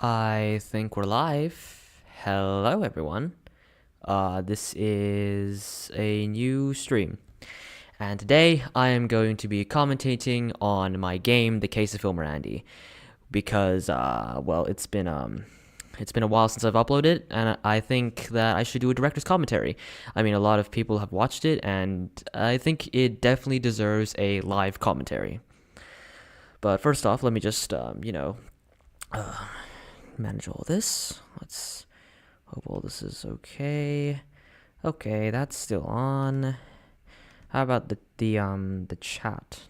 I think we're live. Hello, everyone. This is a new stream, and today I am going to be commentating on my game, The Case of Phil Morandi, because well, it's been a while since I've uploaded, and I think that I should do a director's commentary. I mean, a lot of people have watched it, and I think it definitely deserves a live commentary. But first off, let me just manage all this. Let's hope all this is okay. Okay, that's still on. How about the chat?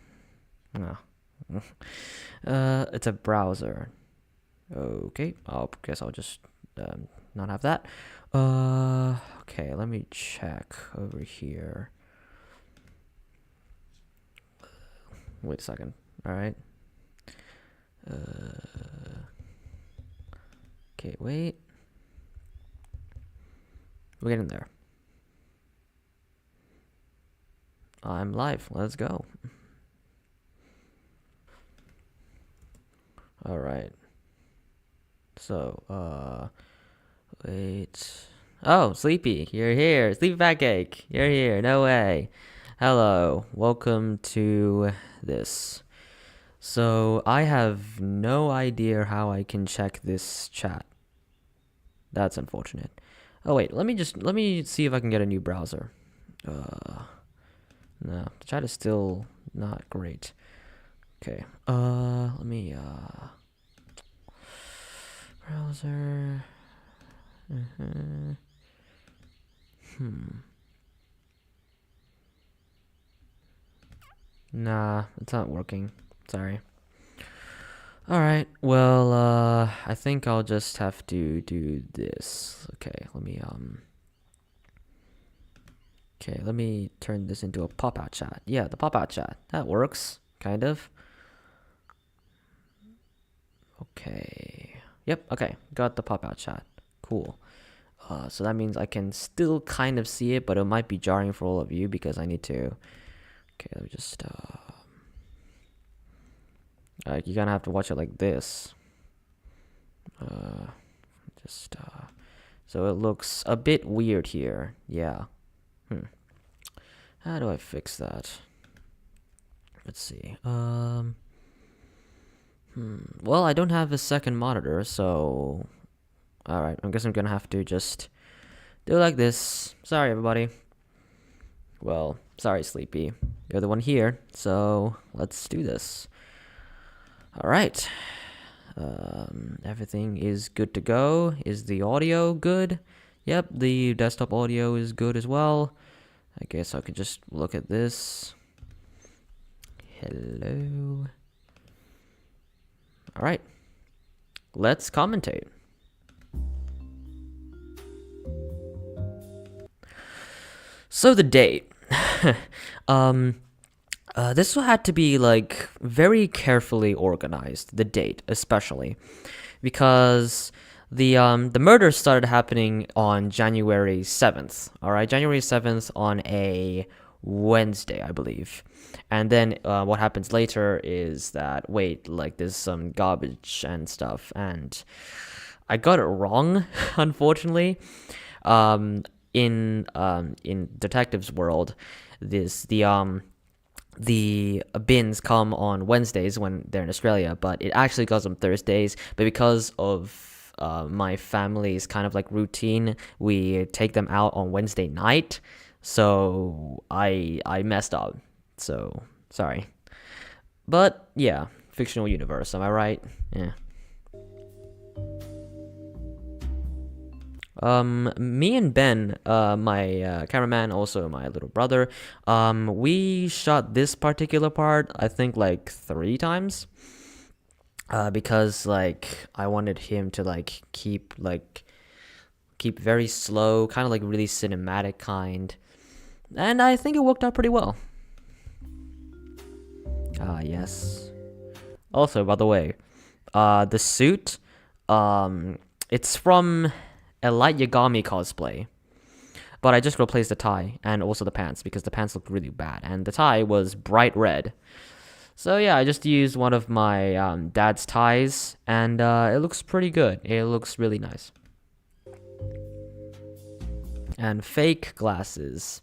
No. It's a browser. Okay, I guess I'll just not have that. Okay, let me check over here. Wait a second. All right. Okay, wait. We're getting there. I'm live. Let's go. All right. So, wait. Oh, Sleepy, you're here. Sleepy Pancake, you're here. No way. Hello. Welcome to this. So, I have no idea how I can check this chat. That's unfortunate. Oh wait, let me see if I can get a new browser. No, the chat is still not great. Okay. Let me browser. Nah, it's not working. Sorry. Alright, well, I think I'll just have to do this. Okay, let me turn this into a pop-out chat. Yeah, the pop-out chat. That works, kind of. Okay. Yep, okay, got the pop-out chat. Cool. So that means I can still kind of see it, but it might be jarring for all of you because I need to... Okay, let me just... you're gonna have to watch it like this. So it looks a bit weird here. Yeah. How do I fix that? Let's see. Well, I don't have a second monitor, so... Alright, I guess I'm gonna have to just do it like this. Sorry, everybody. Well, sorry, Sleepy. You're the one here, so let's do this. Alright. Everything is good to go. Is the audio good? Yep, the desktop audio is good as well. I guess I could just look at this. Hello. Alright. Let's commentate. So the date. This had to be like very carefully organized, the date especially, because the murder started happening on January 7th. All right, January 7th on a Wednesday, I believe. And then what happens later is that like there's some garbage and stuff, and I got it wrong, unfortunately. In detectives world, the bins come on Wednesdays when they're in Australia, but it actually goes on Thursdays. But because of my family's kind of like routine, we take them out on Wednesday night. So I messed up. So sorry. But yeah, fictional universe. Am I right? Yeah. Me and Ben, my cameraman, also my little brother, we shot this particular part, I think, like 3 times. Because like I wanted him to like keep very slow, kind of like really cinematic kind, and I think it worked out pretty well. Yes. Also, by the way, the suit, it's from a Light Yagami cosplay, but I just replaced the tie and also the pants because the pants looked really bad, and the tie was bright red. So yeah, I just used one of my dad's ties, and it looks pretty good. It looks really nice. And fake glasses.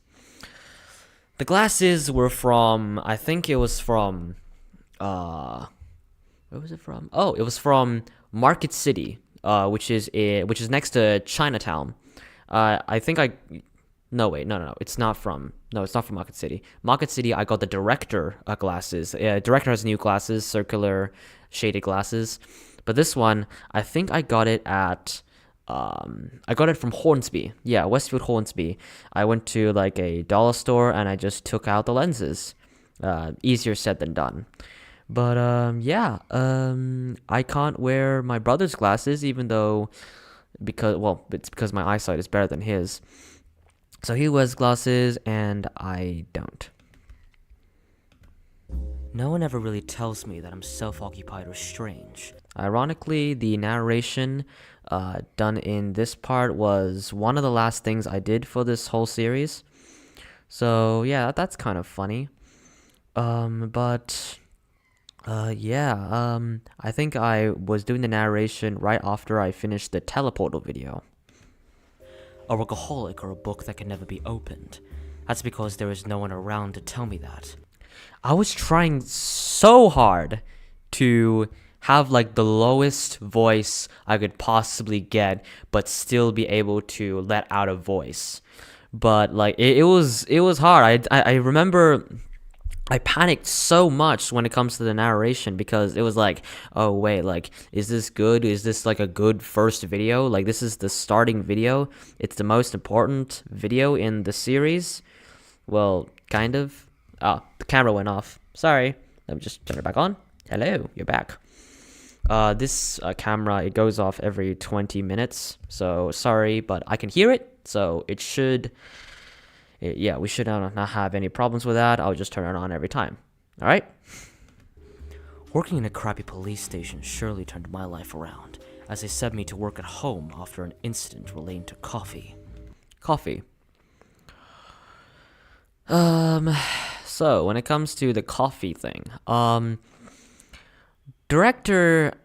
The glasses were from, I think it was from, where was it from? Oh, it was from Market City, which is next to Chinatown. I think I No, wait, no. It's not from. No, it's not from Market City. Market City, I got the Director glasses. Director has new glasses, circular, shaded glasses. But this one, I think I got it at. I got it from Hornsby. Yeah, Westfield Hornsby. I went to like a dollar store and I just took out the lenses. Easier said than done. But yeah, I can't wear my brother's glasses even though it's because my eyesight is better than his. So he wears glasses and I don't. No one ever really tells me that I'm self-occupied or strange. Ironically, the narration done in this part was one of the last things I did for this whole series. So yeah, that's kind of funny. I think I was doing the narration right after I finished the teleportal video. A workaholic or a book that can never be opened. That's because there is no one around to tell me that. I was trying so hard to have like the lowest voice I could possibly get, but still be able to let out a voice. But like it was hard. I remember I panicked so much when it comes to the narration because it was like, oh wait, like, is this good? Is this like a good first video? Like, this is the starting video. It's the most important video in the series. Well, kind of. Ah, the camera went off. Sorry. Let me just turn it back on. Hello, you're back. This camera, it goes off every 20 minutes. So sorry, but I can hear it. So it should... Yeah, we should not have any problems with that. I'll just turn it on every time. All right? Working in a crappy police station surely turned my life around, as they sent me to work at home after an incident relating to coffee. Coffee. So when it comes to the coffee thing, detective.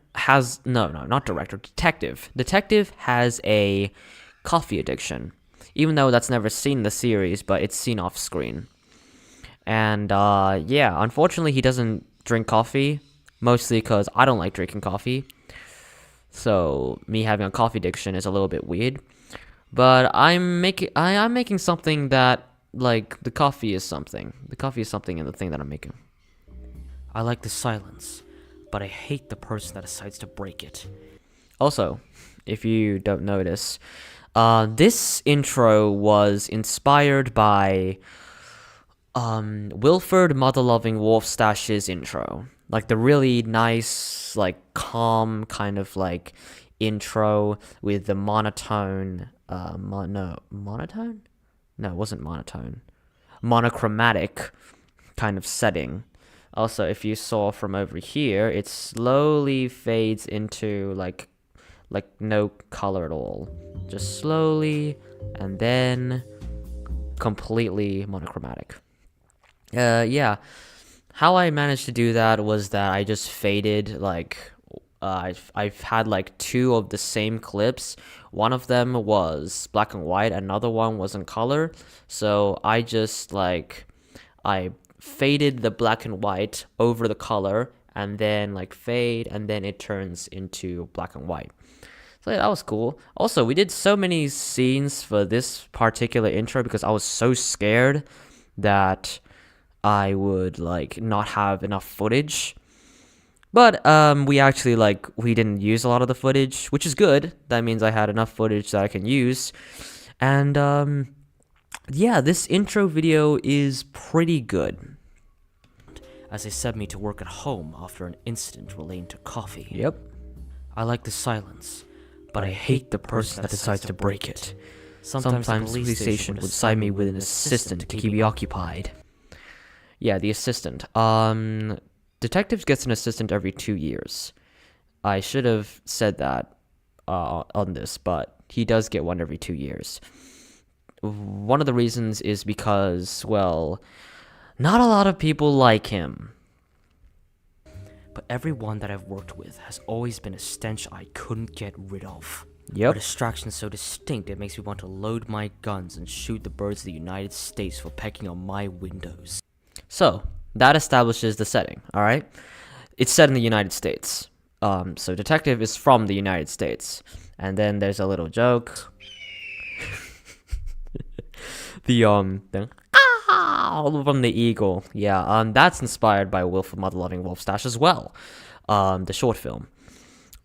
Detective has a coffee addiction. Even though that's never seen in the series, but it's seen off screen. And yeah, unfortunately he doesn't drink coffee, mostly because I don't like drinking coffee. So me having a coffee addiction is a little bit weird. But I'm making something that, like, the coffee is something. The coffee is something in the thing that I'm making. I like the silence, but I hate the person that decides to break it. Also, if you don't notice, this intro was inspired by Wilford Mother-Loving Wolfstash's intro. Like the really nice, like calm kind of like intro with the monotone, monotone? No, it wasn't monotone. Monochromatic kind of setting. Also, if you saw from over here, it slowly fades into like no color at all. Just slowly, and then completely monochromatic. Yeah. How I managed to do that was that I just faded, like, I've had like two of the same clips. One of them was black and white, another one was in color. So I just I faded the black and white over the color, and then like fade, and then it turns into black and white. So yeah, that was cool. Also, we did so many scenes for this particular intro because I was so scared that I would like not have enough footage. But we actually we didn't use a lot of the footage, which is good. That means I had enough footage that I can use. And yeah, this intro video is pretty good. As they sent me to work at home after an incident relating to coffee. Yep. I like the silence, but I hate the person that decides to break it. Sometimes the police station would assign me with an assistant to keep me occupied. Yeah, the assistant. Detectives gets an assistant every 2 years. I should have said that on this, but he does get one every 2 years. One of the reasons is because, well, not a lot of people like him. but everyone that I've worked with has always been a stench I couldn't get rid of. Yep. A distraction so distinct it makes me want to load my guns and shoot the birds of the United States for pecking on my windows. So, that establishes the setting, alright? It's set in the United States. So detective is from the United States. And then there's a little joke. the from the eagle. Yeah, that's inspired by Wolf of Mother Loving Wolfstache as well. The short film.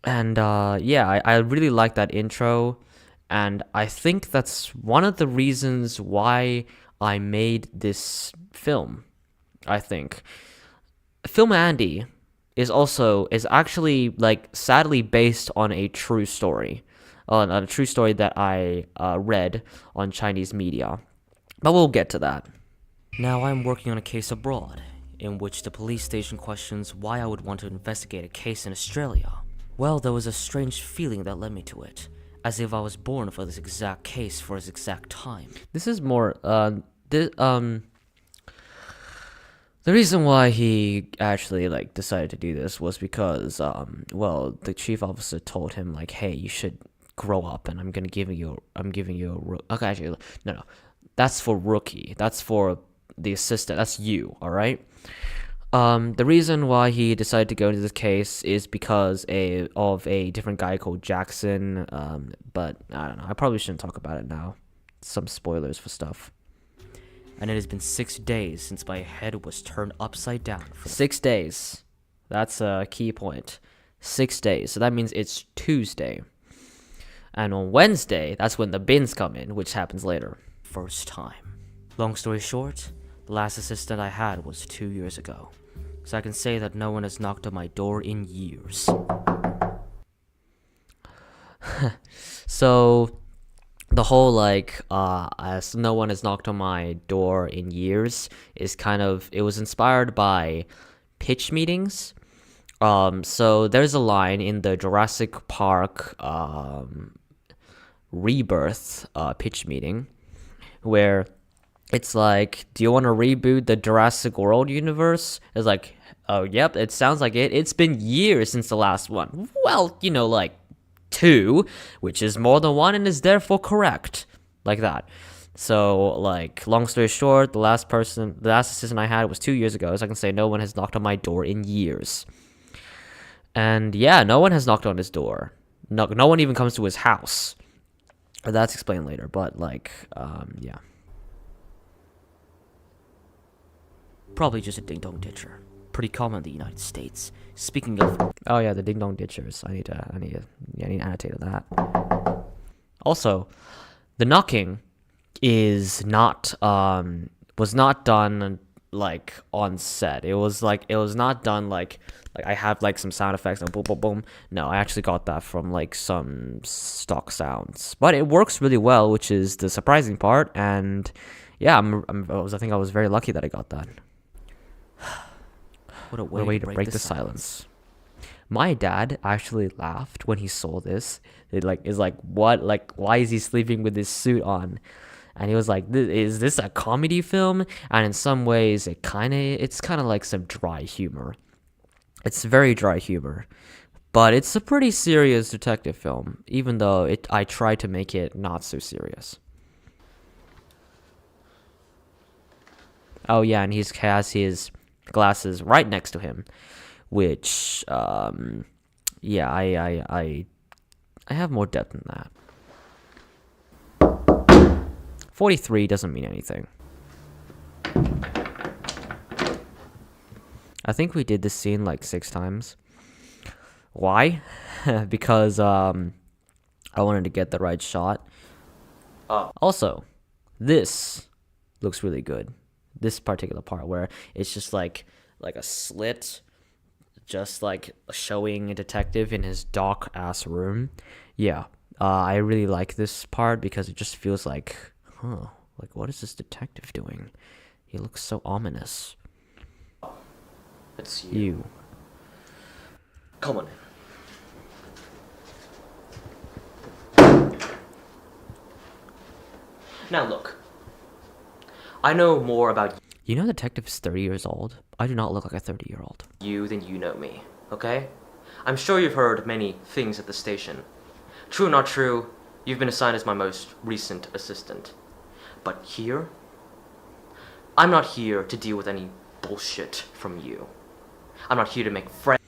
And yeah, I really like that intro. And I think that's one of the reasons why I made this film. I think Film Andy is actually like sadly based on a true story, on a true story that I read on Chinese media, but we'll get to that. Now I'm working on a case abroad, in which the police station questions why I would want to investigate a case in Australia. Well, there was a strange feeling that led me to it, as if I was born for this exact case for this exact time. This is more the reason why he actually like decided to do this was because well, the chief officer told him like, hey, you should grow up, and I'm giving you a okay, actually no, that's for Rookie, that's for the assistant, that's you, all right. The reason why he decided to go into this case is because of a different guy called Jackson, but I don't know, I probably shouldn't talk about it now. Some spoilers for stuff. And it has been 6 days since my head was turned upside down. 6 days. That's a key point. 6 days. So that means it's Tuesday. And on Wednesday, that's when the bins come in, which happens later. First time. Long story short, the last assistant I had was 2 years ago. So I can say that no one has knocked on my door in years. So the whole like as no one has knocked on my door in years is kind of, it was inspired by pitch meetings. So there's a line in the Jurassic Park Rebirth pitch meeting where it's like, do you want to reboot the Jurassic World universe? It's like, oh yep, it sounds like it. It's been years since the last one. Well, you know, like 2, which is more than 1 and is therefore correct, like that. So like, long story short, the last assistant I had was 2 years ago, so I can say no one has knocked on my door in years. And yeah, no one has knocked on his door. No one even comes to his house. That's explained later, but like yeah, probably just a ding-dong ditcher. Pretty common in the United States. Speaking of... Oh yeah, the ding dong ditchers. I need to annotate that. Also, the knocking is not was not done like on set. It was not done like I have like some sound effects and boom boom boom. No, I actually got that from like some stock sounds. But it works really well, which is the surprising part, and yeah, I think I was very lucky that I got that. What a way to break the silence. My dad actually laughed when he saw this. It is like, what? Like, why is he sleeping with this suit on? And he was like, is this a comedy film? And in some ways, it's kind of like some dry humor. It's very dry humor, but it's a pretty serious detective film, even though I try to make it not so serious. Oh yeah, and he has his glasses right next to him, which yeah, I have more depth than that. 43 doesn't mean anything. I think we did this scene like 6 times. Why? Because I wanted to get the right shot. Also, this looks really good. This particular part where it's just like a slit, just like showing a detective in his dark ass room. Yeah, I really like this part because it just feels like, like what is this detective doing? He looks so ominous. It's You. Come on in. Now look. I know more about You know, detective is 30 years old. I do not look like a 30-year-old. you than you know me. okay? I'm sure you've heard many things at the station. True or not true, you've been assigned as my most recent assistant. But here, I'm not here to deal with any bullshit from you. I'm not here to make friends.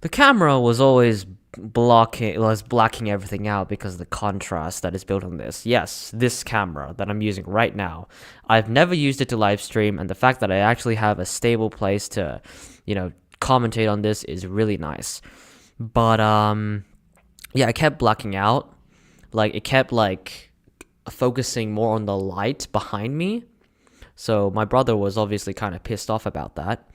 The camera was always blocking everything out because of the contrast that is built on this. Yes, this camera that I'm using right now. I've never used it to live stream, and the fact that I actually have a stable place to, commentate on this is really nice. But yeah, I kept blacking out. Like, it kept focusing more on the light behind me. So my brother was obviously kind of pissed off about that.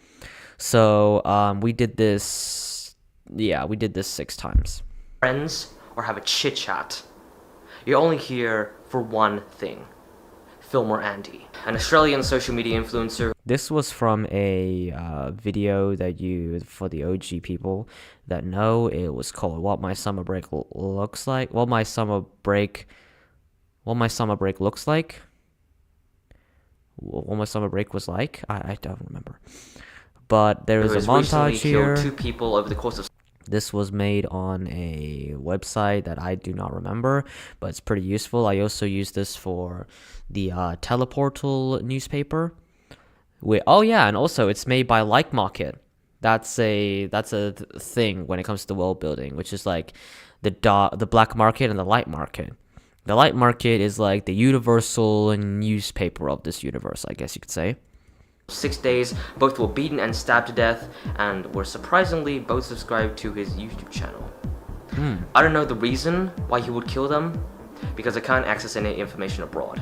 So we did this. Yeah, we did this 6 times. Friends or have a chit chat. You're only here for one thing. Fillmore Andy, an Australian social media influencer. This was from a video that for the OG people that know, it was called "What My Summer Break Looks Like." What my summer break looks like. What my summer break was like. I don't remember. But there is a montage here. Killed 2 people over the course of. This was made on a website that I do not remember, but it's pretty useful. I also use this for the Teleportal newspaper. Oh yeah, and also it's made by Like Market. That's a thing when it comes to world building, which is like the black market and the light market. The light market is like the universal newspaper of this universe, I guess you could say. 6 days, both were beaten and stabbed to death, and were surprisingly both subscribed to his YouTube channel. I don't know the reason why he would kill them, because I can't access any information abroad.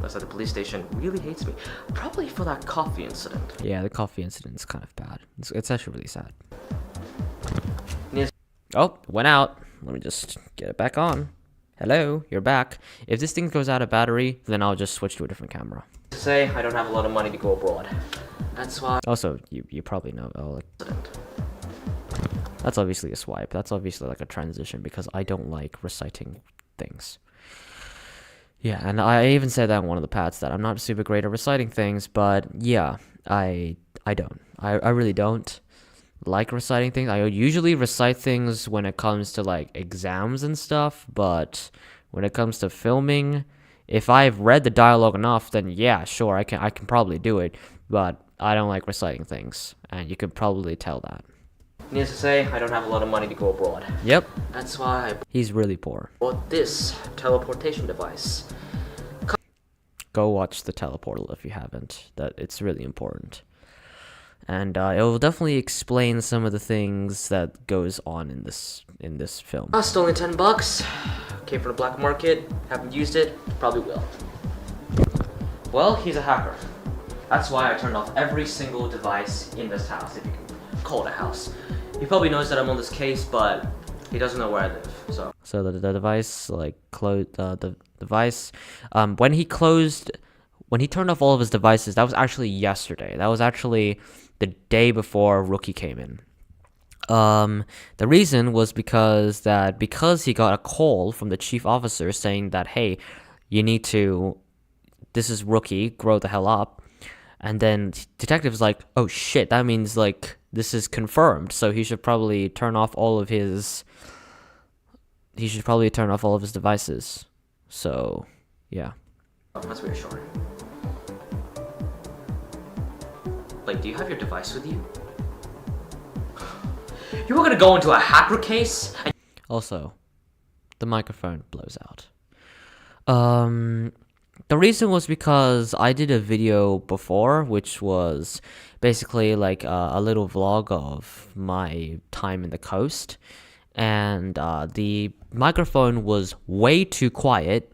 That's why the police station really hates me. Probably for that coffee incident. Yeah, the coffee incident is kind of bad. It's actually really sad. Oh, went out. Let me just get it back on. Hello, you're back. If this thing goes out of battery, then I'll just switch to a different camera. Say I don't have a lot of money to go abroad. That's why. Also, you probably know. That's obviously a swipe. That's obviously like a transition because I don't like reciting things. Yeah, and I even said that in one of the pads that I'm not super great at reciting things, but yeah, I don't. I really don't like reciting things. I usually recite things when it comes to like exams and stuff, but when it comes to filming, if I've read the dialogue enough, then yeah, sure, I can probably do it, but I don't like reciting things, and you could probably tell that. Needless to say, I don't have a lot of money to go abroad. Yep. That's why he's really poor. Bought this teleportation device. Go watch the Teleportal if you haven't. It's really important. And it will definitely explain some of the things that goes on in this film. Cost only $10. Came from the black market. Haven't used it. Probably will. Well, he's a hacker. That's why I turned off every single device in this house, if you can call it a house. He probably knows that I'm on this case, but he doesn't know where I live. So the device closed. The device. When he turned off all of his devices, that was actually yesterday. That was actually the day before Rookie came in. The reason was because he got a call from the chief officer saying that, hey, this is Rookie, grow the hell up. And then detective was like, oh shit, that means this is confirmed, so he should probably turn off all of his devices. So yeah. Oh, that's reassuring. Do you have your device with you? You were gonna go into a hacker case? Also, the microphone blows out. The reason was because I did a video before, which was basically a little vlog of my time in the coast, and the microphone was way too quiet,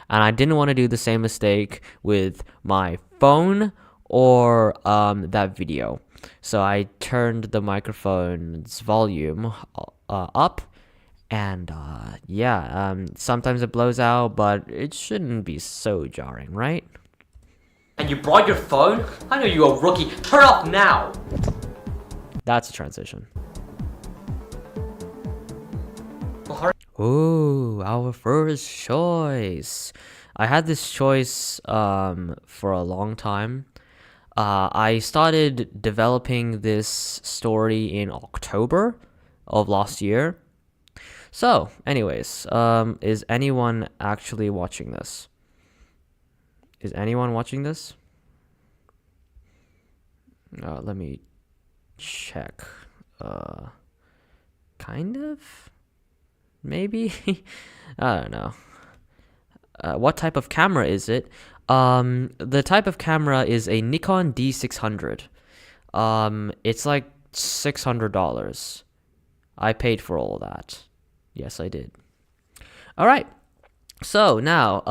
and I didn't want to do the same mistake with my phone or that video. So I turned the microphone's volume up, and sometimes it blows out, but it shouldn't be so jarring, right? And you brought your phone? I know you're a rookie. Turn off now! That's a transition. Ooh, our first choice. I had this choice for a long time. I started developing this story in October of last year. So, anyways, is anyone actually watching this? Is anyone watching this? Let me check. Kind of? Maybe? I don't know. What type of camera is it? The type of camera is a Nikon D600. It's like $600. I paid for all of that. Yes, I did. All right. So now,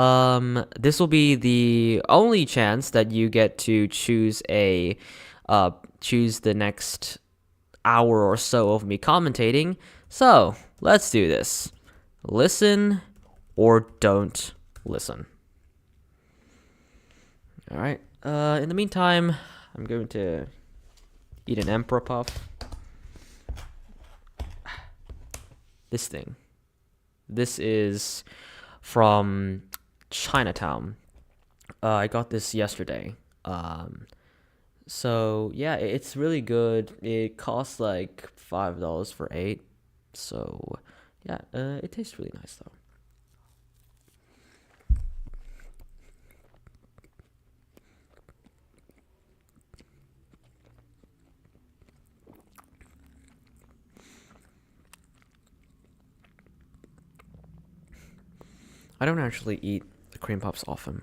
this will be the only chance that you get to choose choose the next hour or so of me commentating. So let's do this. Listen or don't listen. All right. In the meantime, I'm going to eat an Emperor Puff. This thing. This is from Chinatown. I got this yesterday. So yeah, it's really good. It costs like $5 for 8. So yeah, it tastes really nice though. I don't actually eat the cream puffs often.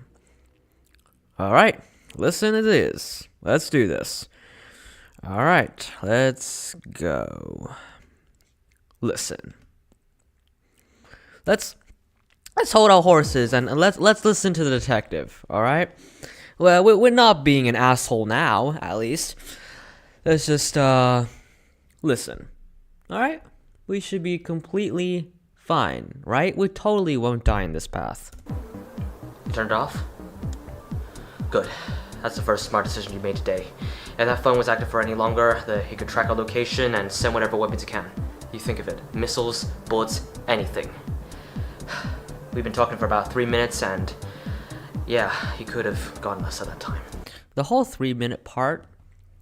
All right, listen it is. Let's do this. All right, let's go. Listen. Let's hold our horses and let's listen to the detective. All right. Well, we're not being an asshole now, at least. Let's just listen. All right. We should be completely fine, right? We totally won't die in this path. You turned it off? Good. That's the first smart decision you made today. If that phone was active for any longer, he could track our location and send whatever weapons he can. You think of it. Missiles, bullets, anything. We've been talking for about 3 minutes and yeah, he could have gotten us at that time. The whole 3-minute part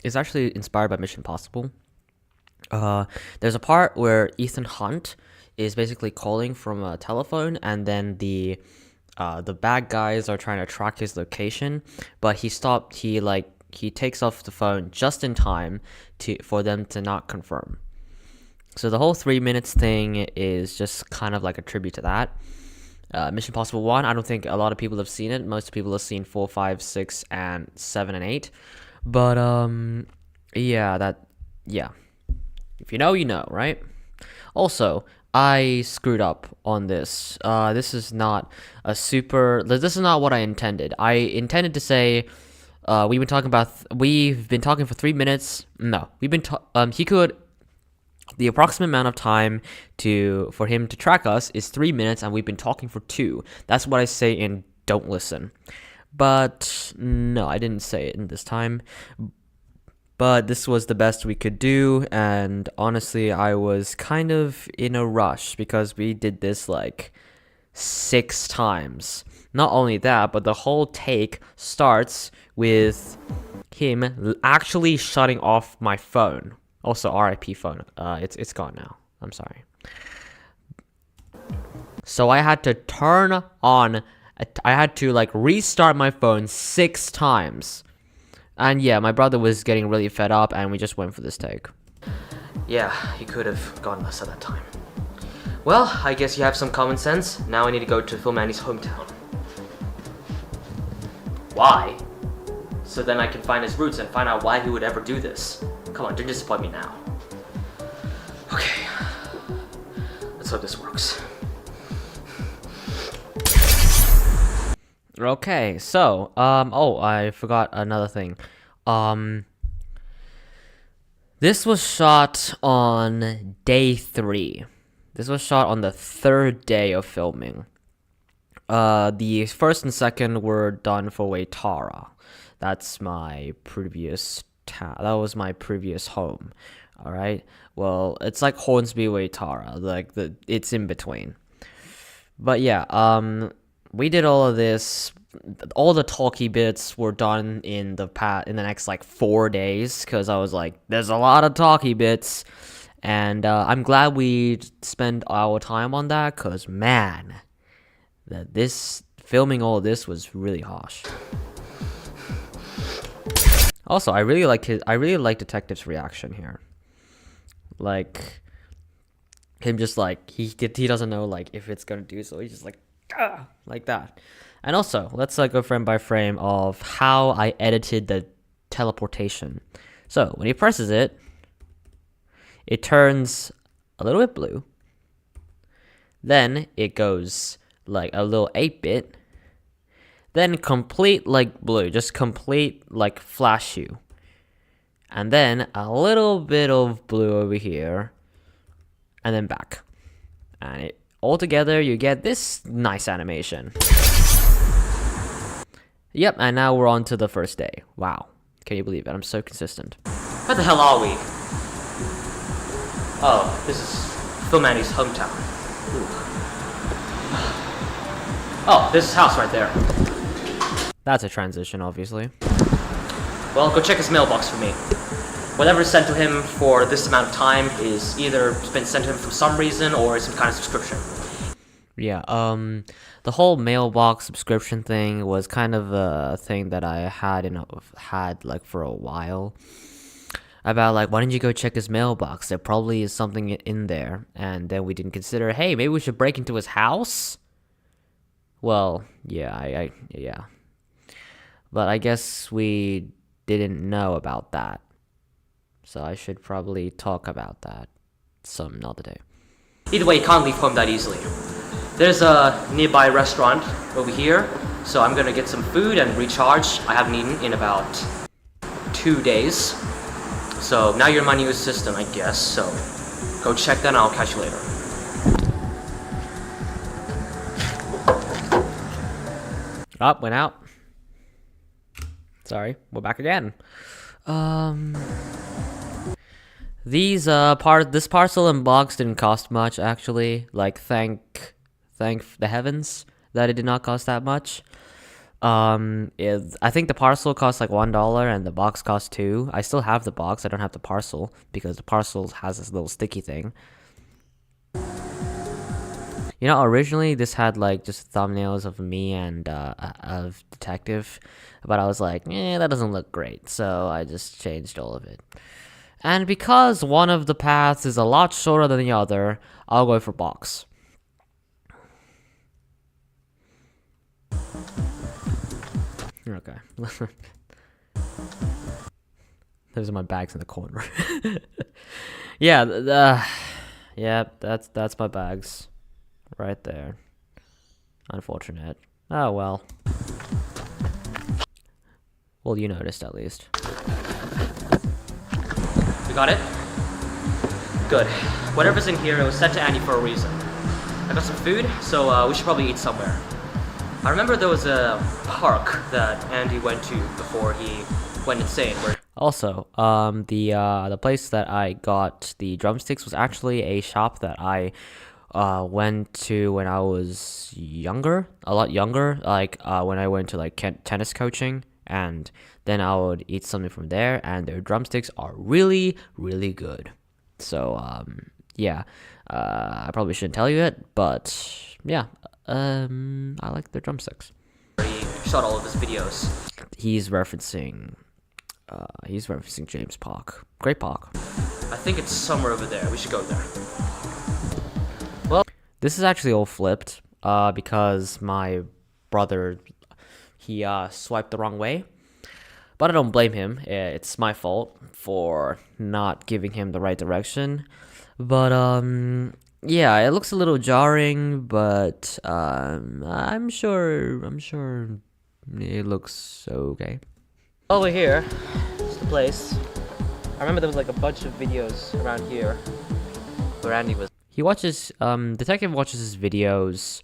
is actually inspired by Mission Impossible. There's a part where Ethan Hunt is basically calling from a telephone, and then the bad guys are trying to track his location, but he takes off the phone just in time for them to not confirm. So the whole 3 minutes thing is just kind of like a tribute to that. Mission Impossible 1, I don't think a lot of people have seen it. Most people have seen 4, 5, 6, and 7 and 8. But yeah. If you know, you know, right? Also, I screwed up on this. This is not what I intended. I intended to say, we've been talking for 3 minutes. No, the approximate amount of time for him to track us is 3 minutes, and we've been talking for 2. That's what I say in Don't Listen. But no, I didn't say it in this time. But this was the best we could do, and honestly, I was kind of in a rush because we did this like 6 times. Not only that, but the whole take starts with him actually shutting off my phone. Also, RIP phone. It's gone now. I'm sorry. So I had to restart my phone 6 times. And yeah, my brother was getting really fed up, and we just went for this take. Yeah, he could have gotten us at that time. Well, I guess you have some common sense. Now I need to go to Phil Manny's hometown. Why? So then I can find his roots and find out why he would ever do this. Come on, don't disappoint me now. Okay. Let's hope this works. Okay, so, I forgot another thing. This was shot on day 3. This was shot on the 3rd day of filming. The first and second were done for Waitara. That's my previous that was my previous home. All right. Well, it's like Hornsby, Waitara. It's in between. But yeah, we did all of this all the talky bits were done in the next like 4 days, because I was like, there's a lot of talky bits, and I'm glad we spent our time on that, because man, this filming all this was really harsh. Also, I really like Detective's reaction here. Like him just like he doesn't know like if it's gonna do, so he's just like that. And also, let's go frame by frame of how I edited the teleportation. So when he presses it, it turns a little bit blue. Then it goes like a little 8-bit. Then complete like blue, just complete like flash hue. And then a little bit of blue over here. And then back. And it all together you get this nice animation. Yep, and now we're on to the first day. Wow. Can you believe it? I'm so consistent. Where the hell are we? Oh, this is Phil Manny's hometown. Ooh. Oh, this is his house right there. That's a transition, obviously. Well, go check his mailbox for me. Whatever is sent to him for this amount of time is either been sent to him for some reason or some kind of subscription. Yeah, the whole mailbox subscription thing was kind of a thing that I had like for a while. About like, why didn't you go check his mailbox? There probably is something in there. And then we didn't consider, hey, maybe we should break into his house? Well, yeah, yeah. But I guess we didn't know about that. So I should probably talk about that some another day. Either way, you can't leave home that easily. There's a nearby restaurant over here, so I'm gonna get some food and recharge. I haven't eaten in about 2 days. So now you're in my new assistant, I guess, so go check that and I'll catch you later. Up, went out. Sorry, we're back again. This parcel and box didn't cost much, actually. Like, thank the heavens that it did not cost that much. I think the parcel cost like $1 and the box cost $2. I still have the box. I don't have the parcel because the parcel has this little sticky thing. You know, originally this had like just thumbnails of me and of Detective, but I was like, that doesn't look great, so I just changed all of it. And because one of the paths is a lot shorter than the other, I'll go for box. Okay. Those are my bags in the corner. Yeah, that's my bags. Right there. Unfortunate. Oh well. Well, you noticed at least. You got it? Good. Whatever's in here, it was sent to Andy for a reason. I got some food, so we should probably eat somewhere. I remember there was a park that Andy went to before he went insane. Also, the place that I got the drumsticks was actually a shop that I went to when I was younger, a lot younger, like when I went to like tennis coaching, and then I would eat something from there, and their drumsticks are really, really good. So, yeah, I probably shouldn't tell you it, but yeah, I like their drumsticks. He shot all of his videos. He's referencing James Park. Great park. I think it's somewhere over there. We should go there. Well, this is actually all flipped, because my brother, he swiped the wrong way. But I don't blame him. It's my fault for not giving him the right direction. But yeah, it looks a little jarring, but I'm sure it looks okay. Over here is the place. I remember there was like a bunch of videos around here where Andy was. He watches, Detective watches his videos.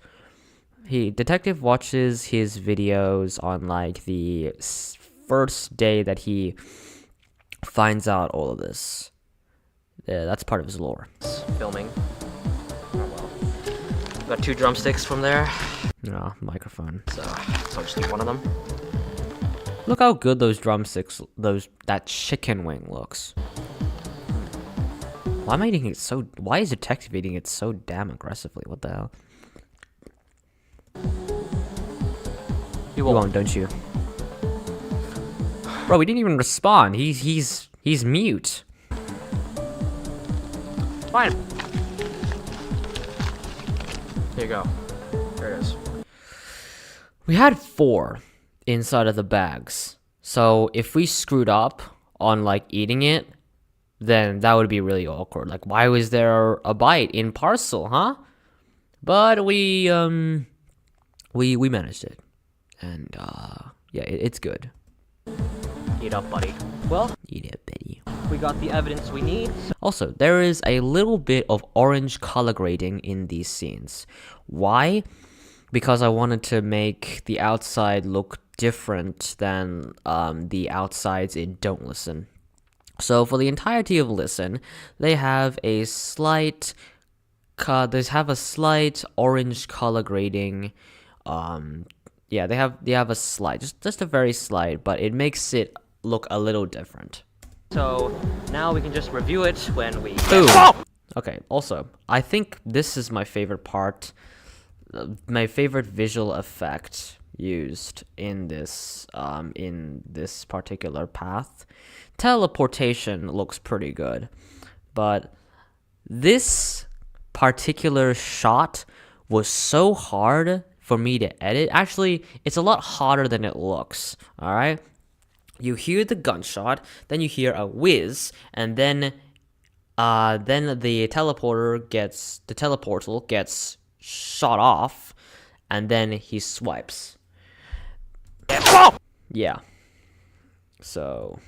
Detective watches his videos on like the first day that he finds out all of this. Yeah, that's part of his lore. Filming. Oh well. Got 2 drumsticks from there. Microphone. So I'll just need one of them. Look how good those drumsticks, that chicken wing looks. Why am I eating it so? Why is Detective eating it so damn aggressively? What the hell? You won't, don't you? Bro, we didn't even respond. He's mute. Fine. Here you go. There it is. We had 4 inside of the bags. So if we screwed up on like eating it, then that would be really awkward. Like, why was there a bite in parcel, huh? But we managed it, and yeah, it's good. Eat up, buddy. Well, Eat it, Betty. we got the evidence we need. Also, there is a little bit of orange color grading in these scenes. Why? Because I wanted to make the outside look different than the outsides in Don't Listen. So for the entirety of Listen, they have a slight orange color grading. Yeah, they have a slight, just a very slight, but it makes it look a little different. So now we can just review it when we. Ooh. Okay. Also, I think this is my favorite part, my favorite visual effect used in this particular path. Teleportation looks pretty good, but this particular shot was so hard for me to edit. Actually, it's a lot harder than it looks. All right, you hear the gunshot, then you hear a whiz, and then the teleportal gets shot off, and then he swipes. Yeah. So,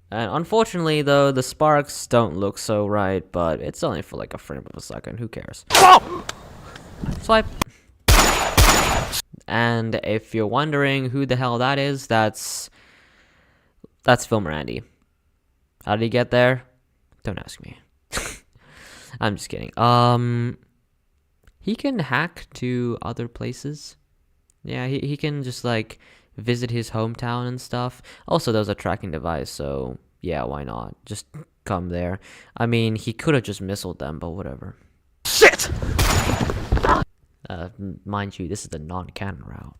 and unfortunately, though, the sparks don't look so right, but it's only for like a frame of a second. Who cares? Swipe. And if you're wondering who the hell that is, that's Filmer Andy. How did he get there? Don't ask me. I'm just kidding. He can hack to other places. Yeah, he can just like visit his hometown and stuff. Also, there's a tracking device, so yeah, why not? Just come there. I mean, he could have just missiled them, but whatever. Shit! Mind you, this is the non-canon route.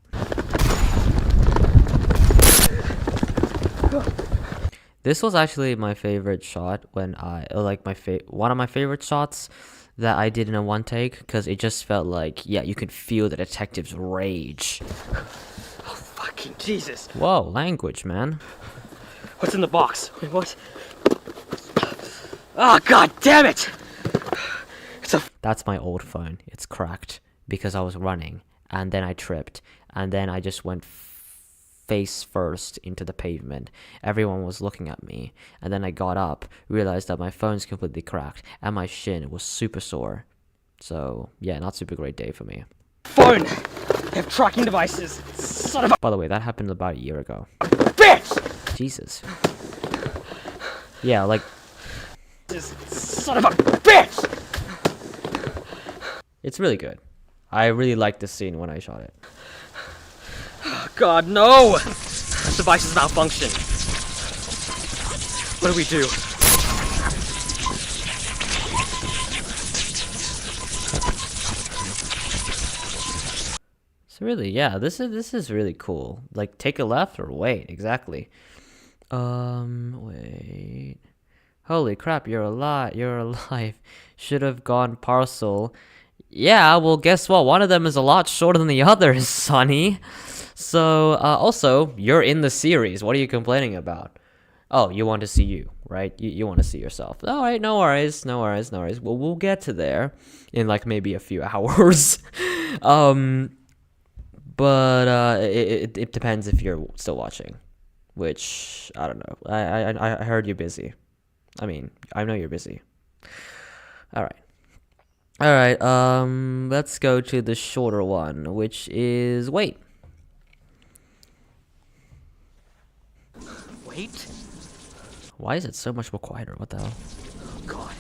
This was actually my favorite shot when one of my favorite shots that I did in a one take, because it just felt like, yeah, you could feel the detective's rage. Oh, fucking Jesus. Whoa, language, man. What's in the box? Wait, what? Oh, god damn it! That's my old phone. It's cracked because I was running, and then I tripped, and then I just went face first into the pavement. Everyone was looking at me, and then I got up, realized that my phone's completely cracked, and my shin was super sore. So, yeah, not super great day for me. Phone! They have tracking devices. Son of a By the way, that happened about a year ago. bitch! Jesus. Yeah, like, Son of a bitch! it's really good. I really liked this scene when I shot it. Oh, god, no! This device is malfunctioning. What do we do? So really, yeah, this is really cool. Like, take a left or wait, exactly. Wait. Holy crap, you're alive. Should have gone parcel. Yeah, well, guess what? One of them is a lot shorter than the others, Sonny. So, also, you're in the series. What are you complaining about? Oh, you want to see you, right? You want to see yourself. All right, no worries. Well, we'll get to there in, like, maybe a few hours. But it depends if you're still watching. Which, I don't know. I heard you're busy. I mean, I know you're busy. Alright, let's go to the shorter one, which is wait. Wait? Why is it so much more quieter? What the hell? Oh, god.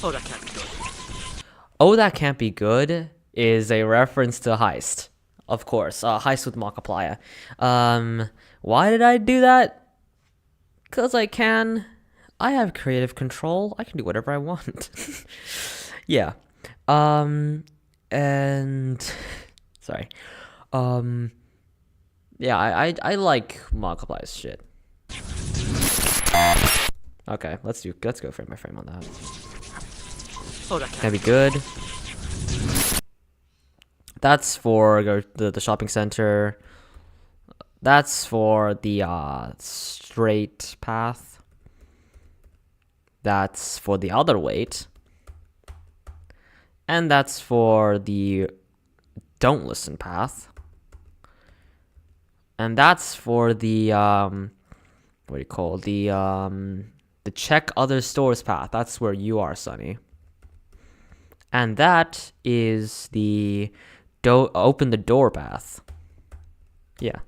Oh, that can't be good. Oh, That Can't Be Good is a reference to Heist. Of course, Heist with Markiplier. Why did I do that? Because I can. I have creative control. I can do whatever I want. Yeah. And sorry. Yeah, I like Markiplier's shit. Okay, let's go frame by frame on that. Oh, that Can be good. That's for the shopping center. That's for the straight path. That's for the other weight. And that's for the don't listen path. And that's for the what do you call the check other stores path. That's where you are, Sonny. And that is the open the door path. Yeah.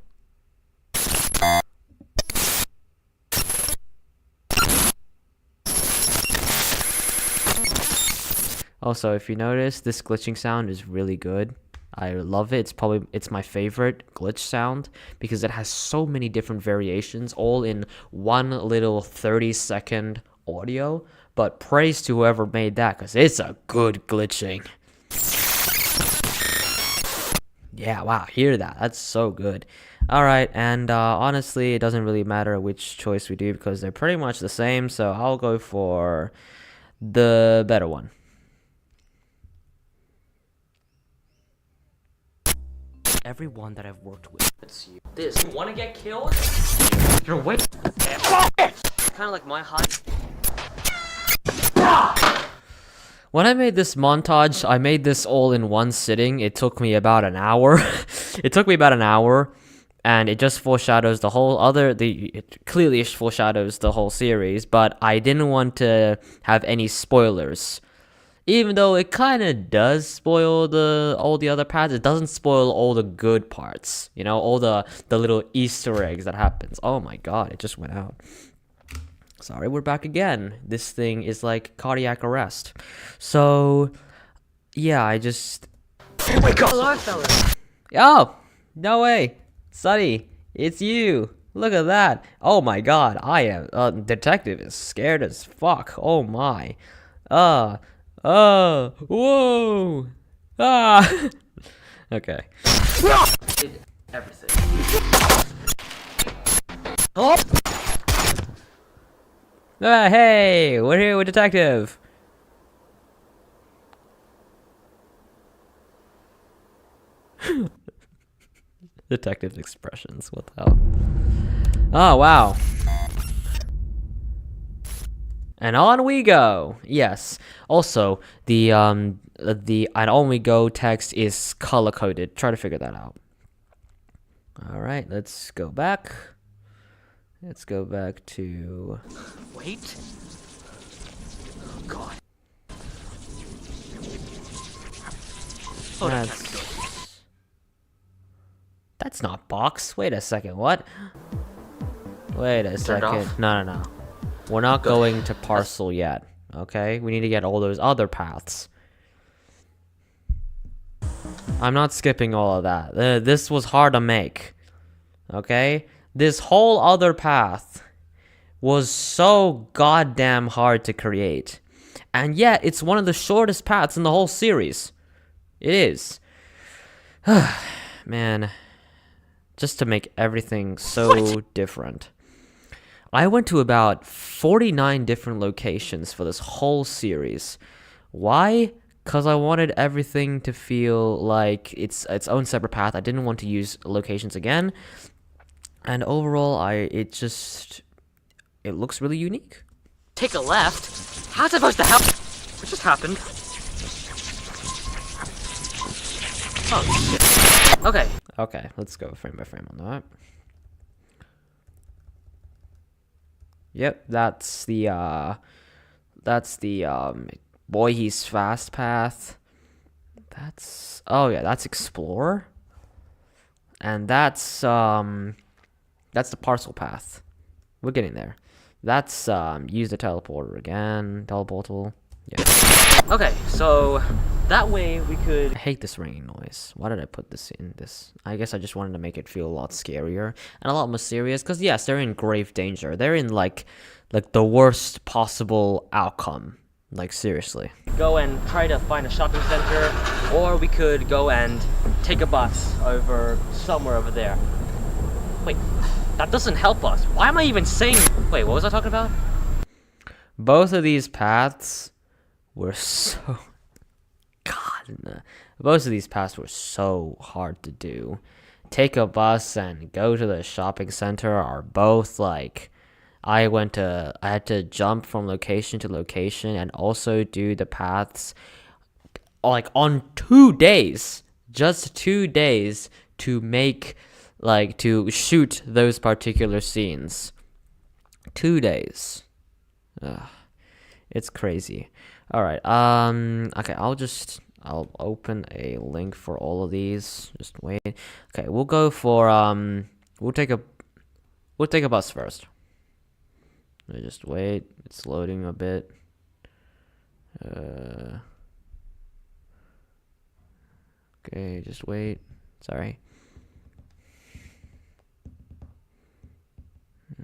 Also, if you notice, this glitching sound is really good. I love it. It's my favorite glitch sound because it has so many different variations all in one little 30-second audio. But praise to whoever made that because it's a good glitching. Yeah, wow, hear that. That's so good. All right, and honestly, it doesn't really matter which choice we do because they're pretty much the same. So I'll go for the better one. Everyone that I've worked with. It's you. This. You want to get killed? You're waiting. Kind of like my height. When I made this montage, I made this all in one sitting. It took me about an hour. And it just foreshadows the whole it clearly foreshadows the whole series, but I didn't want to have any spoilers. Even though it kind of does spoil all the other parts, it doesn't spoil all the good parts. You know, all the little Easter eggs that happens. Oh my god, it just went out. Sorry, we're back again. This thing is like cardiac arrest. So, yeah, I just... Wake up! Hello, fellas! Oh! No way! Sonny, it's you! Look at that! Oh my god, I am... detective is scared as fuck. Oh my. Whoa! Ah! Okay. Did everything. Oh! Hey! We're here with detective! Detective expressions, what the hell? Oh, wow. And on we go. Yes. Also, the "and on we go" text is color coded. Try to figure that out. All right, let's go back. Let's go back to. Wait. Oh god. Oh, that's not box. Wait a second. What? Wait a second. No. We're not going to parcel yet, okay? We need to get all those other paths. I'm not skipping all of that. This was hard to make, okay? This whole other path was so goddamn hard to create. And yet, it's one of the shortest paths in the whole series. It is. Man, just to make everything so different. I went to about 49 different locations for this whole series. Why? Because I wanted everything to feel like its own separate path. I didn't want to use locations again. And overall, it looks really unique. Take a left? How's that supposed to help? What just happened? Oh, shit. Okay. Okay, let's go frame by frame on that. Yep, that's the boy he's fast path. That's explore. And that's the parcel path. We're getting there. That's use the teleporter again, teleportal. Yeah. Okay, so That way we could... I hate this ringing noise. Why did I put this in this? I guess I just wanted to make it feel a lot scarier and a lot more serious. Because yes, they're in grave danger. They're in like the worst possible outcome. Like seriously. Go and try to find a shopping center, or we could go and take a bus over somewhere over there. Wait, that doesn't help us. Why am I even saying... Wait, what was I talking about? Both of these paths were so... Most of these paths were so hard to do. Take a bus and go to the shopping center are both like... I had to jump from location to location and also do the paths like on 2 days. Just 2 days to make, like, to shoot those particular scenes. 2 days. Ugh, it's crazy. Alright, okay, I'll open a link for all of these. Just wait. Okay, we'll go for, we'll take a bus first. Just wait, it's loading a bit. Okay, just wait. Sorry.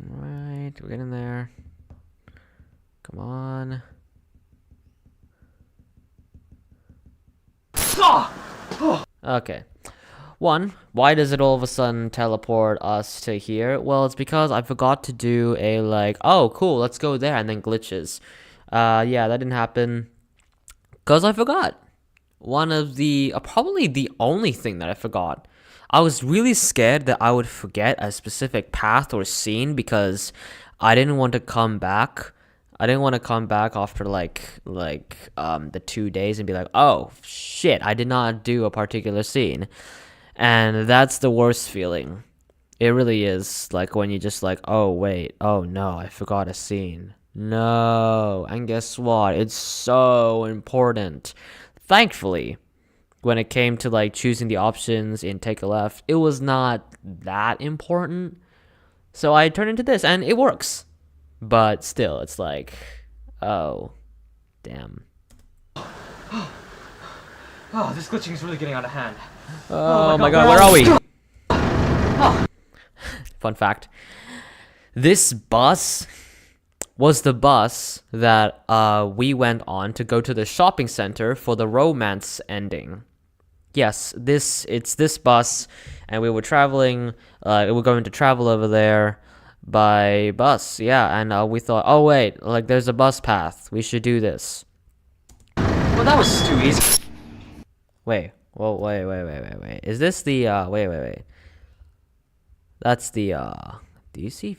Alright, we're getting there. Come on. Okay. One, why does it all of a sudden teleport us to here? Well, it's because I forgot to do a like, oh cool, let's go there, and then glitches. Yeah, that didn't happen because I forgot. One of the, probably the only thing that I forgot. I was really scared that I would forget a specific path or scene because I didn't want to come back. I didn't want to come back after the 2 days and be like, oh shit, I did not do a particular scene. And that's the worst feeling. It really is. Like when you just like, oh wait, oh no, I forgot a scene. No. And guess what? It's so important. Thankfully, when it came to like choosing the options in Take a Left, it was not that important. So I turned into this and it works. But still, it's like, oh, damn. Oh, this glitching is really getting out of hand. Oh my god, where are we? Fun fact. This bus was the bus that we went on to go to the shopping center for the romance ending. Yes, it's this bus, and we were traveling, we were going to travel over there by bus, yeah, and we thought, oh wait, like there's a bus path, we should do this. Well, that was too easy. Wait, well, wait. Is this the, wait. That's the, do you see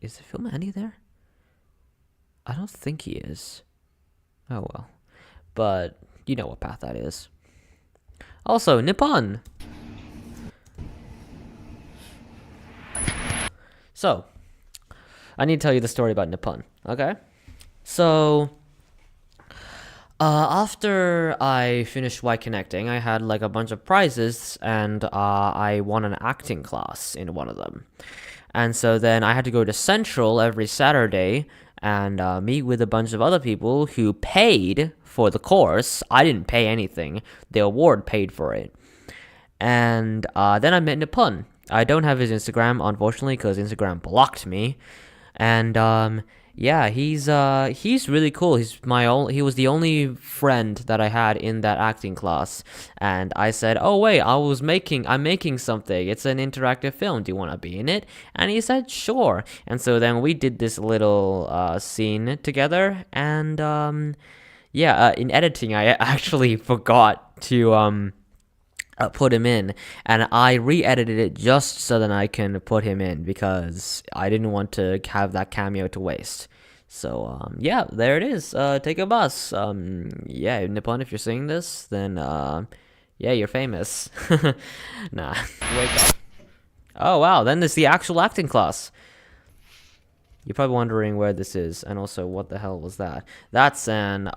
is the Film Andy there? I don't think he is. Oh well. But, you know what path that is. Also, Nippon! So, I need to tell you the story about Nippon, okay? So, after I finished Y Connecting, I had like a bunch of prizes, and I won an acting class in one of them. And so then I had to go to Central every Saturday and meet with a bunch of other people who paid for the course. I didn't pay anything. The award paid for it. And then I met Nippon. I don't have his Instagram, unfortunately, because Instagram blocked me. And yeah, he's really cool. He was the only friend that I had in that acting class. And I said, "Oh wait, I'm making something. It's an interactive film. Do you want to be in it?" And he said, "Sure." And so then we did this little scene together. And yeah, in editing, I actually forgot to put him in, and I re-edited it just so that I can put him in because I didn't want to have that cameo to waste. So yeah, there it is. Take a bus. Yeah, Nippon, if you're seeing this, then yeah, you're famous. Nah, wake up. Oh wow, then there's the actual acting class. You're probably wondering where this is, and also what the hell was that? That's an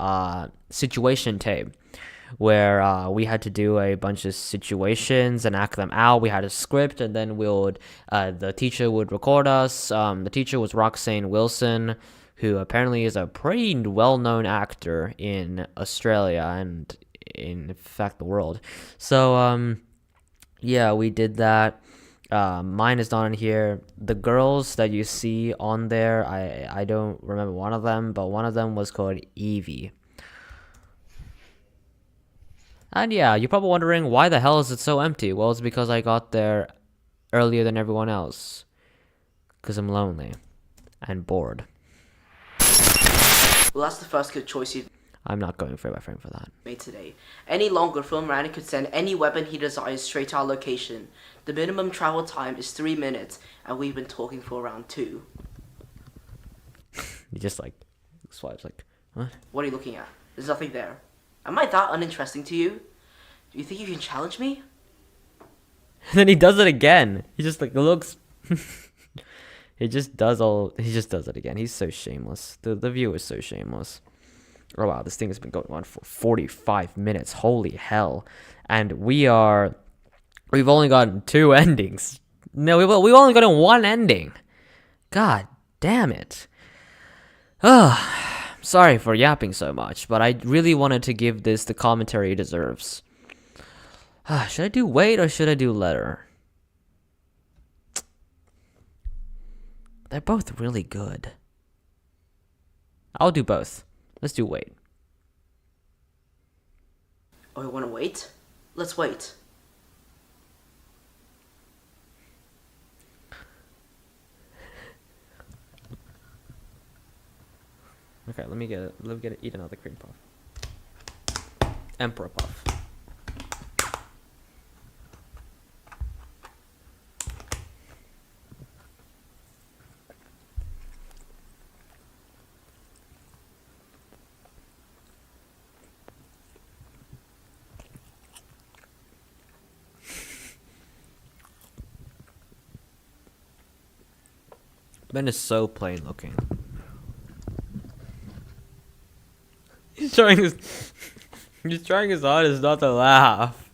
situation tape, where we had to do a bunch of situations and act them out. We had a script, and then the teacher would record us. The teacher was Roxanne Wilson, who apparently is a pretty well-known actor in Australia and infect the world. So yeah, we did that. Mine is not on here. The girls that you see on there, I don't remember one of them, but one of them was called Evie. And yeah, you're probably wondering why the hell is it so empty? Well, it's because I got there earlier than everyone else. Because I'm lonely and bored. Well, that's the first good choice you've I'm not going frame by frame for that. made today. Any longer, Film Randy could send any weapon he desires straight to our location. The minimum travel time is 3 minutes, and we've been talking for around 2. He just like swipes like, what? What are you looking at? There's nothing there. Am I that uninteresting to you? Do you think you can challenge me? And then he does it again. He just like looks. He just does it again. He's so shameless. The view is so shameless. Oh wow, this thing has been going on for 45 minutes. Holy hell. And we've only gotten 2 endings. No, we've only gotten 1 ending. God damn it. Sorry for yapping so much, but I really wanted to give this the commentary it deserves. Should I do wait or should I do letter? They're both really good. I'll do both. Let's do wait. Oh, you want to wait? Let's wait. Okay, let me eat another cream puff. Emperor puff. Ben is so plain looking. He's trying his hardest not to laugh.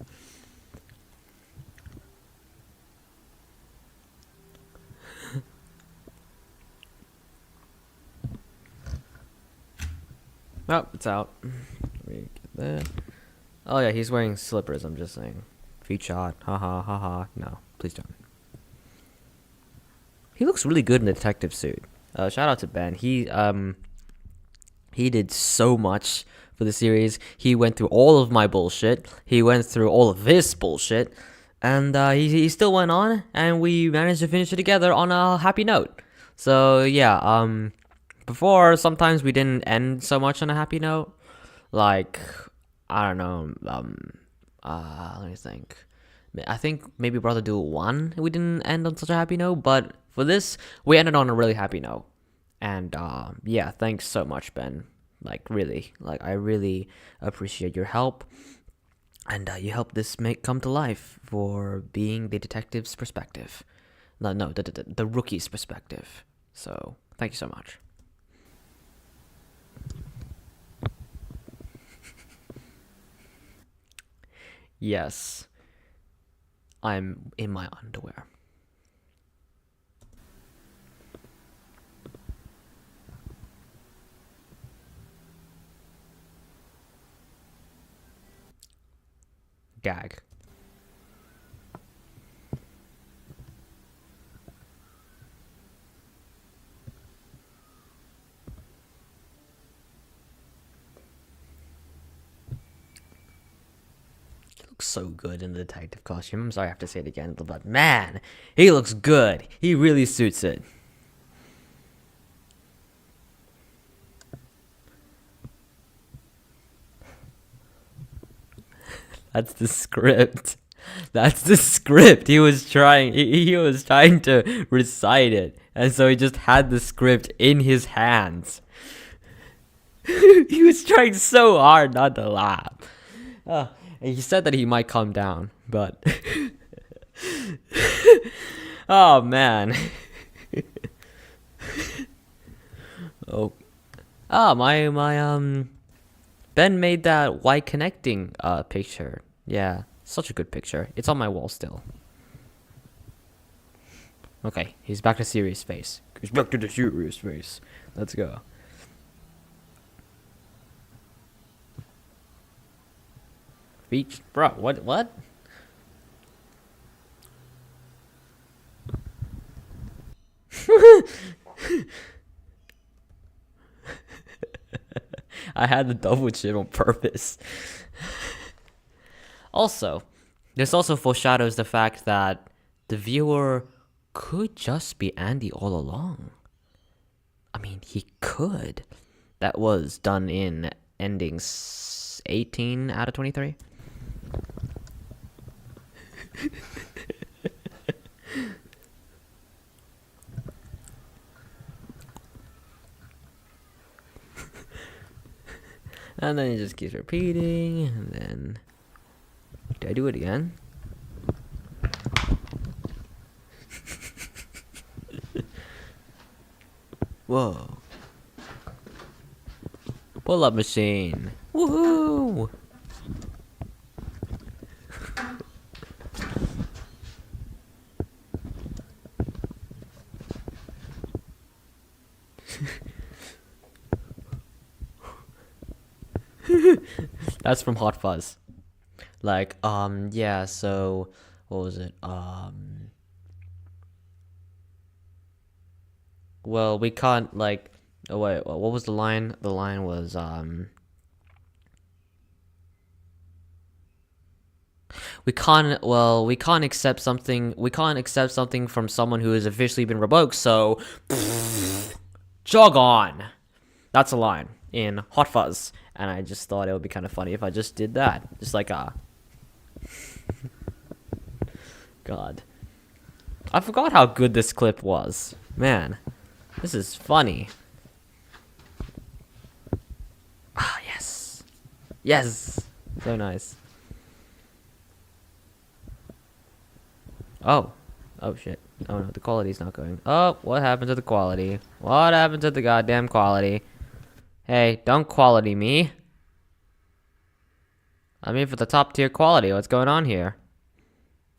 Oh, it's out. Let me get that. Oh yeah, he's wearing slippers, I'm just saying. Feet shot. Haha, haha. No, please don't. He looks really good in the detective suit. Shout out to Ben. He did so much for the series. He went through all of my bullshit. He went through all of this bullshit. And he still went on, and we managed to finish it together on a happy note. So yeah, before sometimes we didn't end so much on a happy note. Like, I don't know, let me think. I think maybe Brother Duel 1 we didn't end on such a happy note, but for this we ended on a really happy note. And yeah, thanks so much, Ben. Like really, like I really appreciate your help, and you helped this come to life for being the detective's perspective. No, the rookie's perspective. So thank you so much. Yes. I'm in my underwear. Gag. So good in the detective costume. I'm sorry I have to say it again, but man, he looks good. He really suits it. That's the script. That's the script. He was trying to recite it, and so he just had the script in his hands. He was trying so hard not to laugh. He said that he might calm down, but oh man. My Ben made that white connecting picture. Yeah, such a good picture. It's on my wall still. Okay, he's back to serious face. He's back to the serious face. Let's go. Beach, bro. What? I had the double chin on purpose. Also, this also foreshadows the fact that the viewer could just be Andy all along. I mean, he could. That was done in endings 18 out of 23. And then it just keeps repeating, and then... Did I do it again? Whoa. Pull-up machine. Woohoo! That's from Hot Fuzz. Like, yeah, so, what was it? Well, we can't, like, oh wait, what was the line? The line was, we can't accept something from someone who has officially been revoked, so, jog on. That's a line in Hot Fuzz, and I just thought it would be kind of funny if I just did that. Just like, God. I forgot how good this clip was. Man, this is funny. Ah, yes. Yes. So nice. Oh. Oh, shit. Oh, no, the quality's not going. Oh, what happened to the quality? What happened to the goddamn quality? Hey, don't quality me. I'm here for the top tier quality. What's going on here?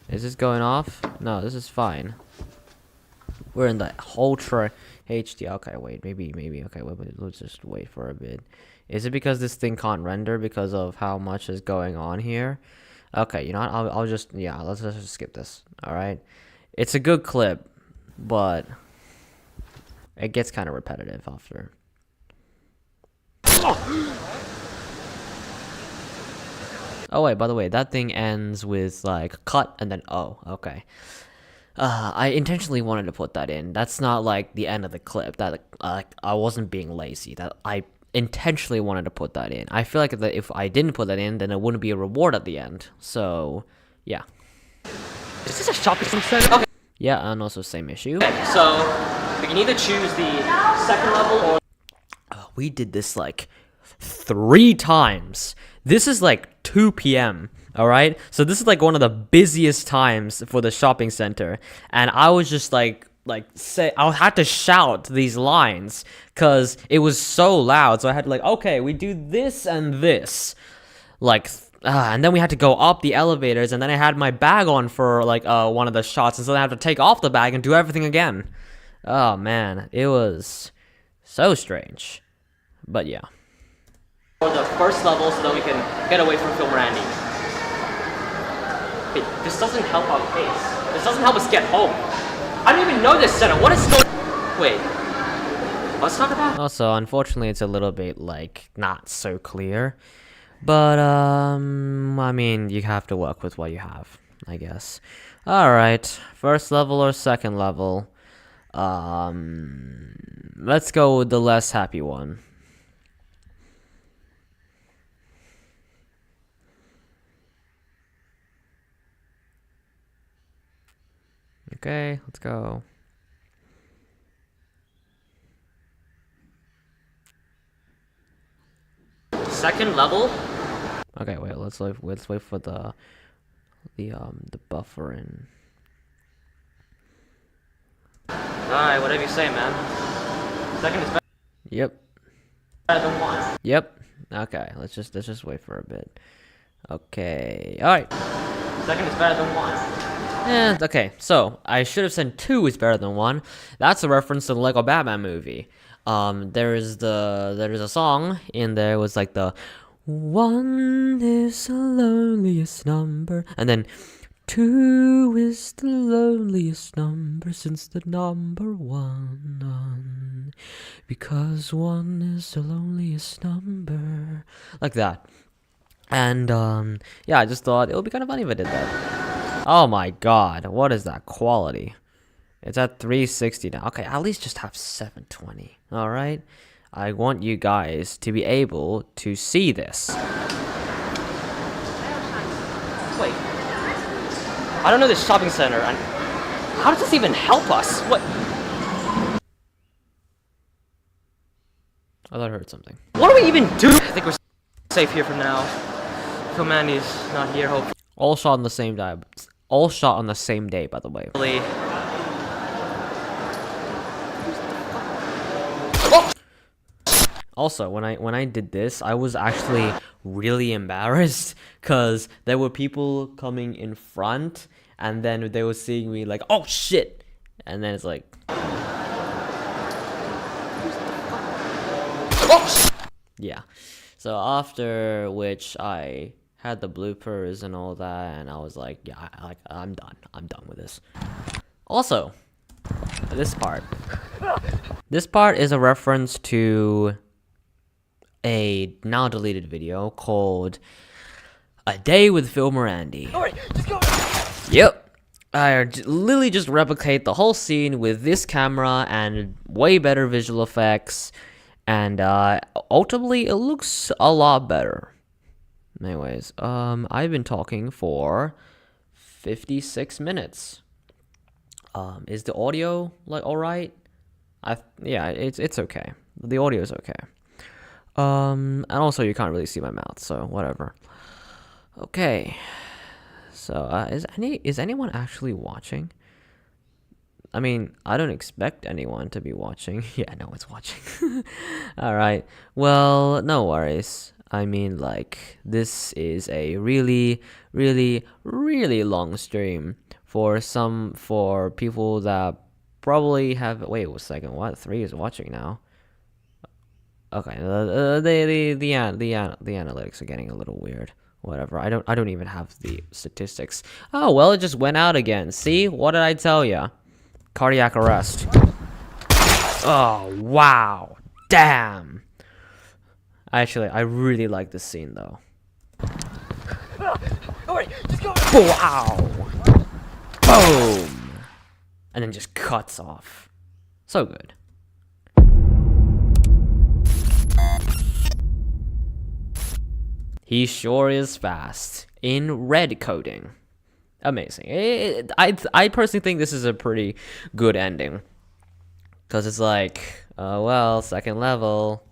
Is this going off? No, this is fine. We're in the Ultra HD. Okay, wait. Maybe. Okay, wait, let's just wait for a bit. Is it because this thing can't render because of how much is going on here? Okay, you know what? I'll just, yeah, let's just skip this. All right. It's a good clip, but it gets kind of repetitive after. Oh wait, by the way, that thing ends with like cut and then oh, okay. I intentionally wanted to put that in. That's not like the end of the clip. That I wasn't being lazy. That I intentionally wanted to put that in. I feel like that if I didn't put that in, then it wouldn't be a reward at the end. So yeah. Is this a shopping center? Okay. Yeah, and also same issue. Okay, so we can either choose the second level or... We did this like 3 times. This is like 2 p.m. All right, so this is like one of the busiest times for the shopping center, and I was just like say I had to shout these lines because it was so loud. So I had to like, okay, we do this and this, like. And then we had to go up the elevators, and then I had my bag on for like one of the shots, and so I had to take off the bag and do everything again. Oh man, it was so strange, but yeah. For the first level, so that we can get away from Film Randy. Wait, this doesn't help our case. This doesn't help us get home. I don't even know this center. What is going? Wait. Let's talk about. Also, unfortunately, it's a little bit like not so clear. But, I mean, you have to work with what you have, I guess. Alright, first level or second level? Let's go with the less happy one. Okay, let's go. Second level? Okay, wait. Let's wait for the buffering. Alright, whatever you say, man. Second is better Yep. than one. Yep. Okay. Let's just wait for a bit. Okay. All right. Second is better than one. And okay. So I should have said 2 is better than 1. That's a reference to the Lego Batman movie. There's a song in there. It was like the 1 is the loneliest number. And then 2 is the loneliest number since the number 1. Because 1 is the loneliest number. Like that. And, yeah, I just thought it would be kind of funny if I did that. Oh my god, what is that quality? It's at 360 now. Okay, at least just have 720, alright? I want you guys to be able to see this. Wait. I don't know this shopping center, and how does this even help us? What? I thought I heard something. What do we even do? I think we're safe here for now. Mandy's not here, hopefully. All shot on the same day. All shot on the same day, by the way. Also, when I did this, I was actually really embarrassed because there were people coming in front, and then they were seeing me like, oh shit, and then it's like, yeah. So after which I had the bloopers and all that, and I was like, yeah, I'm done. I'm done with this. Also, this part. This part is a reference to a now deleted video called A Day with Phil Morandi. Alright, just go. Yep. I literally just replicate the whole scene with this camera and way better visual effects, and ultimately it looks a lot better. Anyways, I've been talking for 56 minutes. Is the audio like all right? Yeah, it's okay. The audio is okay. And also you can't really see my mouth, so whatever. Okay. So, is anyone actually watching? I mean, I don't expect anyone to be watching. Yeah, no one's watching. All right. Well, no worries. I mean, like, this is a really, really, really long stream for people that probably have. Wait a second. What? 3 is watching now. Okay. The analytics are getting a little weird. Whatever. I don't even have the statistics. Oh well, it just went out again. See? What did I tell ya? Cardiac arrest. Oh wow. Damn. Actually, I really like this scene though. Just go. Wow. Boom. And then just cuts off. So good. He sure is fast. In red coding. Amazing. I personally think this is a pretty good ending. Because it's like, well, second level.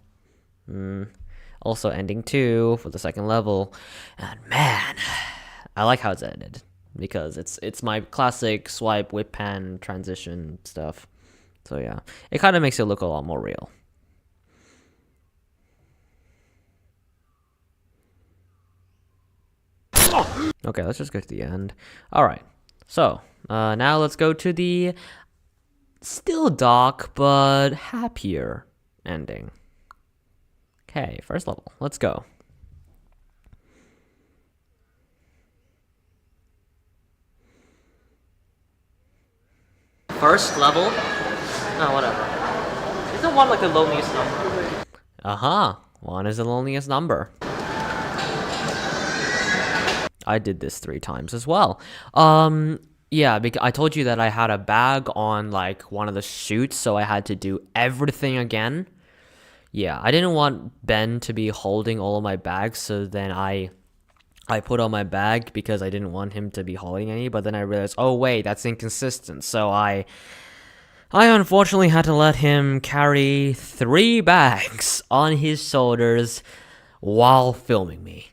Also ending 2 for the second level. And man, I like how it's ended. Because it's my classic swipe, whip pan, transition stuff. So yeah, it kind of makes it look a lot more real. Okay, let's just go to the end. Alright, so, now let's go to the still dark, but happier ending. Okay, first level. Let's go. First level? Oh, whatever. Isn't 1 like the loneliest number? Uh-huh. 1 is the loneliest number. I did this 3 times as well. Yeah, because I told you that I had a bag on like one of the shoots, so I had to do everything again. Yeah, I didn't want Ben to be holding all of my bags, so then I put on my bag because I didn't want him to be holding any, but then I realized, oh wait, that's inconsistent. So I unfortunately had to let him carry 3 bags on his shoulders while filming me.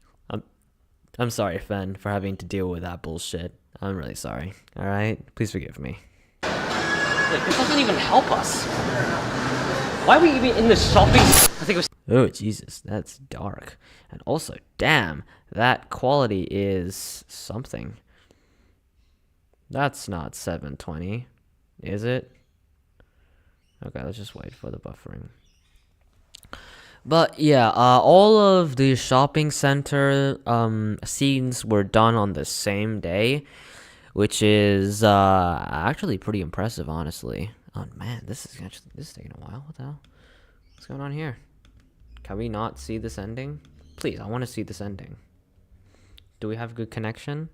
I'm sorry, Fen, for having to deal with that bullshit. I'm really sorry. Alright? Please forgive me. Wait, this doesn't even help us. Why are we even in the shopping? I think it was. Oh, Jesus, that's dark. And also, damn, that quality is something. That's not 720, is it? Okay, let's just wait for the buffering. But yeah, all of the shopping center scenes were done on the same day, which is actually pretty impressive, honestly. Oh man, this is taking a while. What the hell? What's going on here? Can we not see this ending? Please, I want to see this ending. Do we have good connection?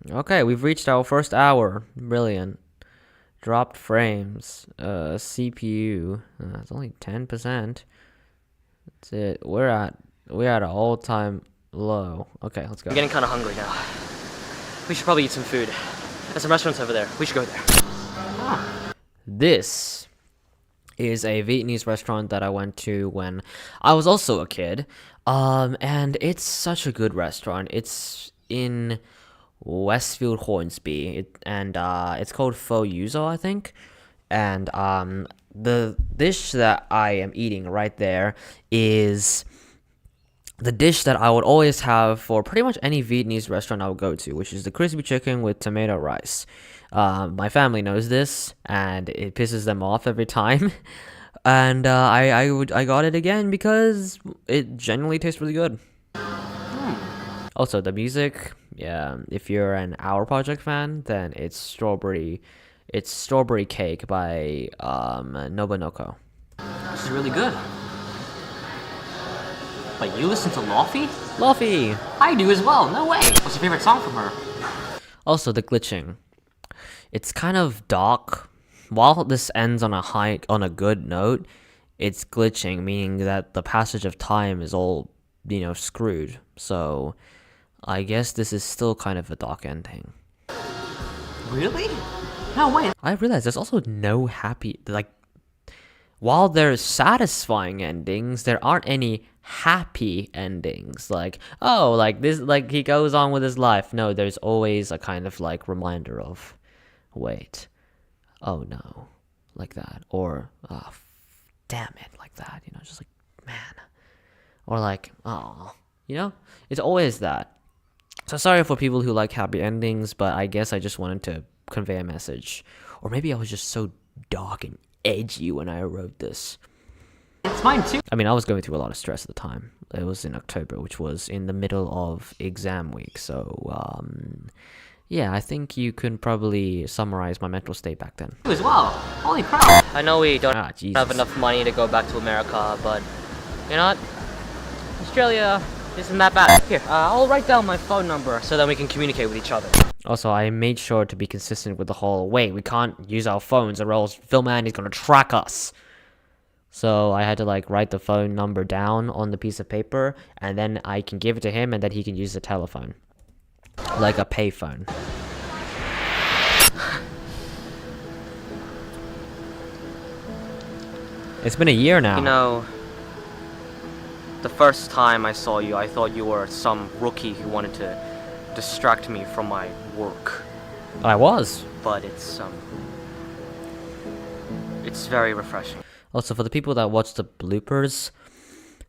Okay, we've reached our first hour. Brilliant. Dropped frames. CPU. It's only 10%. That's it. We're at an all-time low. Okay, let's go. I'm getting kind of hungry now. We should probably eat some food. There's some restaurants over there. We should go there. This is a Vietnamese restaurant that I went to when I was also a kid. And it's such a good restaurant. It's in Westfield Hornsby, it's called Pho Yuzo, I think. And the dish that I am eating right there is the dish that I would always have for pretty much any Vietnamese restaurant I would go to, which is the crispy chicken with tomato rice. My family knows this, and it pisses them off every time. And I got it again because it genuinely tastes really good. Also, the music, yeah, if you're an Our Project fan, then it's Strawberry Cake by Nobunoko. This is really good. But you listen to Lofi? Luffy! I do as well. No way. What's your favorite song from her? Also, the glitching. It's kind of dark. While this ends on a good note, it's glitching, meaning that the passage of time is all, screwed. So, I guess this is still kind of a dark ending. Really? No way. I realize there's also no happy, while there's satisfying endings, there aren't any happy endings. He goes on with his life. No, there's always a kind of reminder of, wait, oh no, like that. Or, oh, damn it, like that. Just man. Or oh, it's always that. So sorry for people who like happy endings, but I guess I just wanted to convey a message. Or maybe I was just so dark and edgy when I wrote this. It's mine too. I mean, I was going through a lot of stress at the time. It was in October, which was in the middle of exam week. So, yeah, I think you can probably summarize my mental state back then. You as well. Holy crap. I know we don't Jesus. have enough money to go back to America, but you know what? Australia isn't that bad. Here, I'll write down my phone number so that we can communicate with each other. Also, I made sure to be consistent with the whole, wait, we can't use our phones or else Philman is going to track us. So I had to write the phone number down on the piece of paper, and then I can give it to him, and then he can use the telephone. Like a payphone. It's been a year now. The first time I saw you, I thought you were some rookie who wanted to distract me from my work. I was. But it's very refreshing. Also, for the people that watch the bloopers,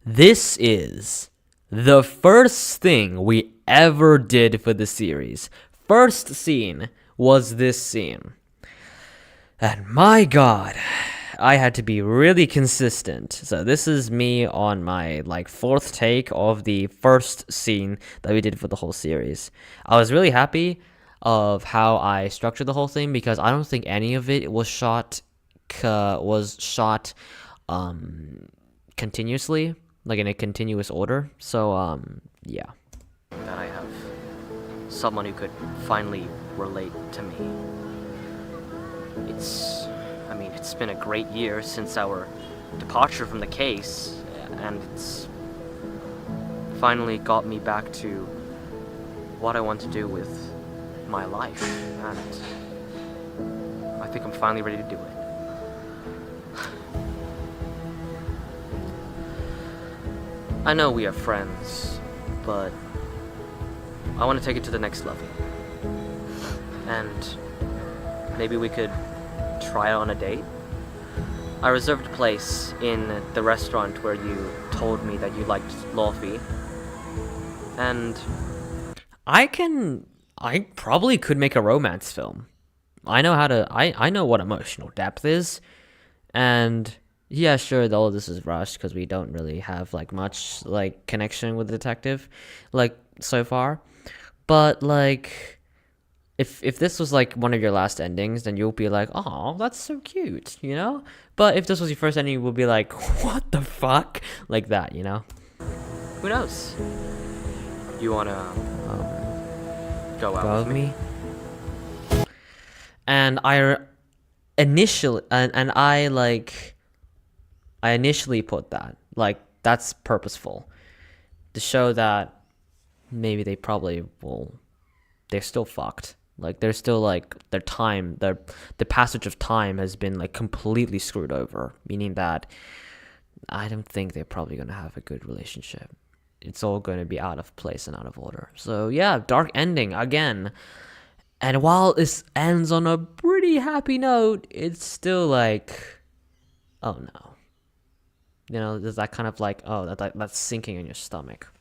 this is the first thing we ever did for the series. First scene was this scene. And my god, I had to be really consistent. So this is me on my fourth take of the first scene that we did for the whole series. I was really happy of how I structured the whole thing because I don't think any of it was shot continuously, in a continuous order. So yeah. That I have someone who could finally relate to me. It's been a great year since our departure from the case, and it's finally got me back to what I want to do with my life, and I think I'm finally ready to do it. I know we are friends, but I want to take it to the next level. And maybe we could try it on a date? I reserved a place in the restaurant where you told me that you liked Lofi. And I probably could make a romance film. I know what emotional depth is, and Yeah, sure, all this is rushed because we don't really have like much like connection with the detective, like so far. But like, if this was like one of your last endings, then you'll be like, oh, that's so cute, you know? But if this was your first ending, you will be like, what the fuck? Like that, you know? Who knows? You wanna go out Go with with me? me? And I initially, and I like, I initially put that, like, that's purposeful to show that maybe they probably will, they're still fucked. Like they're still like the passage of time has been like completely screwed over, meaning that I don't think they're probably gonna have a good relationship. It's all gonna be out of place and out of order. So yeah, dark ending again. And while this ends on a pretty happy note, it's still like, oh no. You know, there's that kind of like, oh, that's sinking in your stomach.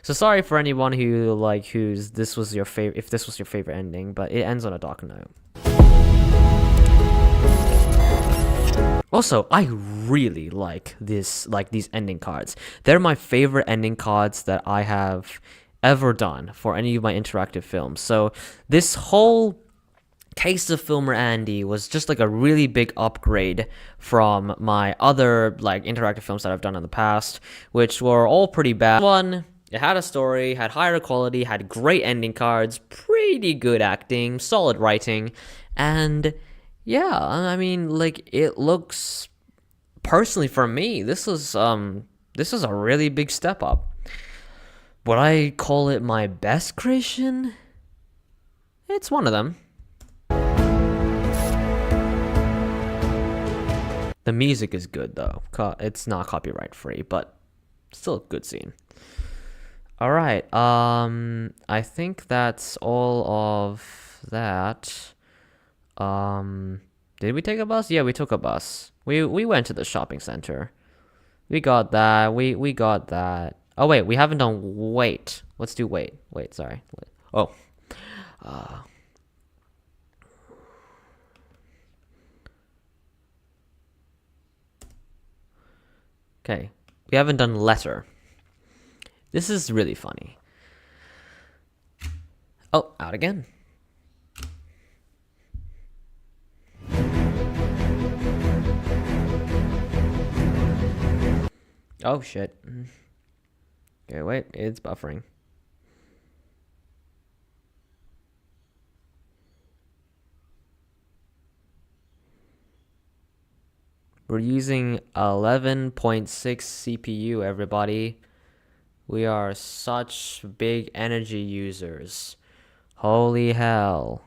So sorry for anyone who like who's this was your favorite, if this was your favorite ending, but it ends on a dark note. Also, I really like these ending cards. They're my favorite ending cards that I have ever done for any of my interactive films. So this whole Case of Filmer Andy was just like a really big upgrade from my other like interactive films that I've done in the past, which were all pretty bad. One, it had a story, had higher quality, had great ending cards, pretty good acting, solid writing, and yeah, I mean, like it looks, personally for me, this is a really big step up. Would I call it my best creation? It's one of them. The music is good though. It's not copyright free, but still a good scene. All right. I think that's all of that. Did we take a bus? Yeah, we took a bus. We went to the shopping center. We got that. We got that. Oh wait, we haven't done wait. Let's do wait. Wait, sorry. Wait. Oh. Okay. We haven't done letter. This is really funny. Oh, out again. Oh shit. Okay, wait, it's buffering. We're using 11.6 CPU, everybody. We are such big energy users. Holy hell.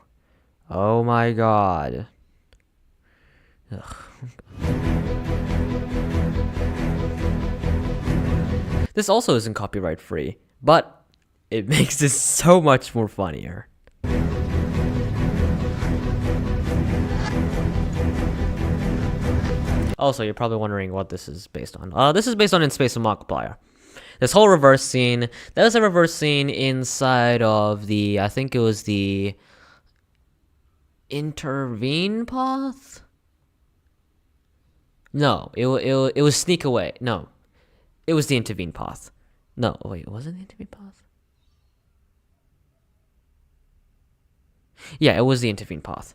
Oh my god. Ugh. This also isn't copyright free, but it makes this so much more funnier. Also, you're probably wondering what this is based on. This is based on In Space with Markiplier. This whole reverse scene, that was a reverse scene inside of the, I think it was the intervene path? No, it was sneak away. No, it was the intervene path. No, wait, was it the intervene path? Yeah, it was the intervene path.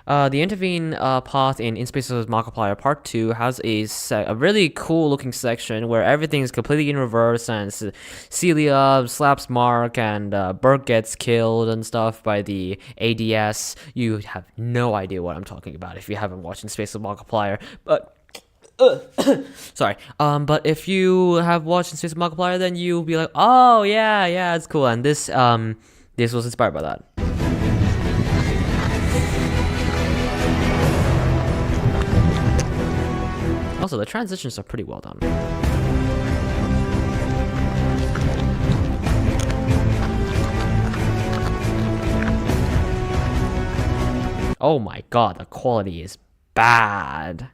The intervene path in Space with Markiplier Part 2 has a really cool looking section where everything is completely in reverse, and Celia slaps Mark, and Burke gets killed and stuff by the ADS. You have no idea what I'm talking about if you haven't watched In Space with Markiplier, but... sorry. But if you have watched In Space with Markiplier, then you'll be like, oh yeah, it's cool. And this was inspired by that. Also, the transitions are pretty well done. Oh my god, the quality is bad.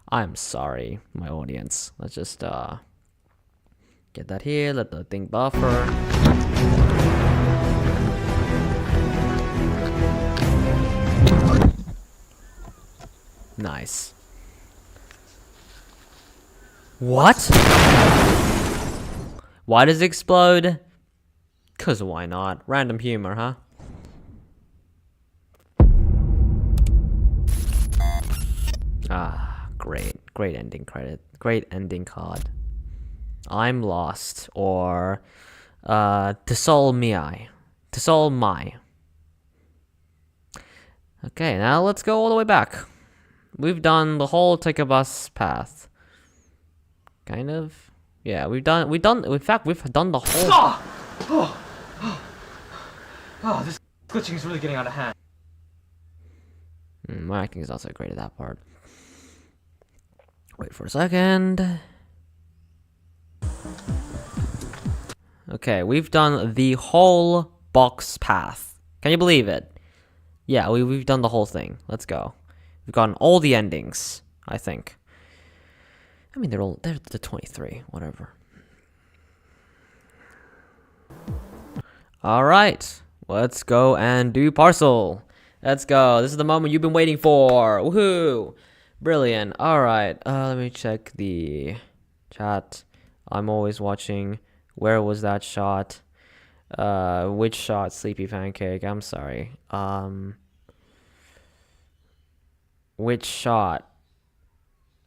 I'm sorry, my audience. Let's just get that here, let the thing buffer. Nice. What? Why does it explode? 'Cause why not? Random humor, huh? Ah, great. Great ending credit. Great ending card. I'm lost. Or, Tesol Miai. Tesol Mai. Okay, now let's go all the way back. We've done the whole take a bus path. Kind of. Yeah, in fact, we've done the whole. Oh, this glitching is really getting out of hand. My acting is not so great at that part. Wait for a second. Okay, we've done the whole box path. Can you believe it? Yeah, we've done the whole thing. Let's go. We've gotten all the endings, I think. I mean, they're the 23, whatever. All right, let's go and do parcel. Let's go. This is the moment you've been waiting for. Woohoo! Brilliant. All right. Let me check the chat. I'm always watching. Where was that shot? Which shot? Sleepy Pancake. I'm sorry. Which shot?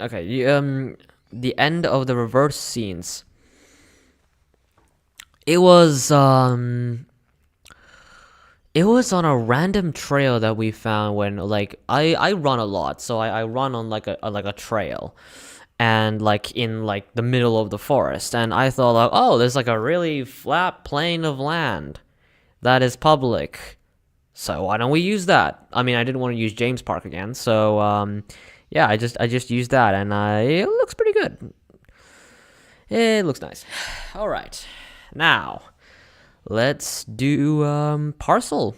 Okay. The end of the reverse scenes. It was on a random trail that we found when, like, I run a lot, so I run on like a trail, and like in like the middle of the forest, and I thought, like, oh, there's like a really flat plain of land that is public, so why don't we use that? I mean, I didn't want to use James Park again, so yeah, I just used that, and it looks pretty good. It looks nice. All right, now let's do parcel.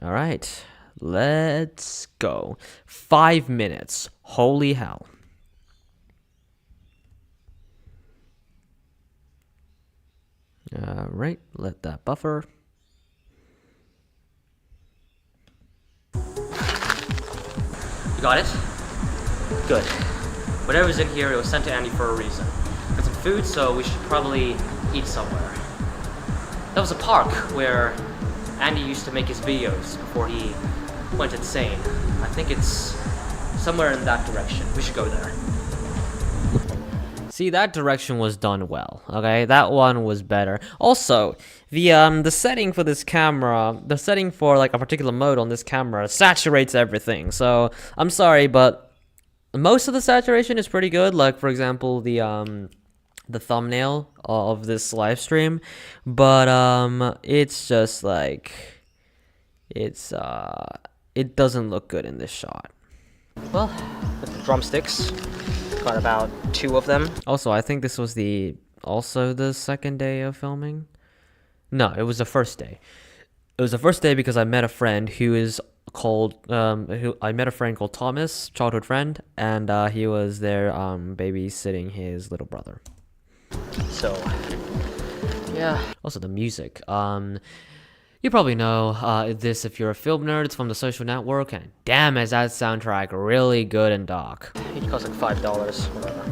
All right, let's go. 5 minutes. Holy hell. All right, let that buffer. You got it? Good. Whatever's in here, it was sent to Andy for a reason. Got some food, so we should probably eat somewhere. That was a park where Andy used to make his videos before he went insane. I think it's somewhere in that direction. We should go there. See, that direction was done well, okay? That one was better. Also, the setting for this camera, the setting for like a particular mode on this camera saturates everything. So, I'm sorry, but most of the saturation is pretty good. Like, for example, the thumbnail of this live stream, but it's just like it doesn't look good in this shot. Well, with the drumsticks, got about 2 of them. Also, I think this was also the second day of filming. No, it was the first day. It was the first day because I met a friend who is called I met a friend called Thomas, childhood friend, and he was there babysitting his little brother. So, yeah. Also, the music. You probably know this if you're a film nerd. It's from The Social Network, and damn, is that soundtrack really good and dark. Each costs like $5, whatever.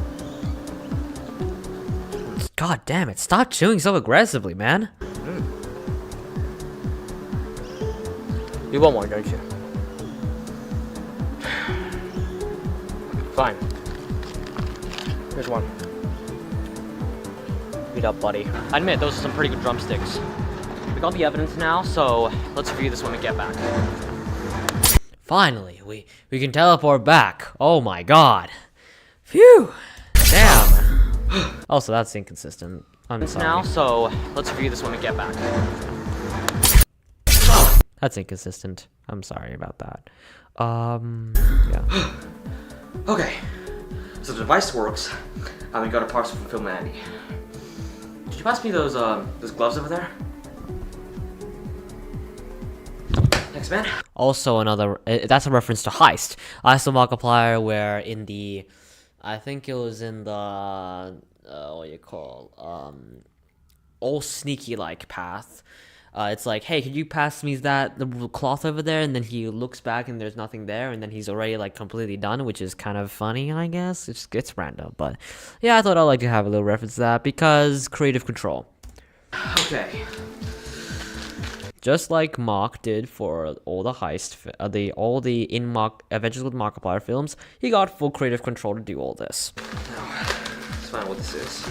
God damn it! Stop chewing so aggressively, man. You want one, don't you? Fine. Here's one. Beat up, buddy. I admit, those are some pretty good drumsticks. We got the evidence now, so let's review this when we get back. Finally, we can teleport back. Oh my god. Phew. Damn. Also, that's inconsistent. I'm sorry. Now, so let's review this when we get back. That's inconsistent. I'm sorry about that. Yeah. Okay, so the device works. We got a parcel from Phil and Andy. Did you pass me those gloves over there? Thanks, man. Also, that's a reference to Heist. Heist of Markiplier, where in the, I think it was in the, what do you call, all sneaky-like path, It's like, hey, could you pass me the cloth over there? And then he looks back and there's nothing there, and then he's already like completely done, which is kind of funny, I guess. It's random, but yeah, I thought I'd like to have a little reference to that because creative control. Okay. Just like Mark did for all the all the Adventures with Markiplier films, he got full creative control to do all this. Let's find out what this is.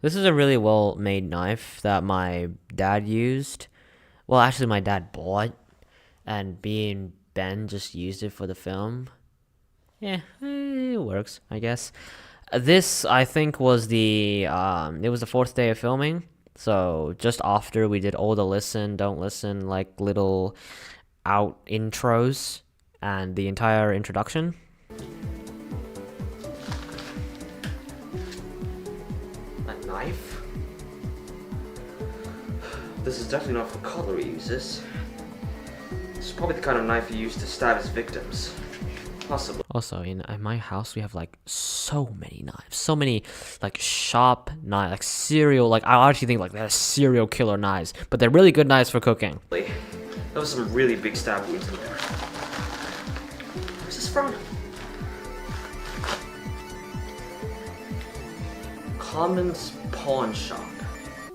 This is a really well-made knife that my dad used. Well, actually, my dad bought, and me and Ben just used it for the film. Yeah, it works, I guess. This, I think, was it was the 4th day of filming. So just after we did all the listen, don't listen, like little out intros and the entire introduction. A knife? This is definitely not for cutlery uses. This is probably the kind of knife you use to stab his victims. Possibly. Also, in my house, we have like so many knives, so many like sharp knives, like serial. Like I actually think like they're serial killer knives, but they're really good knives for cooking. There was some really big stab wounds in there. Who's this from? Common's pawn shop.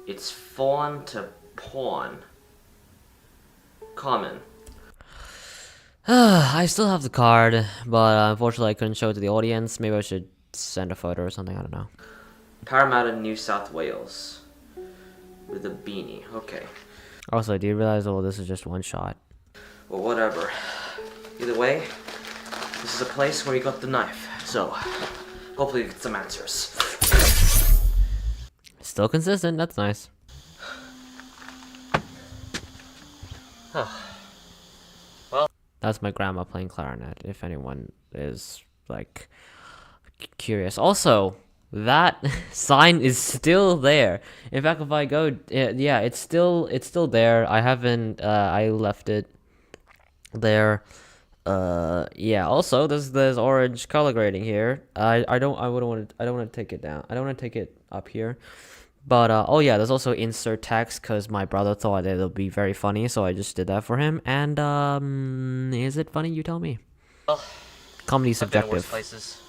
It's fawn to pawn. Common. I still have the card, but unfortunately I couldn't show it to the audience. Maybe I should send a photo or something, I don't know. Parramatta, New South Wales. With a beanie, okay. Also, do you realize all this is just one shot? Well, whatever. Either way, this is a place where we got the knife, so hopefully we get some answers. Still consistent, that's nice. That's my grandma playing clarinet, if anyone is, like, curious. Also, that sign is still there. In fact, if I go, yeah, it's still there. I haven't, I left it there. Yeah, also, there's orange color grading here. I don't want to take it down. I don't want to take it up here. But, oh yeah, there's also insert text because my brother thought it'll be very funny, so I just did that for him. And, is it funny? You tell me. Well, Comedy's I've been in worse subjective. places.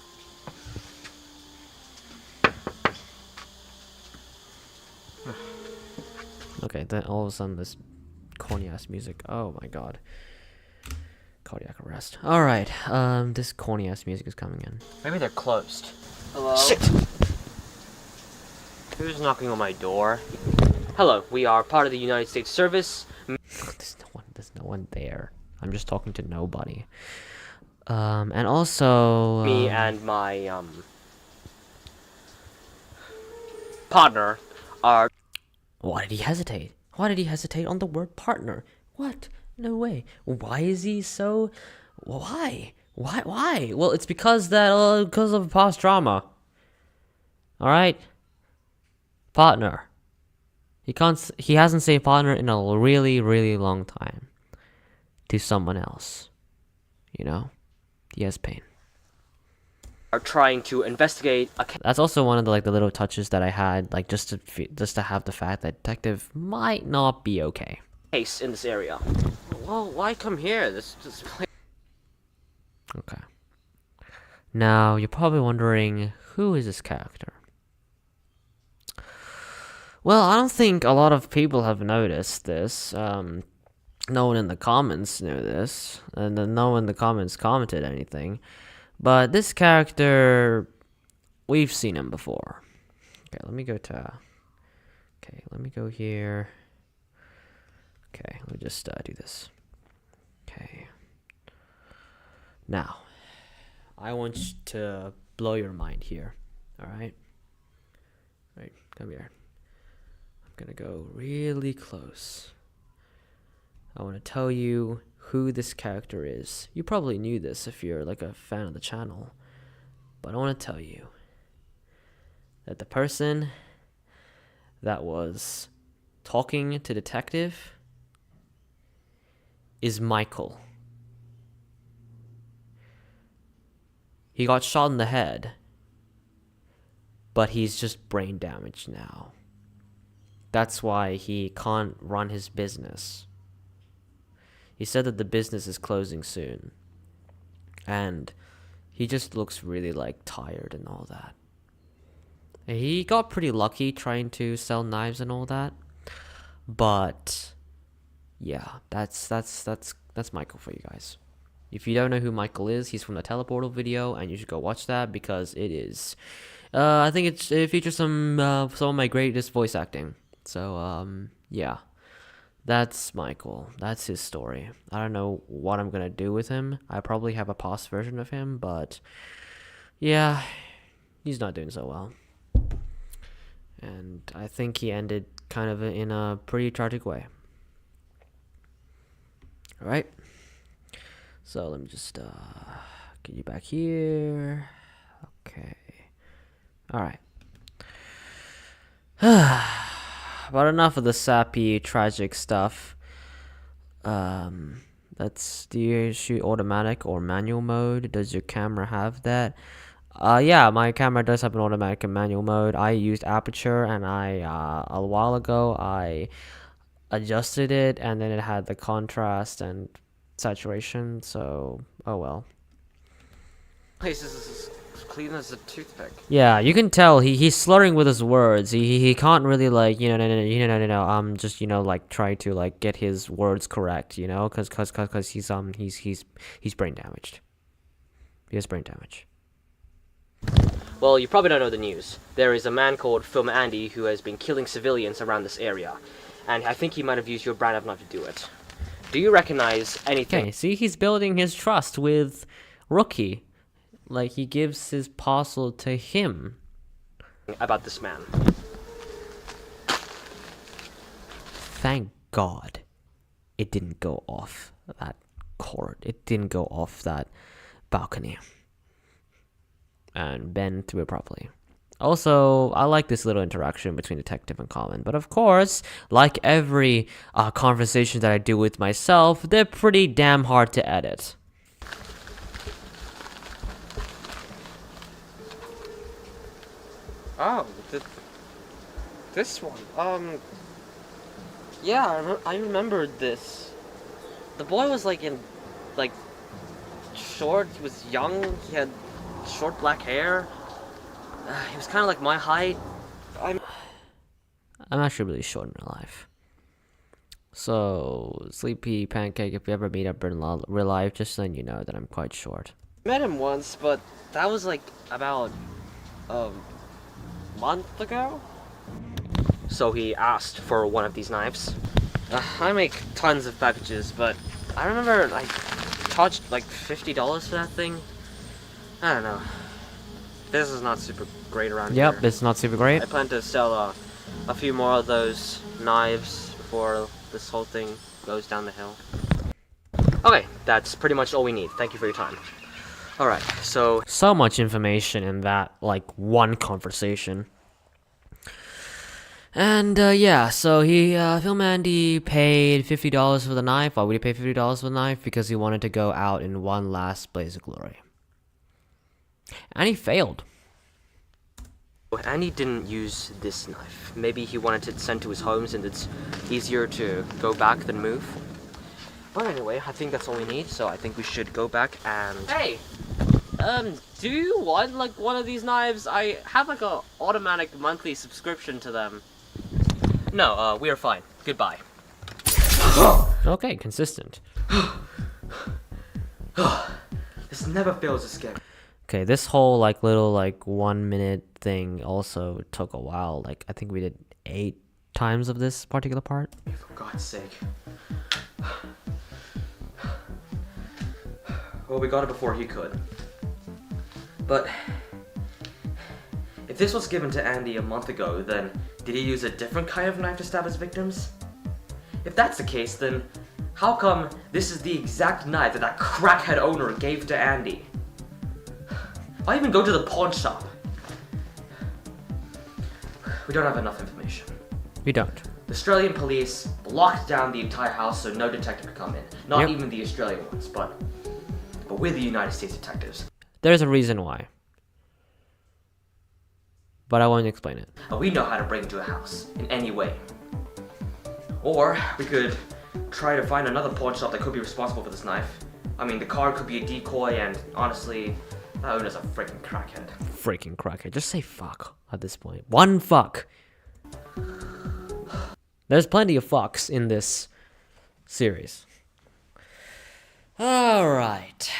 Okay, then all of a sudden this corny-ass music. Oh my god. Cardiac arrest. Alright, this corny-ass music is coming in. Maybe they're closed. Hello? Shit! Who's knocking on my door? Hello, we are part of the United States Service. There's no one there. I'm just talking to nobody. And also... Me and my, partner are... Why did he hesitate? Why did he hesitate on the word partner? What? No way. Why is he so... Why? Why? Well, it's because of past drama. Alright? Partner. He hasn't said partner in a really, really long time. To someone else. You know? He has pain. are trying to investigate a That's also one of the the little touches that I had, like just to have the fact that detective might not be okay. case in this area. Well, why come here? This place... Okay. Now you're probably wondering, who is this character? Well, I don't think a lot of people have noticed this. No one in the comments knew this, and then no one in the comments commented anything. But this character, we've seen him before. Okay, let me go to... Okay, let me go here. Okay, let me just do this. Okay. Now, I want to blow your mind here. Alright? Right, come here. I'm gonna go really close. I want to tell you who this character is. You probably knew this if you're like a fan of the channel. But I want to tell you that the person that was talking to detective is Michael. He got shot in the head but he's just brain damaged now. That's why he can't run his business. He said that the business is closing soon. And he just looks really like tired and all that. He got pretty lucky trying to sell knives and all that. But yeah, that's Michael for you guys. If you don't know who Michael is, he's from the Teleportal video, and you should go watch that because it is I think it features some of my greatest voice acting. So yeah. That's Michael. That's his story. I don't know what I'm gonna do with him. I probably have a past version of him, but yeah, he's not doing so well. And I think he ended kind of in a pretty tragic way. Alright. So let me just get you back here. Okay. Alright. But enough of the sappy, tragic stuff. Do you shoot automatic or manual mode? Does your camera have that? Yeah, my camera does have an automatic and manual mode. I used aperture, and a while ago, I adjusted it, and then it had the contrast and saturation, so, oh well. Place is as clean as a toothpick. Yeah, you can tell he's slurring with his words. He can't really like just like try to like get his words correct, cuz he's brain damaged. He has brain damage. Well, you probably don't know the news. There is a man called Film Andy who has been killing civilians around this area, and I think he might have used your brand of knife to do it. Do you recognize anything? Okay, see, he's building his trust with Rookie. Like, he gives his parcel to him. About this man? Thank God it didn't go off that cord. It didn't go off that balcony. And Ben threw it properly. Also, I like this little interaction between Detective and Common. But of course, like every conversation that I do with myself, they're pretty damn hard to edit. Oh, this one. Yeah, I remembered this. The boy was like short. He was young. He had short black hair. He was kind of like my height. I'm actually really short in real life. So, Sleepy Pancake, if you ever meet up in real life, just letting you know that I'm quite short. Met him once, but that was like about month ago. So he asked for one of these knives. I make tons of packages, but I remember I charged like $50 for that thing. I don't know. This is not super great around here. Yep, it's not super great. I plan to sell a few more of those knives before this whole thing goes down the hill. Okay, that's pretty much all we need. Thank you for your time. Alright, so much information in that, like, one conversation. And, yeah, so Film Andy paid $50 for the knife. Why would he pay $50 for the knife? Because he wanted to go out in one last blaze of glory. And he failed. Andy didn't use this knife. Maybe he wanted it sent to his home since it's easier to go back than move. But anyway, I think that's all we need, so I think we should go back and... Hey! Do you want, like, one of these knives? I have, like, a automatic monthly subscription to them. No, we are fine. Goodbye. Okay, consistent. This never fails to scare me. Okay, this whole, like, little, like, 1 minute thing also took a while. Like, I think we did 8 times of this particular part. For God's sake. Well, we got it before he could. But if this was given to Andy a month ago, then did he use a different kind of knife to stab his victims? If that's the case, then how come this is the exact knife that crackhead owner gave to Andy? Why even go to the pawn shop? We don't have enough information. We don't. The Australian police locked down the entire house so no detective could come in. Not Yep. even the Australian ones, but we're the United States detectives. There's a reason why. but I won't explain it. We know how to break into a house in any way. Or we could try to find another pawn shop that could be responsible for this knife. I mean, the car could be a decoy, and honestly, that owner's a freaking crackhead. Freaking crackhead. Just say fuck at this point. One fuck. There's plenty of fucks in this series. Alright.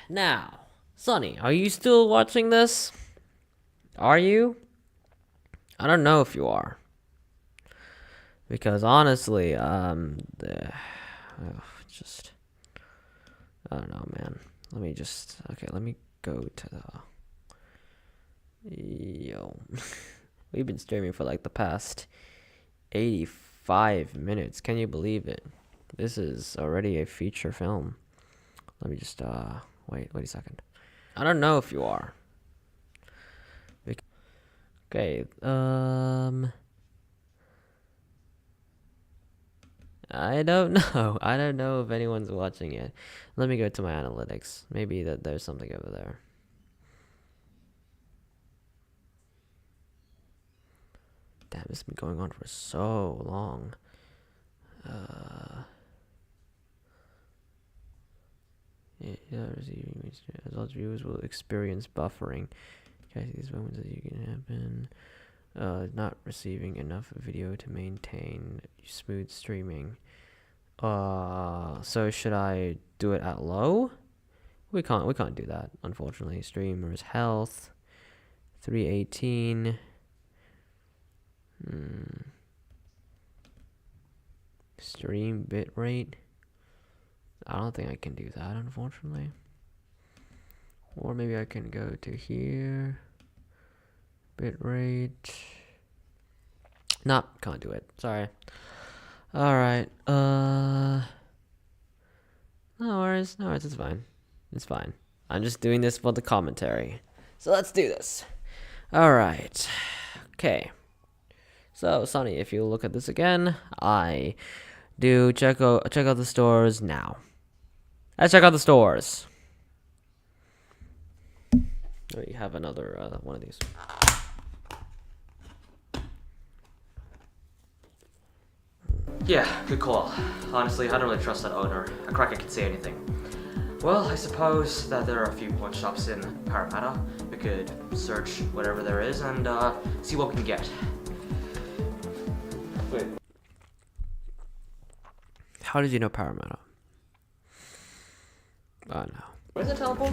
Now, Sonny, are you still watching this? Are you? I don't know if you are. Because honestly, just, I don't know, man. Let me go to the, yo, we've been streaming for like the past 85 minutes. Can you believe it? This is already a feature film. Let me just, wait a second. I don't know if you are. Okay, I don't know. I don't know if anyone's watching it. Let me go to my analytics. Maybe that there's something over there. Damn, this has been going on for so long. As all viewers will experience buffering. Okay, these moments that you can happen. Not receiving enough video to maintain smooth streaming. So should I do it at low? We can't do that, unfortunately. Streamers health 318. Stream bitrate. I don't think I can do that, unfortunately. Or maybe I can go to here. Bitrate. Nah, can't do it. Sorry. Alright. No worries. No worries. It's fine. It's fine. I'm just doing this for the commentary. So let's do this. Alright. Okay. So, Sonny, if you look at this again, I do check out the stores now. Let's check out the stores. Oh, you have another one of these. Yeah, good call. Honestly, I don't really trust that owner. A cracker can say anything. Well, I suppose that there are a few pawn shops in Parramatta. We could search whatever there is and see what we can get. Wait. How did you know Parramatta? Oh no. Where's the teleport?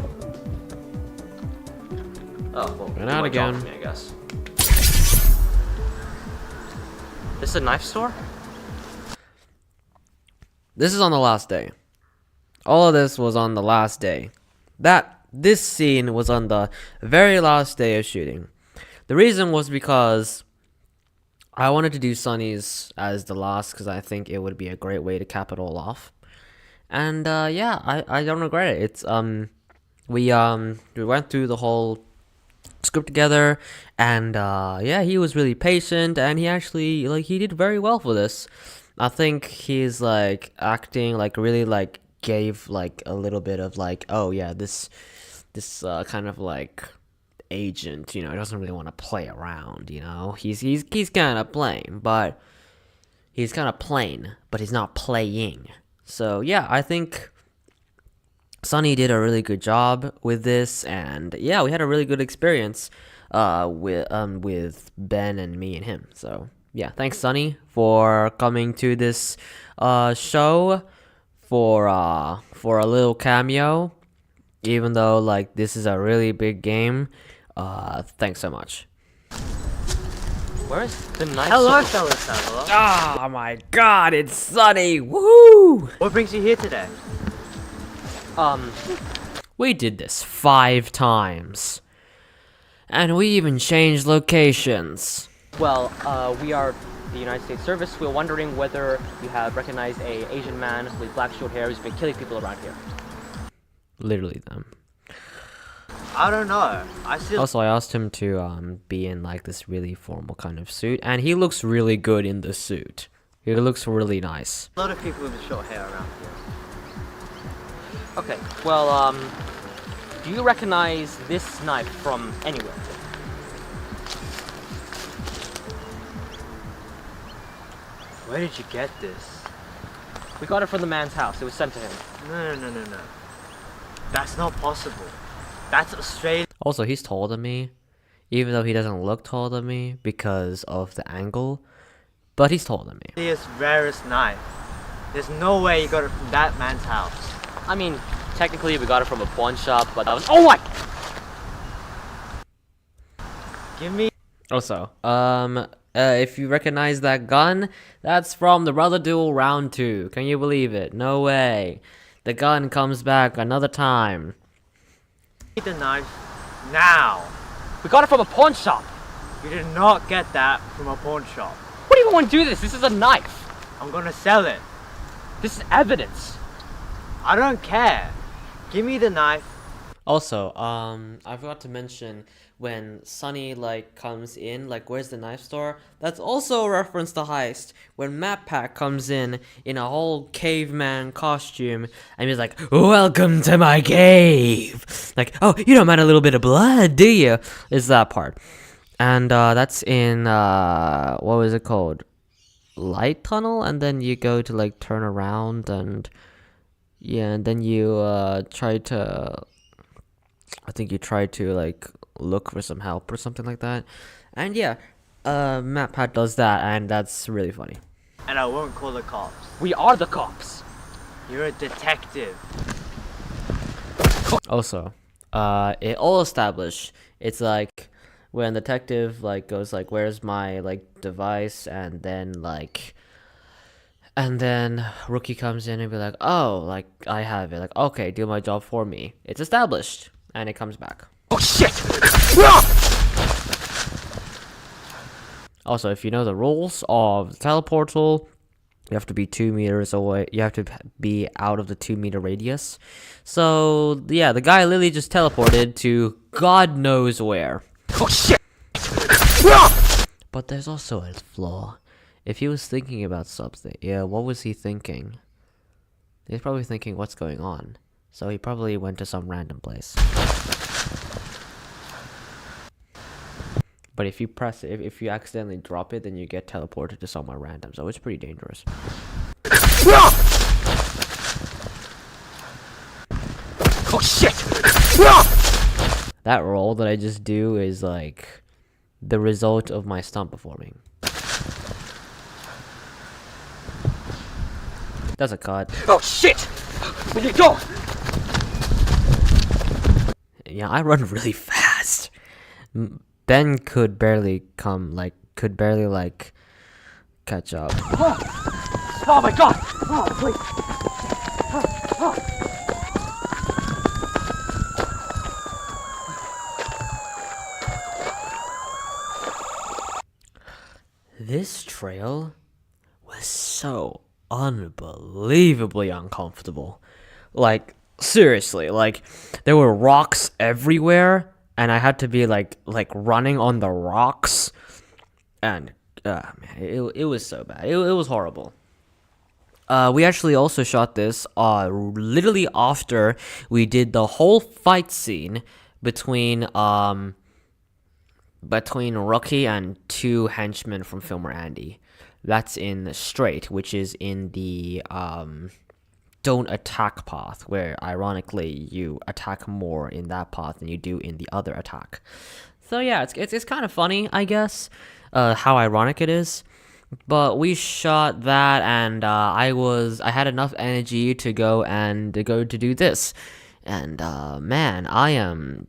Oh, well, Ran out again. Me, I guess. This is a knife store? This is on the last day. All of this was on the last day. This scene was on the very last day of shooting. The reason was because I wanted to do Sonny's as the last because I think it would be a great way to cap it all off. And yeah, I don't regret it. It's we went through the whole script together, and yeah, he was really patient, and he actually he did very well for this. I think he's acting really gave a little bit of oh yeah, this kind of agent, doesn't really want to play around, he's kind of playing, but he's kind of plain, but he's not playing. So yeah, I think Sonny did a really good job with this, and yeah, we had a really good experience with Ben and me and him. So yeah, thanks Sonny for coming to this show for a little cameo, even though this is a really big game. Thanks so much. Where's the knife? Hello, fellow traveler. Oh my god, it's Sonny! Woohoo! What brings you here today? We did this 5 times. And we even changed locations. Well, we are the United States Service. We're wondering whether you have recognized a Asian man with black short hair who's been killing people around here. Literally them. I don't know. Also, I asked him to be in this really formal kind of suit, and he looks really good in the suit. He looks really nice. A lot of people with short hair around here. Okay, well, do you recognize this knife from anywhere? Where did you get this? We got it from the man's house. It was sent to him. No. That's not possible. That's Australian. Also, he's taller than me, even though he doesn't look taller than me because of the angle, but he's taller than me. Australia's rarest knife. There's no way you got it from that man's house. I mean, technically we got it from a pawn shop, but that was— Oh my! Give me. Also, if you recognize that gun, that's from the Brother Duel Round 2. Can you believe it? No way. The gun comes back another time. The knife now. We got it from a pawn shop. You did not get that from a pawn shop. What do you want to do this? This is a knife. I'm gonna sell it. This is evidence. I don't care. Give me the knife. Also, I forgot to mention when Sunny comes in, where's the knife store? That's also a reference to Heist. When MatPat comes in a whole caveman costume, and he's like, "Welcome to my cave." Like, oh, you don't mind a little bit of blood, do you? Is that part? And that's in what was it called? Light Tunnel, and then you go to turn around and yeah, and then you try to. I think you try to look for some help or something like that, and yeah, MatPat does that, and that's really funny. And I won't call the cops. We are the cops. You're a detective. Also, it all established. It's when the detective goes where's my device, and then Rookie comes in and be like, oh, I have it. Okay, do my job for me. It's established, and it comes back. Oh shit! Also, if you know the rules of the teleportal, you have to be 2 meters away. You have to be out of the 2-meter radius. So, yeah, the guy literally just teleported to God knows where. Oh shit! But there's also a flaw. If he was thinking about something, yeah, what was he thinking? He's probably thinking, what's going on? So he probably went to some random place. But if you press it, if you accidentally drop it, then you get teleported to somewhere random. So it's pretty dangerous. Oh shit! That roll that I just do is the result of my stunt performing. That's a cut. Oh shit! Where'd you go? Yeah, I run really fast. Ben could barely catch up. Oh my god! Oh, please. This trail was so unbelievably uncomfortable. Seriously, there were rocks everywhere, and I had to be running on the rocks, and man, it was so bad. It was horrible. We actually also shot this literally after we did the whole fight scene between Rookie and 2 henchmen from Filmer Andy. That's in Straight, which is in the don't attack path, where ironically you attack more in that path than you do in the other attack. So yeah, it's kind of funny, I guess, how ironic it is. But we shot that, and I had enough energy to go to do this, and man,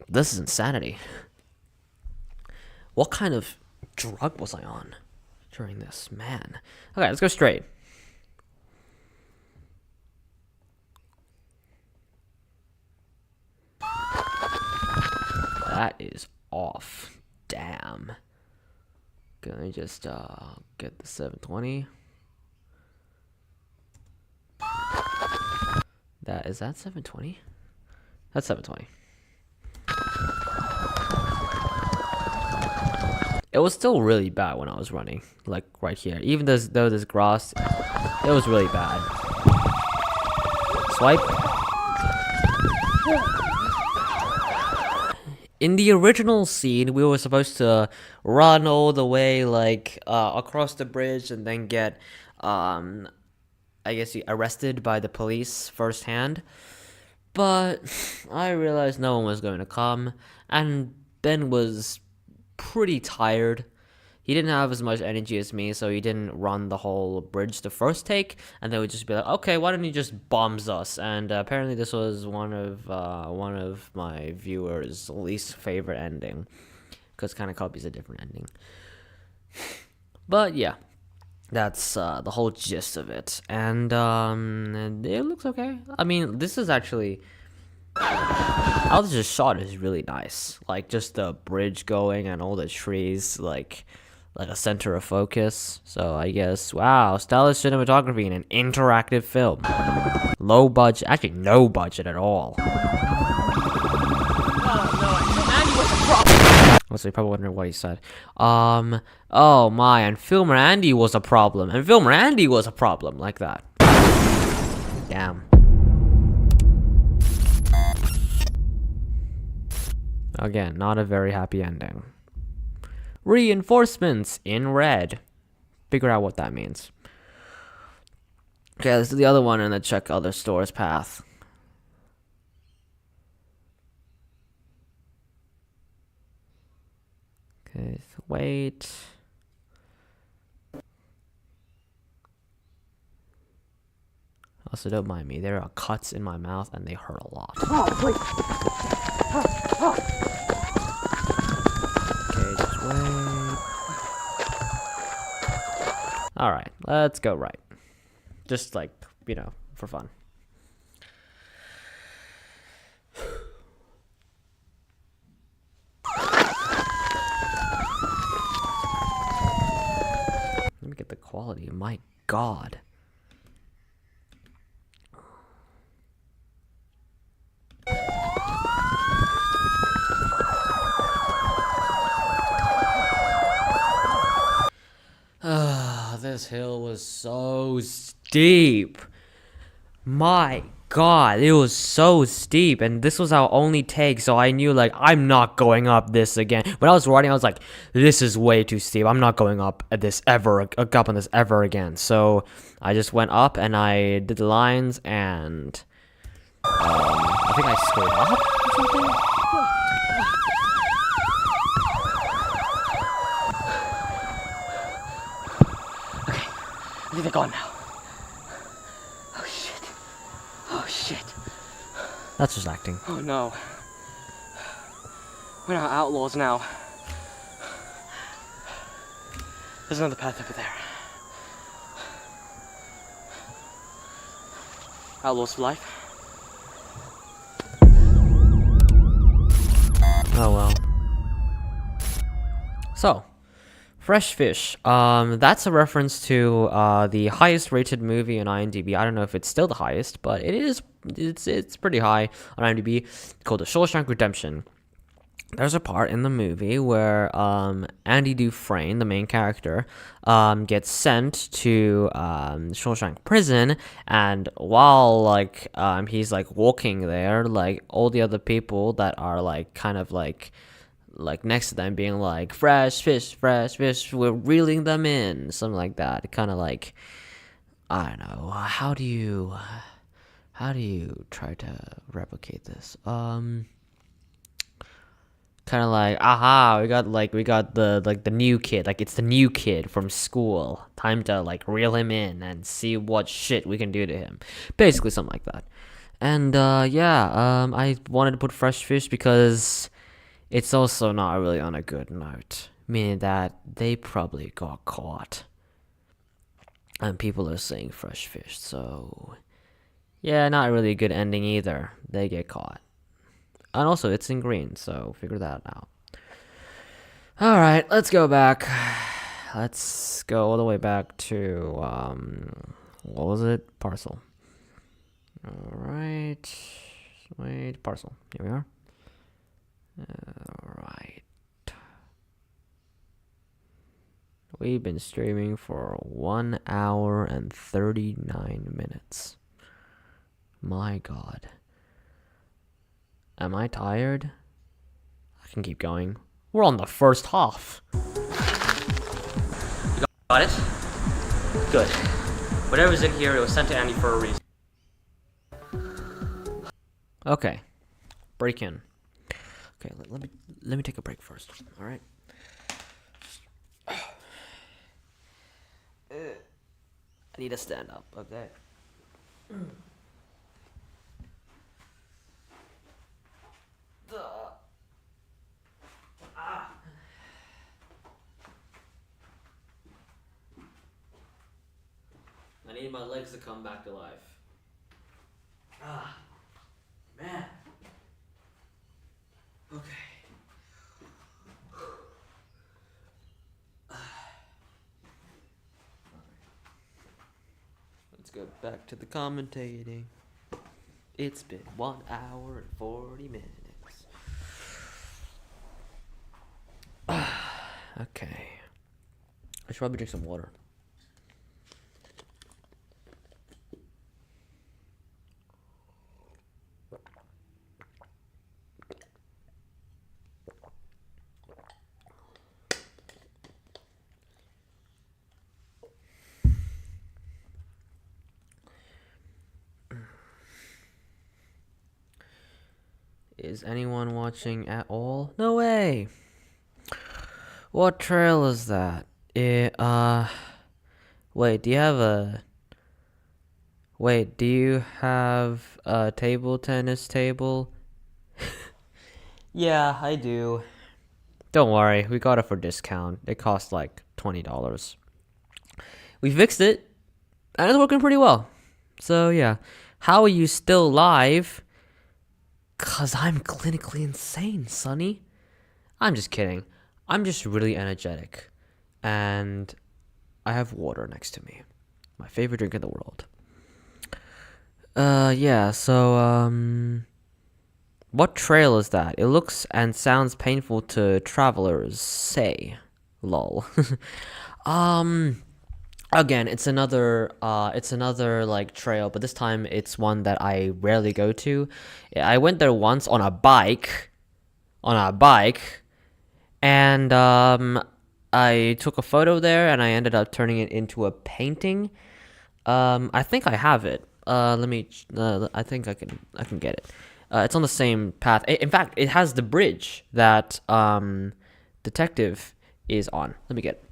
this is insanity. What kind of drug was I on during this, man? Okay, let's go straight. That is off. Damn. Gonna just get the 720. Is that 720? That's 720. It was still really bad when I was running, right here. Even though there's grass, it was really bad. Swipe. in the original scene, we were supposed to run all the way like across the bridge and then get, I guess, arrested by the police firsthand. But I realized no one was going to come, and Ben was pretty tired. He didn't have as much energy as me, so he didn't run the whole bridge the first take, and they would just be like, okay, why don't you just bombs us? And apparently this was one of my viewers' least favorite ending, because kind of copies a different ending. But yeah, that's the whole gist of it, and it looks okay. I mean, this is actually, how this is shot is really nice. Like, just the bridge going and all the trees, like a center of focus. So I guess, wow, stylish cinematography in an interactive film. Low budget, actually no budget at all. So you're probably wondering what he said. Oh my, and Filmer Andy was a problem, and Filmer Andy was a problem, like that. Damn. Again, not a very happy ending. Reinforcements in red. Figure out what that means. Okay, let's do the other one and then check other stores path. Okay, so wait. Also, don't mind me. There are cuts in my mouth and they hurt a lot. Okay, just wait. Alright, let's go right. Just like, you know, for fun. Let me get the quality. My God. This hill was so steep. My God, it was so steep, and this was our only take, so I knew, like, I'm not going up this again. When I was riding, I was like, this is way too steep. I'm not going up on this ever again. So I just went up and I did the lines, and I think I screwed up or something. I think they're gone now. Oh shit. Oh shit. That's just acting. Oh no. We're not outlaws now. There's another path over there. Outlaws for life. Oh well. So, Fresh Fish. That's a reference to the highest rated movie on IMDb. I don't know if it's still the highest, but it is. It's pretty high on IMDb. Called The Shawshank Redemption. There's a part in the movie where Andy Dufresne, the main character, gets sent to Shawshank Prison, and while like he's like walking there, like all the other people that are like kind of like next to them being like fresh fish, we're reeling them in, something like that. Kind of like, I don't know, how do you try to replicate this? Kind of like, aha, we got the new kid, like it's the new kid from school, time to like reel him in and see what shit we can do to him, basically something like that. And I wanted to put Fresh Fish because it's also not really on a good note, meaning that they probably got caught and people are saying Fresh Fish, so yeah, not really a good ending either. They get caught. And also, it's in green, so figure that out. Alright, let's go back. Let's go all the way back to, what was it? Parcel. Alright. Wait, Parcel. Here we are. Alright. We've been streaming for 1 hour and 39 minutes. My God. Am I tired? I can keep going. We're on the first half. Got it? Good. Whatever's in here, it was sent to Andy for a reason. Okay. Break in. Okay, let me take a break first. All right. I need to stand up. Okay. I need my legs to come back to life. Ah, man. Okay. Let's go back to the commentating. It's been 1 hour and 40 minutes. Okay. I should probably drink some water. Is anyone watching at all? No way! What trail is that? Wait, do you have a... Wait, do you have a table tennis table? Yeah, I do. Don't worry, we got it for discount. It cost like $20. We fixed it, and it's working pretty well. So yeah, how are you still live? 'Cause I'm clinically insane, Sonny. I'm just kidding. I'm just really energetic. And I have water next to me. My favorite drink in the world. Yeah, so, what trail is that? It looks and sounds painful to travelers, say. Lol. Again, it's another like trail, but this time it's one that I rarely go to. I went there once on a bike, and I took a photo there, and I ended up turning it into a painting. I think I have it. I think I can get it. It's on the same path. In fact, it has the bridge that Detective is on. Let me get it.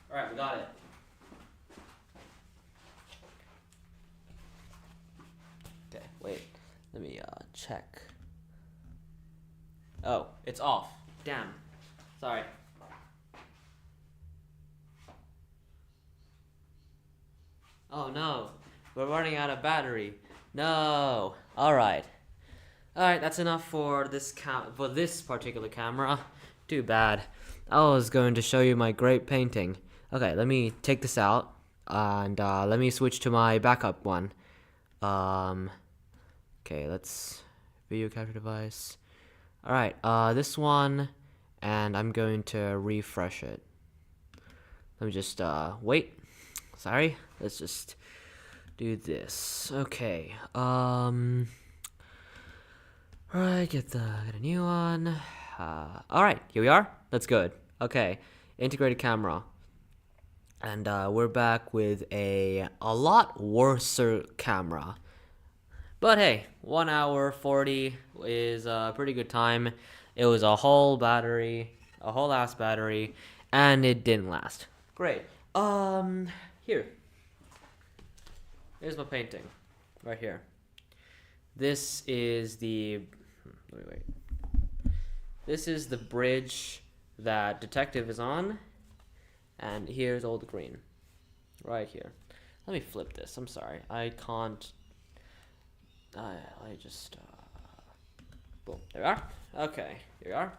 Alright, we got it. Okay, wait. Let me check. Oh, it's off. Damn. Sorry. Oh no. We're running out of battery. No. Alright. Alright, that's enough for this particular camera. Too bad. I was going to show you my great painting. Okay, let me take this out, and let me switch to my backup one. Okay, let's video capture device. All right, this one, and I'm going to refresh it. Let me just wait. Sorry, let's just do this. Okay. Right, get a new one. All right, here we are. That's good. Okay, integrated camera. And we're back with a lot worser camera. But hey, 1 hour 40 is a pretty good time. It was a whole ass battery, and it didn't last. Great. Here's my painting, right here. This is the This is the bridge that Detective is on. And here's all the green. Right here. Let me flip this. I'm sorry. I can't. Boom. There we are. Okay. Here we are.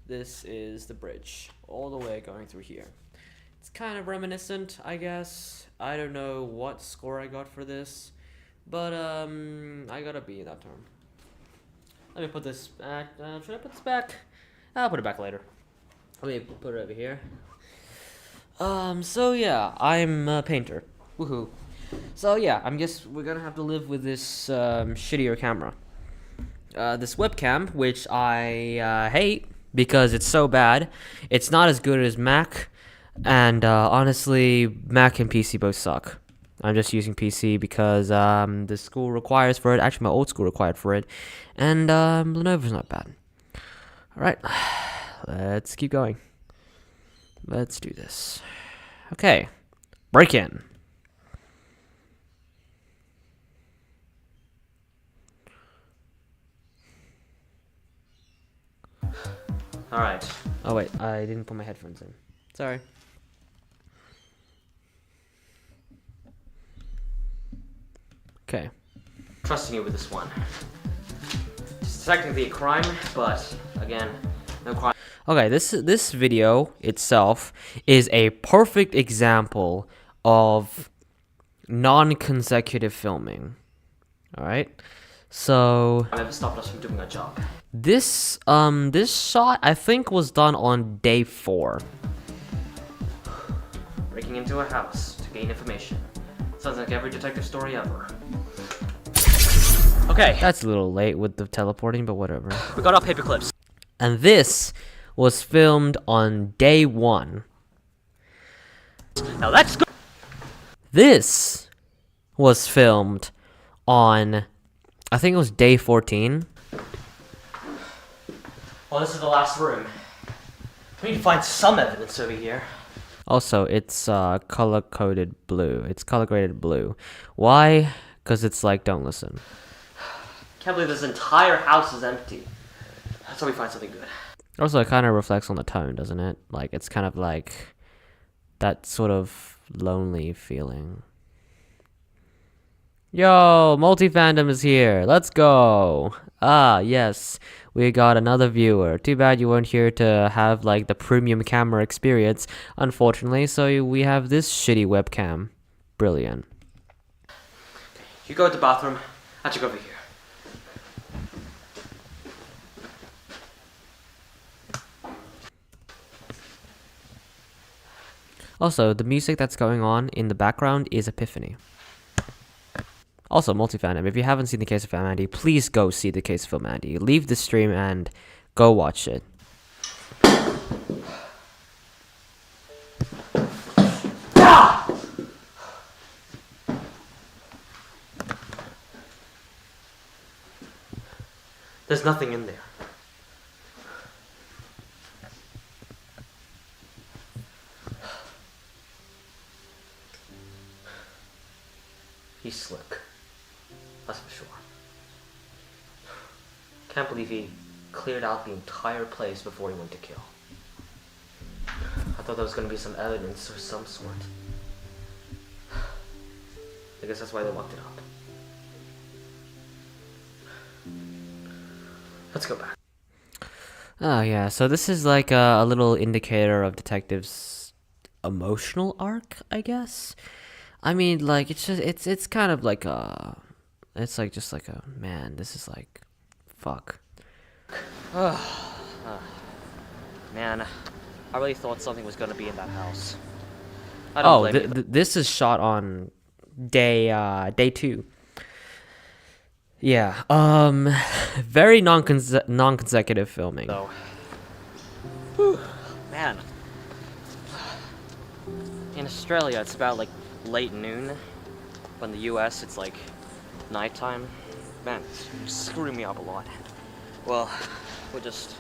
This is the bridge. All the way going through here. It's kind of reminiscent, I guess. I don't know what score I got for this. But, I got a B that term. Let me put this back. Should I put this back? I'll put it back later. Let me put it over here. So yeah, I'm a painter. Woohoo. So yeah, I'm guess we're gonna have to live with this shittier camera. This webcam, which I hate because it's so bad. It's not as good as Mac, and honestly, Mac and PC both suck. I'm just using PC because the school requires for it. Actually, my old school required for it, and Lenovo's not bad. All right, let's keep going. Let's do this. Okay, break in. All right. Oh wait, I didn't put my headphones in. Sorry. Okay. Trusting you with this one. It's technically a crime, but again, no crime. Okay, this video itself is a perfect example of non-consecutive filming. All right, so Never stopped us from doing our job. this shot I think was done on day 4. Breaking into a house to gain information. Sounds like every detective story ever. Okay, That's a little late with the teleporting, but whatever. we got our paper clips. And this was filmed on day 1. Now let's go. This was filmed on, I think it was day 14. Well, this is the last room. We need to find some evidence over here. Also, it's color-coded blue. It's color-graded blue. Why? Because it's like, don't listen. Can't believe this entire house is empty. That's how we find something good. Also, it kind of reflects on the tone, doesn't it? Like, it's kind of like that sort of lonely feeling. Yo, multi-fandom is here. Let's go. Ah, yes. We got another viewer. Too bad you weren't here to have, like, the premium camera experience, unfortunately, so we have this shitty webcam. Brilliant. You go to the bathroom. I'll check over here. Also, the music that's going on in the background is Epiphany. Also, multi-fandom, if you haven't seen The Case of Film Andy, please go see The Case of Film Andy. Leave the stream and go watch it. There's nothing in there. He's slick. That's for sure. Can't believe he cleared out the entire place before he went to kill. I thought there was gonna be some evidence or some sort. I guess that's why they locked it up. Let's go back. Oh, yeah, so this is like a little indicator of Detective's emotional arc, I guess? I mean, like, it's kind of like it's like just like man, this is like, fuck. Man, I really thought something was gonna be in that house. I don't blame you. This is shot on day 2. Yeah, very non-consecutive filming. So, whew, man, in Australia it's about like late noon. But in the US it's like nighttime. Man, it's screwing me up a lot. Well, we'll just.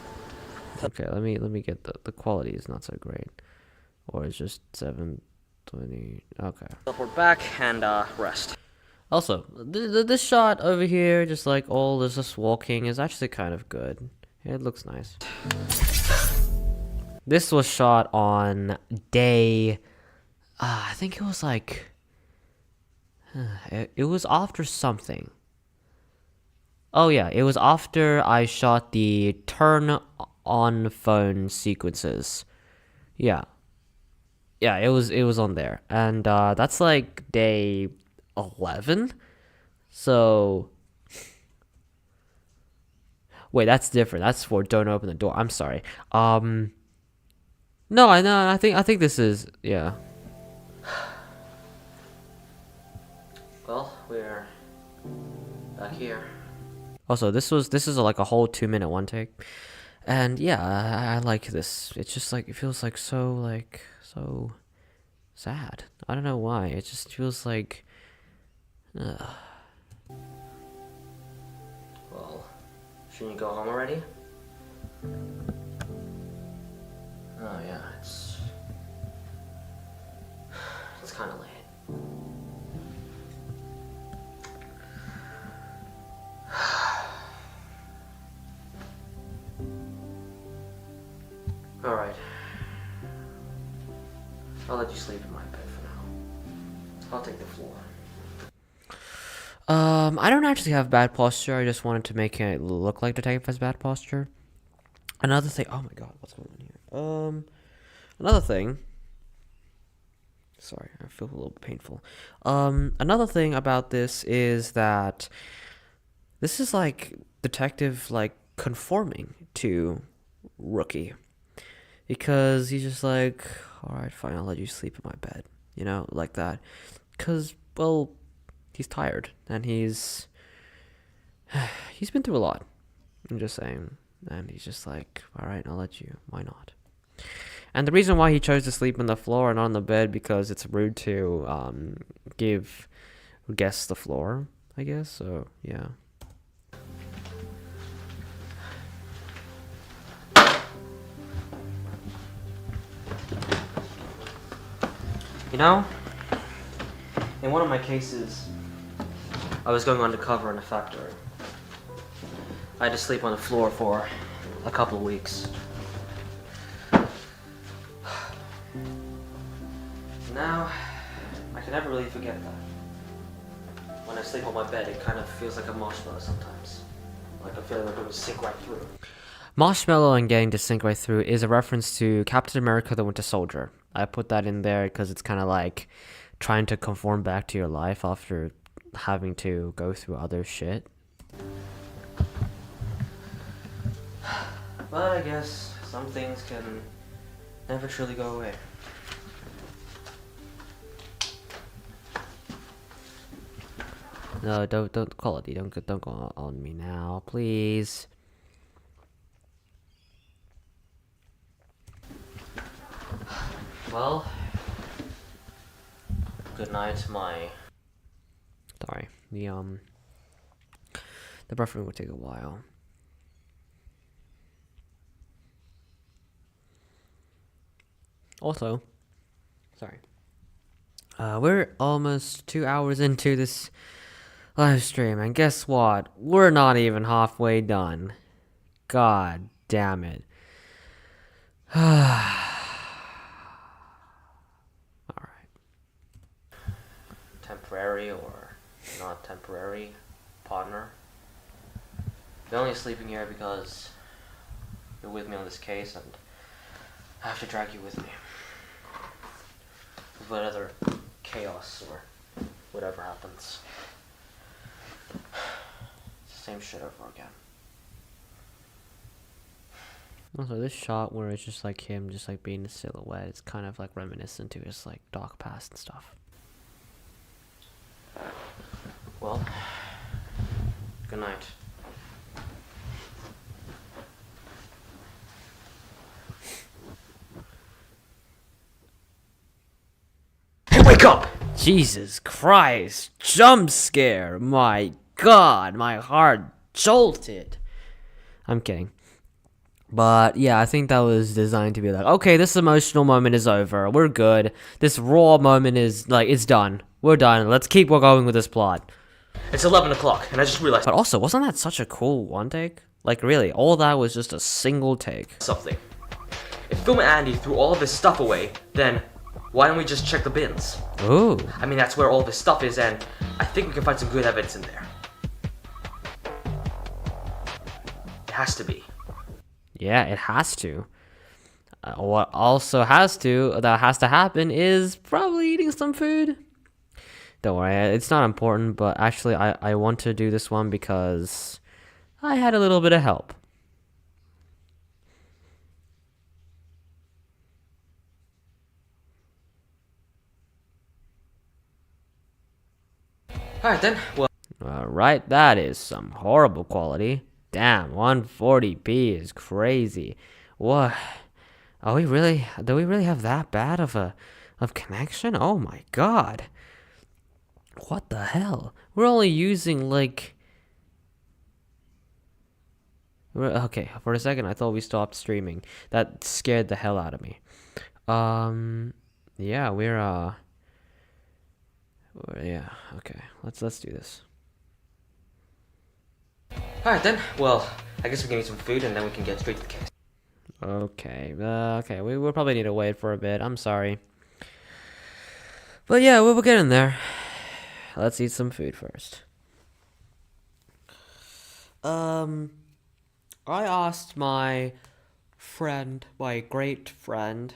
Okay, let me get the quality is not so great, or it's just 720. Okay. Teleport back and rest. Also, this shot over here, just like all this just walking, is actually kind of good. It looks nice. This was shot on day, I think it was like, it was after something. Oh yeah, it was after I shot the turn on phone sequences. Yeah. Yeah, it was on there. And that's like day 11. So Wait, that's different. That's for don't open the door. I'm sorry. No, I think this is, yeah. Well, we're back here. Also, this is like a whole 2-minute one take, and yeah, I like this. It's just like it feels like so sad. I don't know why. It just feels like. Well, shouldn't you go home already? Oh yeah, it's kind of late. All right. I'll let you sleep in my bed for now. I'll take the floor. I don't actually have bad posture. I just wanted to make it look like the type has bad posture. Another thing. Oh my god, what's going on here? Another thing. Sorry, I feel a little painful. Another thing about this is that this is like detective like conforming to Rookie, because he's just like, all right, fine, I'll let you sleep in my bed, you know, like that, because well, he's tired and he's been through a lot. I'm just saying, and he's just like, all right, I'll let you. Why not? And the reason why he chose to sleep on the floor and not on the bed, because it's rude to give guests the floor, I guess. So yeah. You know, in one of my cases, I was going undercover in a factory. I had to sleep on the floor for a couple of weeks. Now, I can never really forget that. When I sleep on my bed, it kind of feels like a marshmallow sometimes. Like I feel like I'm going to sink right through. Marshmallow and getting to sink right through is a reference to Captain America the Winter Soldier. I put that in there because it's kind of like trying to conform back to your life after having to go through other shit. But I guess some things can never truly go away. No, don't quality. Don't go on me now, please. Well, good night, my... Sorry, the buffering would take a while. Also, sorry. We're almost 2 hours into this live stream, and guess what? We're not even halfway done. God damn it. Alright. Temporary or not temporary partner. You're only sleeping here because you're with me on this case, and I have to drag you with me. With whatever chaos or whatever happens. It's the same shit over again. Also, this shot where it's just like him just like being a silhouette, it's kind of like reminiscent to his like dark past and stuff. Well, good night. Hey, wake up! Jesus Christ! Jump scare! My God, my heart jolted. I'm kidding. But yeah, I think that was designed to be like, okay, this emotional moment is over. We're good. This raw moment is like, it's done. We're done. Let's keep going with this plot. It's 11 o'clock, and I just realized But also, wasn't that such a cool one take? Like, really, all that was just a single take. something. If Phil and Andy threw all of his stuff away, then why don't we just check the bins? Ooh. I mean, that's where all of his stuff is, and I think we can find some good evidence in there. It has to be. Yeah, it has to. What also has to happen is probably eating some food. Don't worry, it's not important, but actually I want to do this one because I had a little bit of help. Alright then, well, Alright, that is some horrible quality. Damn, 140p is crazy. What? Do we really have that bad of connection? Oh my god. What the hell? We're only using like... Okay, for a second I thought we stopped streaming. That scared the hell out of me. Yeah, yeah, okay. Let's do this. alright then, well, I guess we can eat some food and then we can get straight to the case. Okay, okay, we will probably need to wait for a bit. I'm sorry. But yeah, we'll get in there. Let's eat some food first. I asked my friend, my great friend,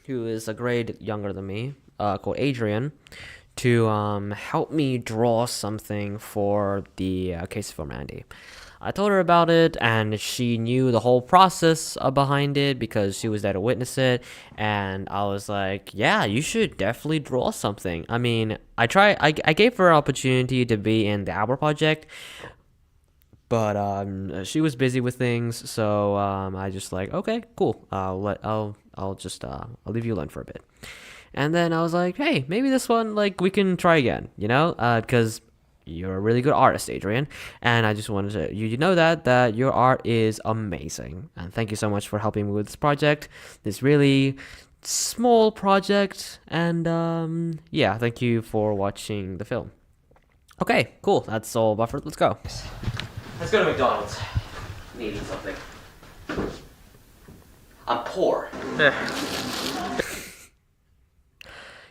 who is a grade younger than me, called Adrian, to help me draw something for the case for Mandy. I told her about it, and she knew the whole process behind it because she was there to witness it. And I was like, "Yeah, you should definitely draw something." I mean, I gave her an opportunity to be in the Albert project, but she was busy with things, so I just like, okay, cool. I'll leave you alone for a bit. And then I was like, hey, maybe this one, like, we can try again, you know, because you're a really good artist, Adrian, and I just wanted to you know that your art is amazing, and thank you so much for helping me with this project, this really small project, and yeah, thank you for watching the film. Okay, cool, that's all buffered. Let's go. Let's go to McDonald's. Need to eat something. I'm poor.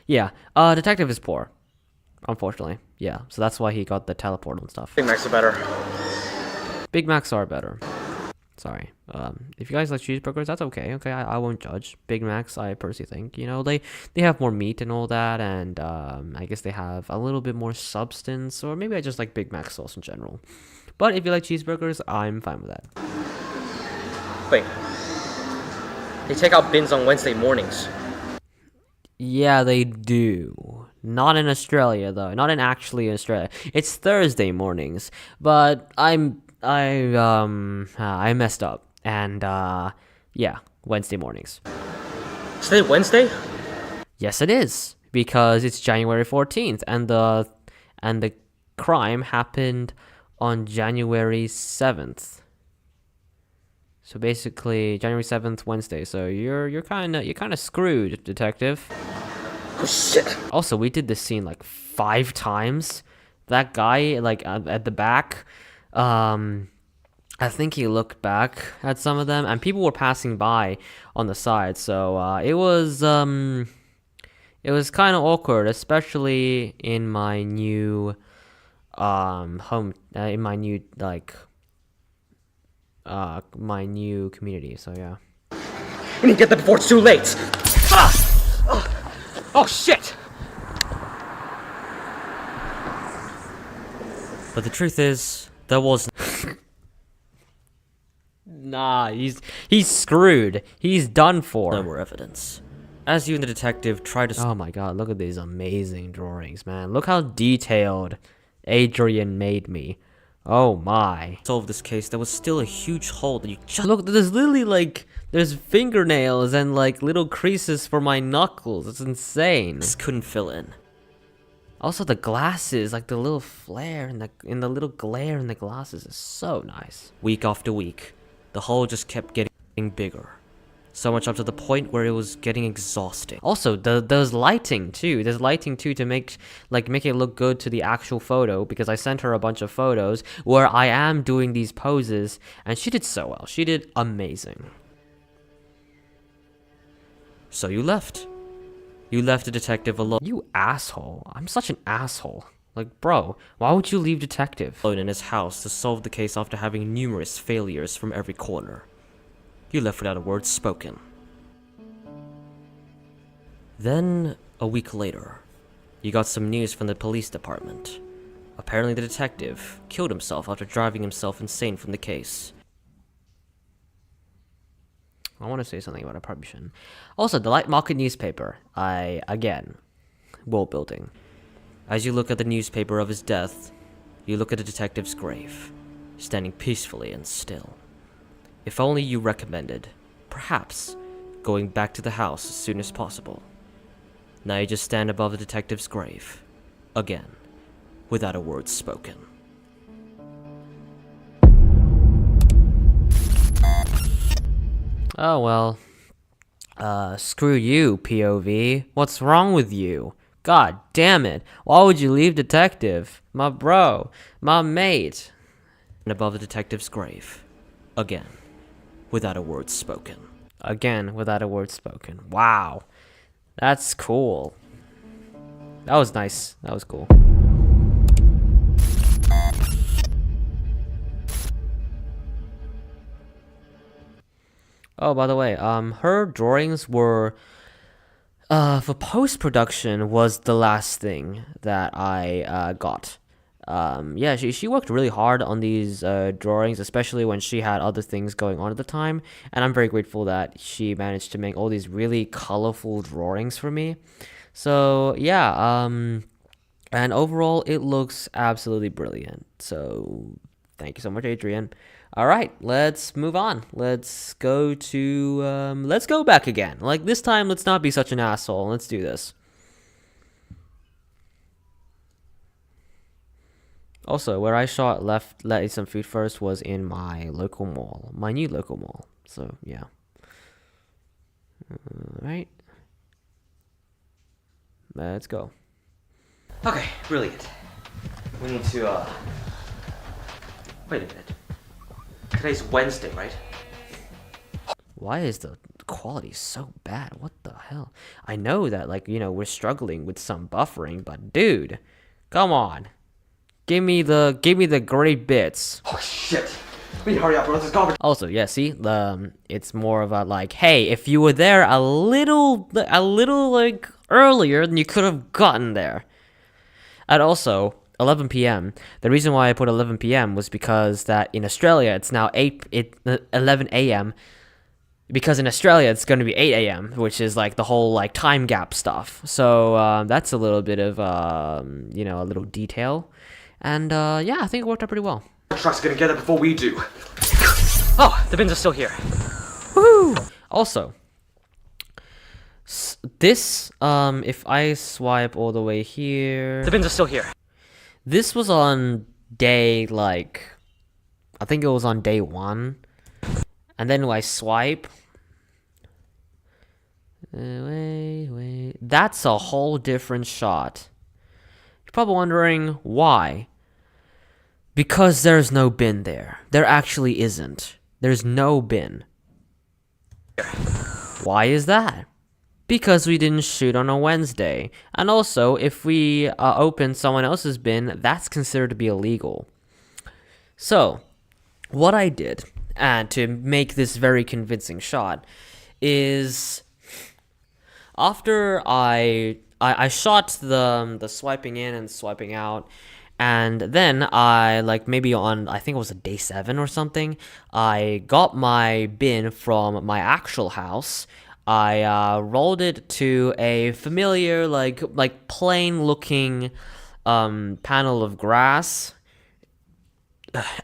Yeah, detective is poor, unfortunately. Yeah, so that's why he got the teleport and stuff. Big Macs are better. Big Macs are better. Sorry. If you guys like cheeseburgers, that's okay. Okay, I won't judge. Big Macs, I personally think, you know, they have more meat and all that, and I guess they have a little bit more substance, or maybe I just like Big Mac sauce in general. But if you like cheeseburgers, I'm fine with that. Wait. They take out bins on Wednesday mornings. Yeah, they do. Not in Australia, though. Not in actually Australia. It's Thursday mornings, but I messed up, and yeah, Wednesday mornings. Is today Wednesday? Yes, it is, because it's January 14th, and the crime happened on January 7th. So basically, January 7th, Wednesday. So you're kind of screwed, detective. Oh shit! Also, we did this scene like 5 times. That guy, like at the back, I think he looked back at some of them, and people were passing by on the side. So it was kind of awkward, especially in my new home, in my new my new community. So yeah. We need to get there before it's too late. Ah! Oh shit! But the truth is, there was nah, he's screwed. He's done for. No more evidence. As you and the detective try to Oh my god, look at these amazing drawings, man. Look how detailed Adrian made me. Oh my. solve this case, there was still a huge hole that you just Look, there's literally like, there's fingernails and like little creases for my knuckles. It's insane. couldn't fill in. Also the glasses, like the little flare and the little glare in the glasses is so nice. Week after week, the hole just kept getting bigger. So much up to the point where it was getting exhausting. Also, there's lighting too. There's lighting too to make it look good to the actual photo, because I sent her a bunch of photos where I am doing these poses, and she did so well. She did amazing. So you left. You left the detective alone You asshole. I'm such an asshole. Like, bro, why would you leave detective? in his house to solve the case after having numerous failures from every corner. You left without a word spoken. Then, a week later, you got some news from the police department. Apparently the detective killed himself after driving himself insane from the case. I want to say something about it, probably shouldn't. Also, the Light Market newspaper. Again, world building. As you look at the newspaper of his death, you look at the detective's grave, standing peacefully and still. If only you recommended, perhaps, going back to the house as soon as possible. Now you just stand above the detective's grave, again, without a word spoken. Oh well. Screw you, POV. What's wrong with you? God damn it. Why would you leave detective? My bro. My mate. And above the detective's grave. Again. Without a word spoken. Again, without a word spoken. Wow. That's cool. That was nice. That was cool. Oh, by the way, her drawings were, for post-production was the last thing that I, got. Yeah, she worked really hard on these, drawings, especially when she had other things going on at the time, and I'm very grateful that she managed to make all these really colorful drawings for me. So, yeah, and overall, it looks absolutely brilliant. So, thank you so much, Adrian. All right, let's move on. Let's go back again. Like, this time, let's not be such an asshole. Let's do this. Also, where I shot let eat some food first was in my local mall. My new local mall. So, yeah. All right. Let's go. Okay, brilliant. We need to, wait a minute. Today's Wednesday, right? Why is the quality so bad? What the hell? I know that, like, we're struggling with some buffering, but dude, come on. Give me the great bits. Oh shit! We need to hurry up, or else it's garbage. Also, yeah, see, it's more of a like, hey, if you were there a little like earlier, then you could have gotten there. And also, 11 p.m. The reason why I put 11 p.m. was because that in Australia it's now 11 a.m. Because in Australia it's going to be 8 a.m., which is like the whole like time gap stuff. So that's a little bit of a little detail, and yeah, I think it worked out pretty well. The truck's gonna get there before we do. Oh, the bins are still here. Woo! Also, this if I swipe all the way here, The bins are still here. this was on day like, I think it was on day 1, and then I swipe. Wait. That's a whole different shot. You're probably wondering why. Because there's no bin there. There actually isn't. There's no bin. Why is that? Because we didn't shoot on a Wednesday. And also, if we open someone else's bin, that's considered to be illegal. So, what I did, and to make this very convincing shot, is after I shot the swiping in and swiping out, and then I, like, maybe on, I think it was a day 7 or something, I got my bin from my actual house. I rolled it to a familiar, like plain looking panel of grass,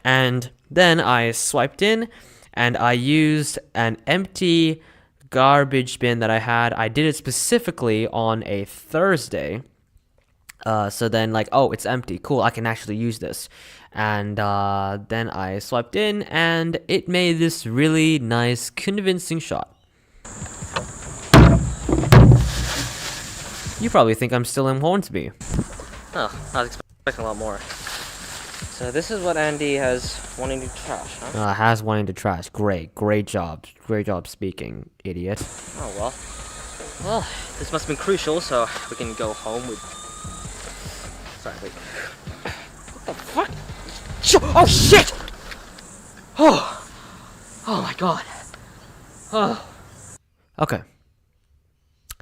and then I swiped in, and I used an empty garbage bin that I had. I did it specifically on a Thursday. So then, like, oh, it's empty. Cool, I can actually use this. And then I swiped in, and it made this really nice, convincing shot. You probably think I'm still in Hornsby. Oh, I was expecting a lot more. So this is what Andy has wanting to trash, huh? Has wanting to trash. Great job speaking, idiot. Oh well. Well, this must have been crucial, so we can go home with... Sorry, wait. What the fuck? Oh shit! Oh my god. Oh. Okay.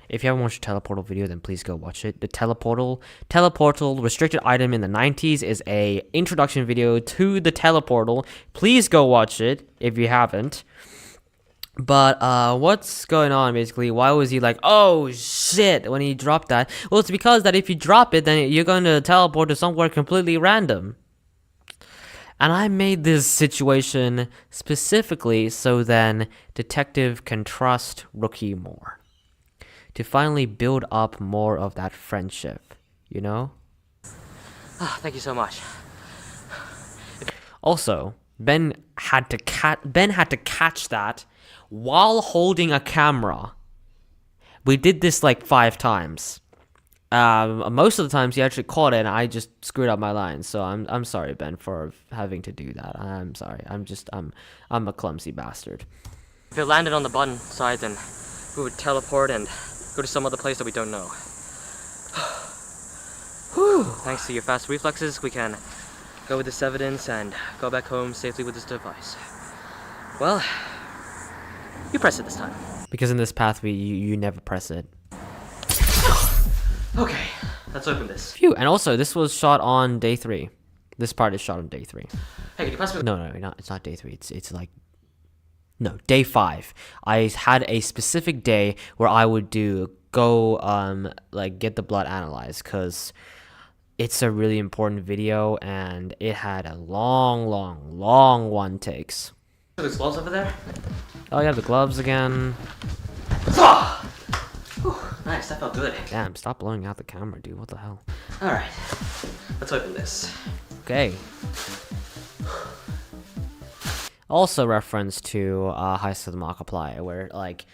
If you haven't watched the Teleportal video, then please go watch it. The Teleportal restricted item in the 90s is a introduction video to the Teleportal. Please go watch it if you haven't. But what's going on basically? Why was he like, oh shit, when he dropped that? Well, it's because that if you drop it, then you're going to teleport to somewhere completely random. And I made this situation specifically so then Detective can trust Rookie more. To finally build up more of that friendship, you know? Ah, thank you so much. Also, Ben had to catch that while holding a camera. We did this like 5 times. Most of the times he actually caught it, and I just screwed up my lines. So I'm sorry, Ben, for having to do that. I'm sorry. I'm a clumsy bastard. If it landed on the button side, then we would teleport and go to some other place that we don't know. Thanks to your fast reflexes, we can go with this evidence and go back home safely with this device. Well, you press it this time. Because in this path, you never press it. Okay, let's open this. Phew. And also, this was shot on day 3. This part is shot on day 3. Hey, can you pass me? No, it's not day 3. It's like, no, day 5. I had a specific day where I would go like get the blood analyzed, because it's a really important video and it had a long one takes. There's gloves over there. Oh yeah, the gloves again. Ah! Whew, nice, that felt good. Damn, stop blowing out the camera, dude. What the hell? Alright, let's open this. Okay. Also reference to Heist of the Markiplier, where like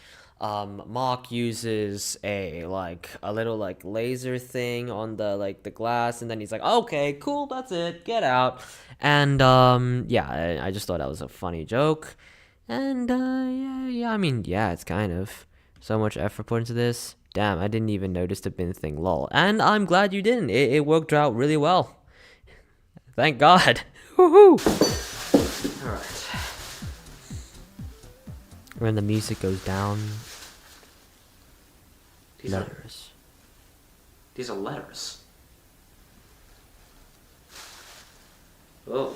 Mark uses a little like laser thing on the glass, and then he's like, okay, cool, that's it, get out. And yeah, I just thought that was a funny joke. And yeah, I mean, yeah, it's kind of so much effort put into this. Damn, I didn't even notice the bin thing, lol. And I'm glad you didn't. It worked out really well. Thank God. Woohoo! Alright. When the music goes down. These Letters. These are letters. Oh.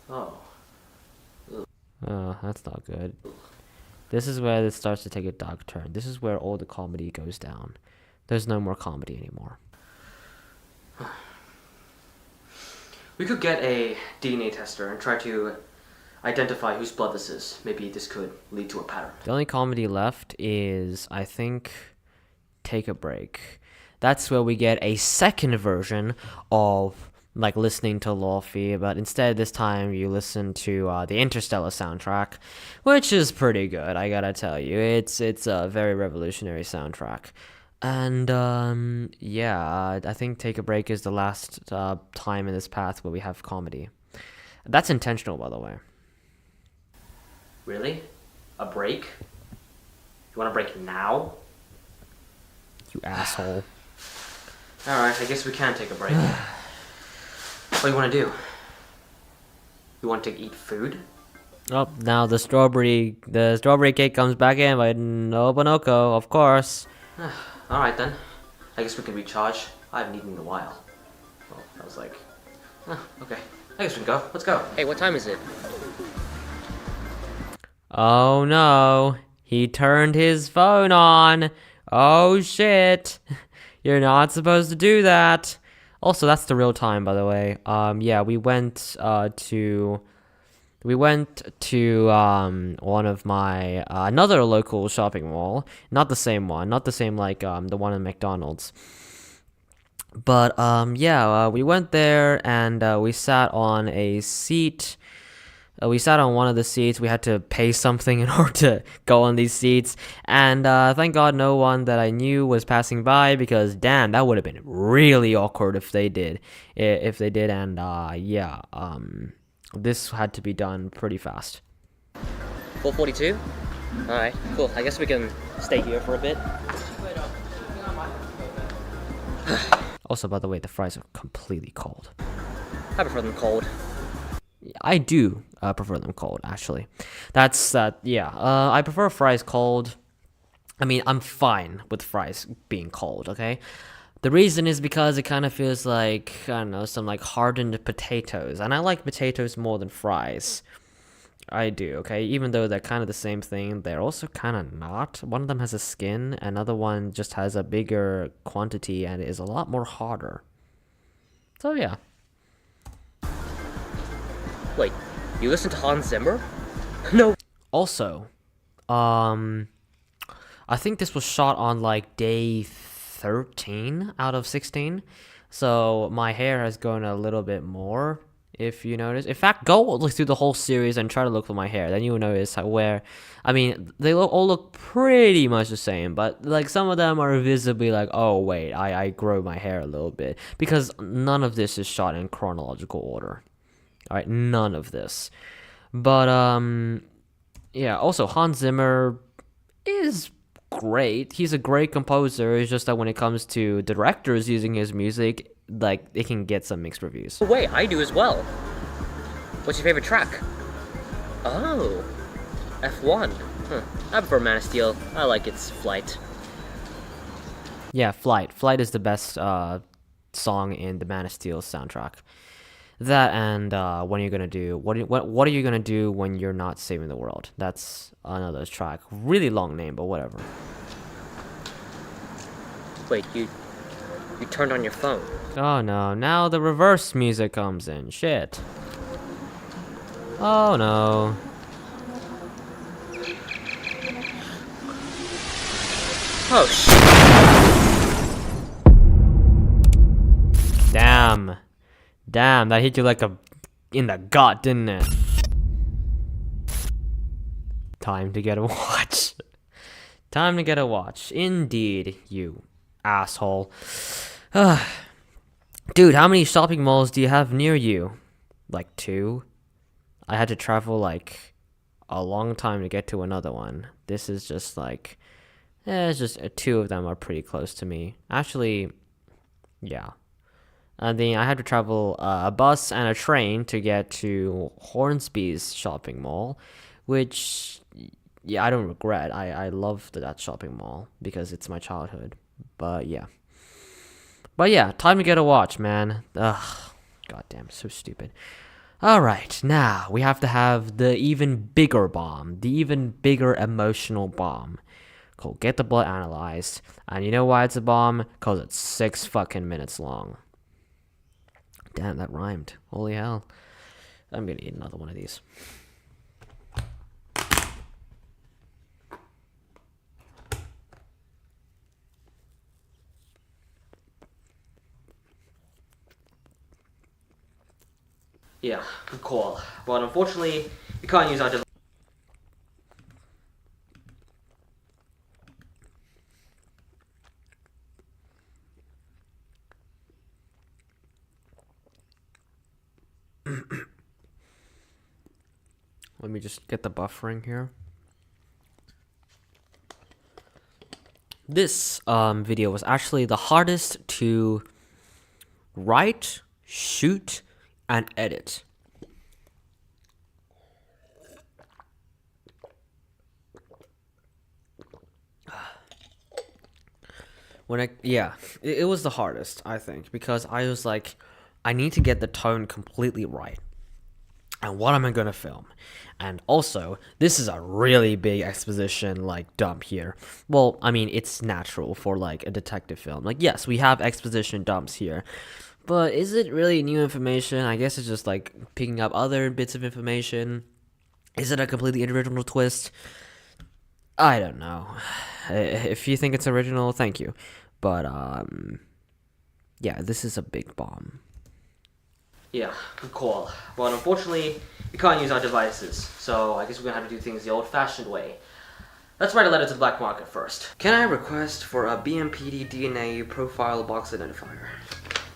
Oh. Oh, that's not good. This is where it starts to take a dark turn. This is where all the comedy goes down. There's no more comedy anymore. We could get a DNA tester and try to identify whose blood this is. Maybe this could lead to a pattern. The only comedy left is, I think, Take a Break. That's where we get a second version of like listening to Laufey, but instead this time you listen to the Interstellar soundtrack, which is pretty good, I gotta tell you. It's a very revolutionary soundtrack. And yeah, I think Take a Break is the last time in this path where we have comedy. That's intentional, by the way. Really? A break? You want a break now? You asshole. Alright, I guess we can take a break. What do you want to do? You want to eat food? Oh, now the strawberry cake comes back in by Nobunoko, of course. Alright then. I guess we can recharge. I haven't eaten in a while. Well, I was like, okay. I guess we can go. Let's go. Hey, what time is it? Oh no, he turned his phone on. Oh shit. You're not supposed to do that. Also, that's the real time, by the way. Yeah, we went to one of my another local shopping mall, not the same one, not the same like the one in McDonald's. But yeah, we went there and we sat on a seat. We sat on one of the seats. We had to pay something in order to go on these seats. And thank God no one that I knew was passing by, because damn, that would have been really awkward if they did. And yeah, this had to be done pretty fast. 4:42? Alright, cool. I guess we can stay here for a bit. Also, by the way, the fries are completely cold. I prefer them cold. I do prefer them cold, actually. That's yeah. I prefer fries cold. I mean, I'm fine with fries being cold, okay? The reason is because it kind of feels like, I don't know, some like hardened potatoes. And I like potatoes more than fries. I do, okay? Even though they're kind of the same thing, they're also kind of not. One of them has a skin, another one just has a bigger quantity and is a lot more harder. So yeah. Wait, you listen to Hans Zimmer? No. Also, I think this was shot on like day 13 out of 16. So my hair has grown a little bit more, if you notice. In fact, go look through the whole series and try to look for my hair. Then you'll notice where, I mean, they all look pretty much the same, but like some of them are visibly like, oh wait, I grow my hair a little bit, because none of this is shot in chronological order. All right, none of this. But yeah. Also, Hans Zimmer is great. He's a great composer. It's just that when it comes to directors using his music, like, it can get some mixed reviews. Wait, I do as well. What's your favorite track? Oh, F1. I prefer Man of Steel. I like its Flight. Yeah, Flight. Flight is the best song in the Man of Steel soundtrack. That and what are you gonna do? What are you gonna do when you're not saving the world? That's another track. Really long name, but whatever. Wait, you turned on your phone. Oh no, now the reverse music comes in. Shit. Oh no. Oh shit. Damn. Damn, that hit you like a in the gut, didn't it? Time to get a watch. Time to get a watch. Indeed, you asshole. Dude, how many shopping malls do you have near you? Like 2? I had to travel like a long time to get to another one. This is just like, it's just 2 of them are pretty close to me. Actually, yeah. And then I had to travel a bus and a train to get to Hornsby's shopping mall, which, yeah, I don't regret. I loved that shopping mall because it's my childhood. But yeah. Time to get a watch, man. Ugh, goddamn, so stupid. Alright, now we have to have the even bigger bomb, the even bigger emotional bomb. Cool, get the blood analyzed. And you know why it's a bomb? Because it's 6 fucking minutes long. Damn, that rhymed. Holy hell. I'm gonna eat another one of these. Yeah, good call. But unfortunately, you can't use our device. Let me just get the buffering here. This video was actually the hardest to write, shoot, and edit. It was the hardest, I think, because I was like, I need to get the tone completely right. And what am I gonna film? And also, this is a really big exposition, like, dump here. Well, I mean, it's natural for, like, a detective film. Like, yes, we have exposition dumps here. But is it really new information? I guess it's just, like, picking up other bits of information. Is it a completely original twist? I don't know. If you think it's original, thank you. But, yeah, this is a big bomb. Yeah, good call. But unfortunately, we can't use our devices, so I guess we're gonna have to do things the old-fashioned way. Let's write a letter to the black market first. Can I request for a BMPD DNA profile box identifier?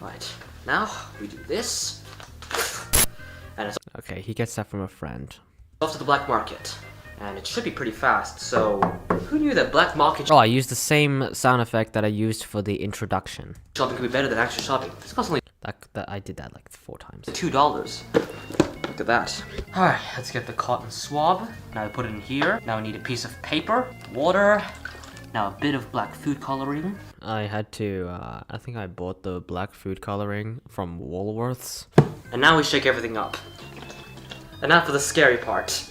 Right, now we do this, and it's Okay, he gets that from a friend. off to the black market. And it should be pretty fast, so who knew that black market Oh, I used the same sound effect that I used for the introduction. shopping could be better than actual shopping? This costs only That I did that like 4 times. $2. Look at that. Alright, let's get the cotton swab. Now we put it in here. Now we need a piece of paper, water, Now a bit of black food coloring. I had to, I think I bought the black food coloring from Woolworths. And now we shake everything up. And now for the scary part.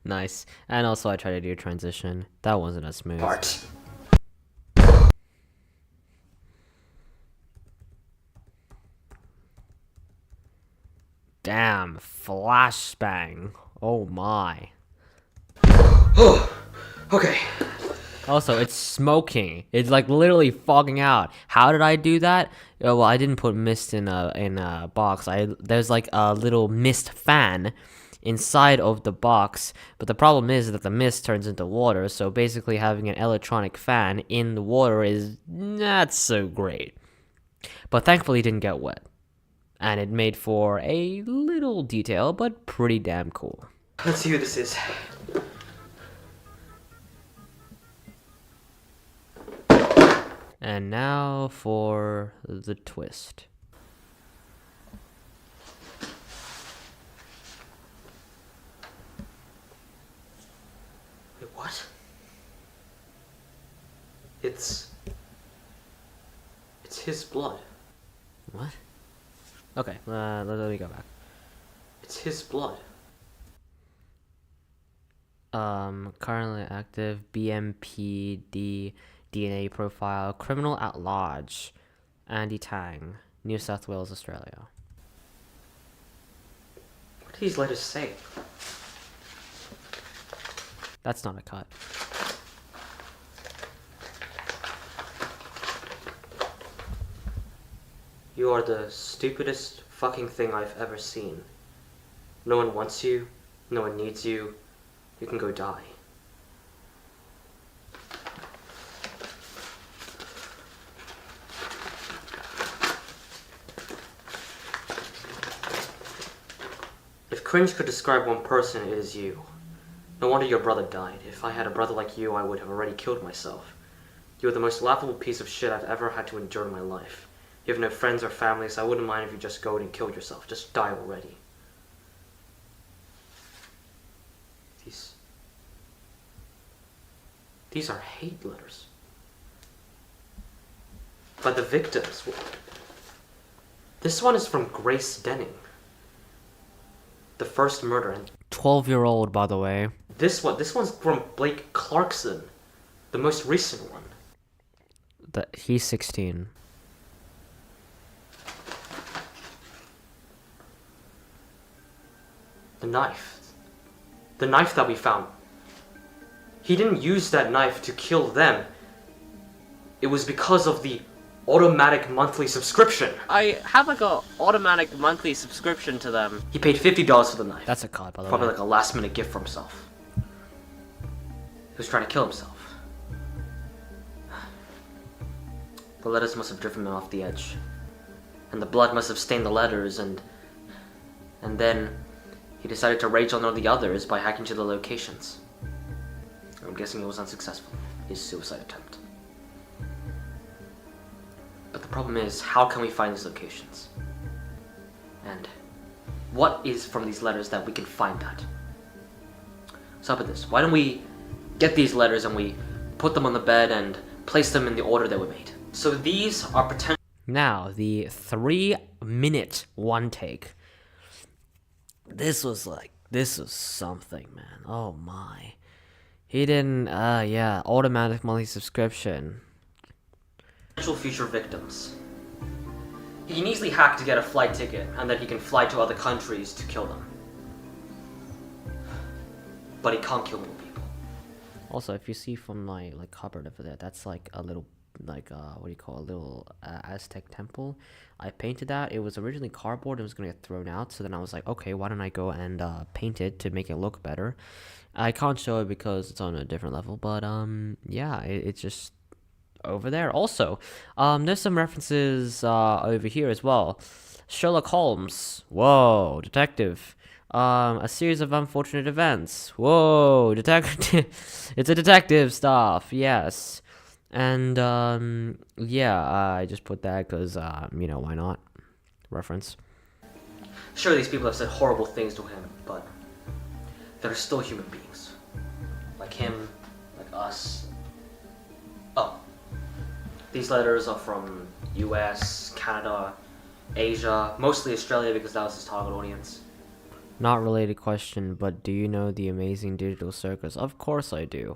Nice. And also I tried to do a transition. That wasn't as smooth. Part. Damn, flashbang. Oh my. Okay. Also, it's smoking. It's like literally fogging out. How did I do that? Well, I didn't put mist in a box. There's like a little mist fan inside of the box, but the problem is that the mist turns into water. So basically, having an electronic fan in the water is not so great. But thankfully, it didn't get wet, and it made for a little detail, but pretty damn cool. Let's see who this is. And now for the twist. Wait, what? It's his blood. What? Okay, let me go back. It's his blood. Currently active BMPD DNA profile, criminal at large, Andy Tang, New South Wales, Australia. What do these letters say? That's not a cut. You are the stupidest fucking thing I've ever seen. No one wants you. No one needs you. You can go die. If cringe could describe one person, it is you. No wonder your brother died. If I had a brother like you, I would have already killed myself. You are the most laughable piece of shit I've ever had to endure in my life. You have no friends or family, so I wouldn't mind if you just go and killed yourself. Just die already. These are hate letters. By the victims. This one is from Grace Denning. The first murder. And 12-year-old, by the way. this one's from Blake Clarkson. The most recent one. He's 16. The knife. The knife that we found. He didn't use that knife to kill them. It was because of the automatic monthly subscription. I have like a automatic monthly subscription to them. He paid $50 for the knife. That's a cut, by the Probably way. like a last minute gift for himself. He was trying to kill himself. The letters must have driven him off the edge. And the blood must have stained the letters, and then he decided to rage on all the others by hacking to the locations. I'm guessing it was unsuccessful. His suicide attempt. But the problem is, how can we find these locations? And what is from these letters that we can find that? So how about this? Why don't we get these letters and we put them on the bed and place them in the order they were made? So these are potential. Now, the 3-minute one take. This was something, man. Oh my. He didn't, automatic monthly subscription. Future victims. He can easily hack to get a flight ticket, and then he can fly to other countries to kill them. But he can't kill more people. Also, if you see from my cupboard over there, that's like a little a little Aztec temple. I painted that. It was originally cardboard. It was gonna get thrown out. So then I was like, okay, why don't I go and paint it to make it look better? I can't show it because it's on a different level, but yeah, it's just over there. Also, there's some references over here as well. Sherlock Holmes. Whoa, detective. A series of unfortunate events. Whoa, detective. It's a detective stuff. Yes. And yeah, I just put that because why not? Reference. Sure, these people have said horrible things to him, but they're still human beings. Like him, like us. Oh. These letters are from US, Canada, Asia, mostly Australia because that was his target audience. Not related question, but do you know the amazing Digital Circus? Of course I do.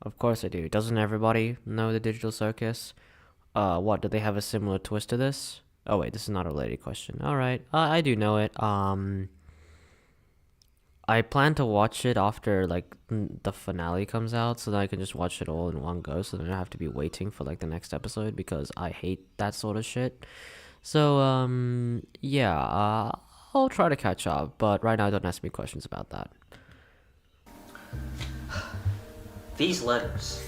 Of course I do. Doesn't everybody know the Digital Circus? What, do they have a similar twist to this? Oh wait, this is not a related question. Alright, I do know it. I plan to watch it after, like, the finale comes out, so that I can just watch it all in one go, so then I don't have to be waiting for, like, the next episode, because I hate that sort of shit. So, yeah, I'll try to catch up, but right now don't ask me questions about that. These letters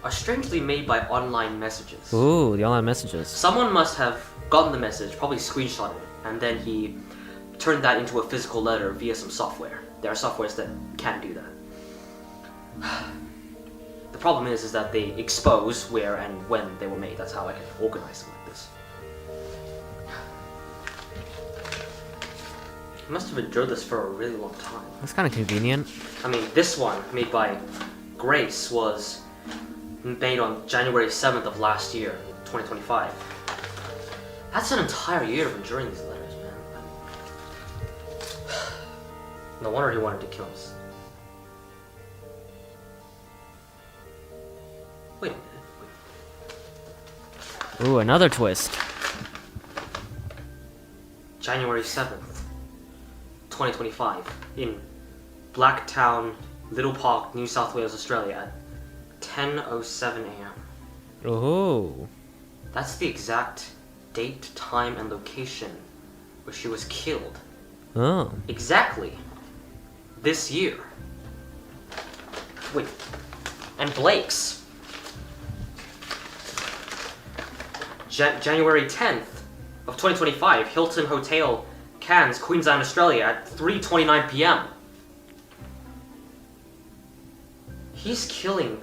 are strangely made by online messages. Ooh, the online messages. Someone must have gotten the message, probably screenshotted it, and then he turned that into a physical letter via some software. There are softwares that can do that. The problem is that they expose where and when they were made. That's how I can organize them like this. I must have endured this for a really long time. That's kind of convenient. I mean, this one, made by Grace, was made on January 7th of last year, 2025. That's an entire year of enduring these letters, man. No wonder he wanted to kill us. Wait a minute. Ooh, another twist. January 7th, 2025, in Blacktown, Little Park, New South Wales, Australia, at 10:07 a.m. Ooh. That's the exact date, time, and location where she was killed. Oh. Exactly. This year. Wait. And Blake's. January 10th of 2025, Hilton Hotel, Cairns, Queensland, Australia, at 3:29 p.m. He's killing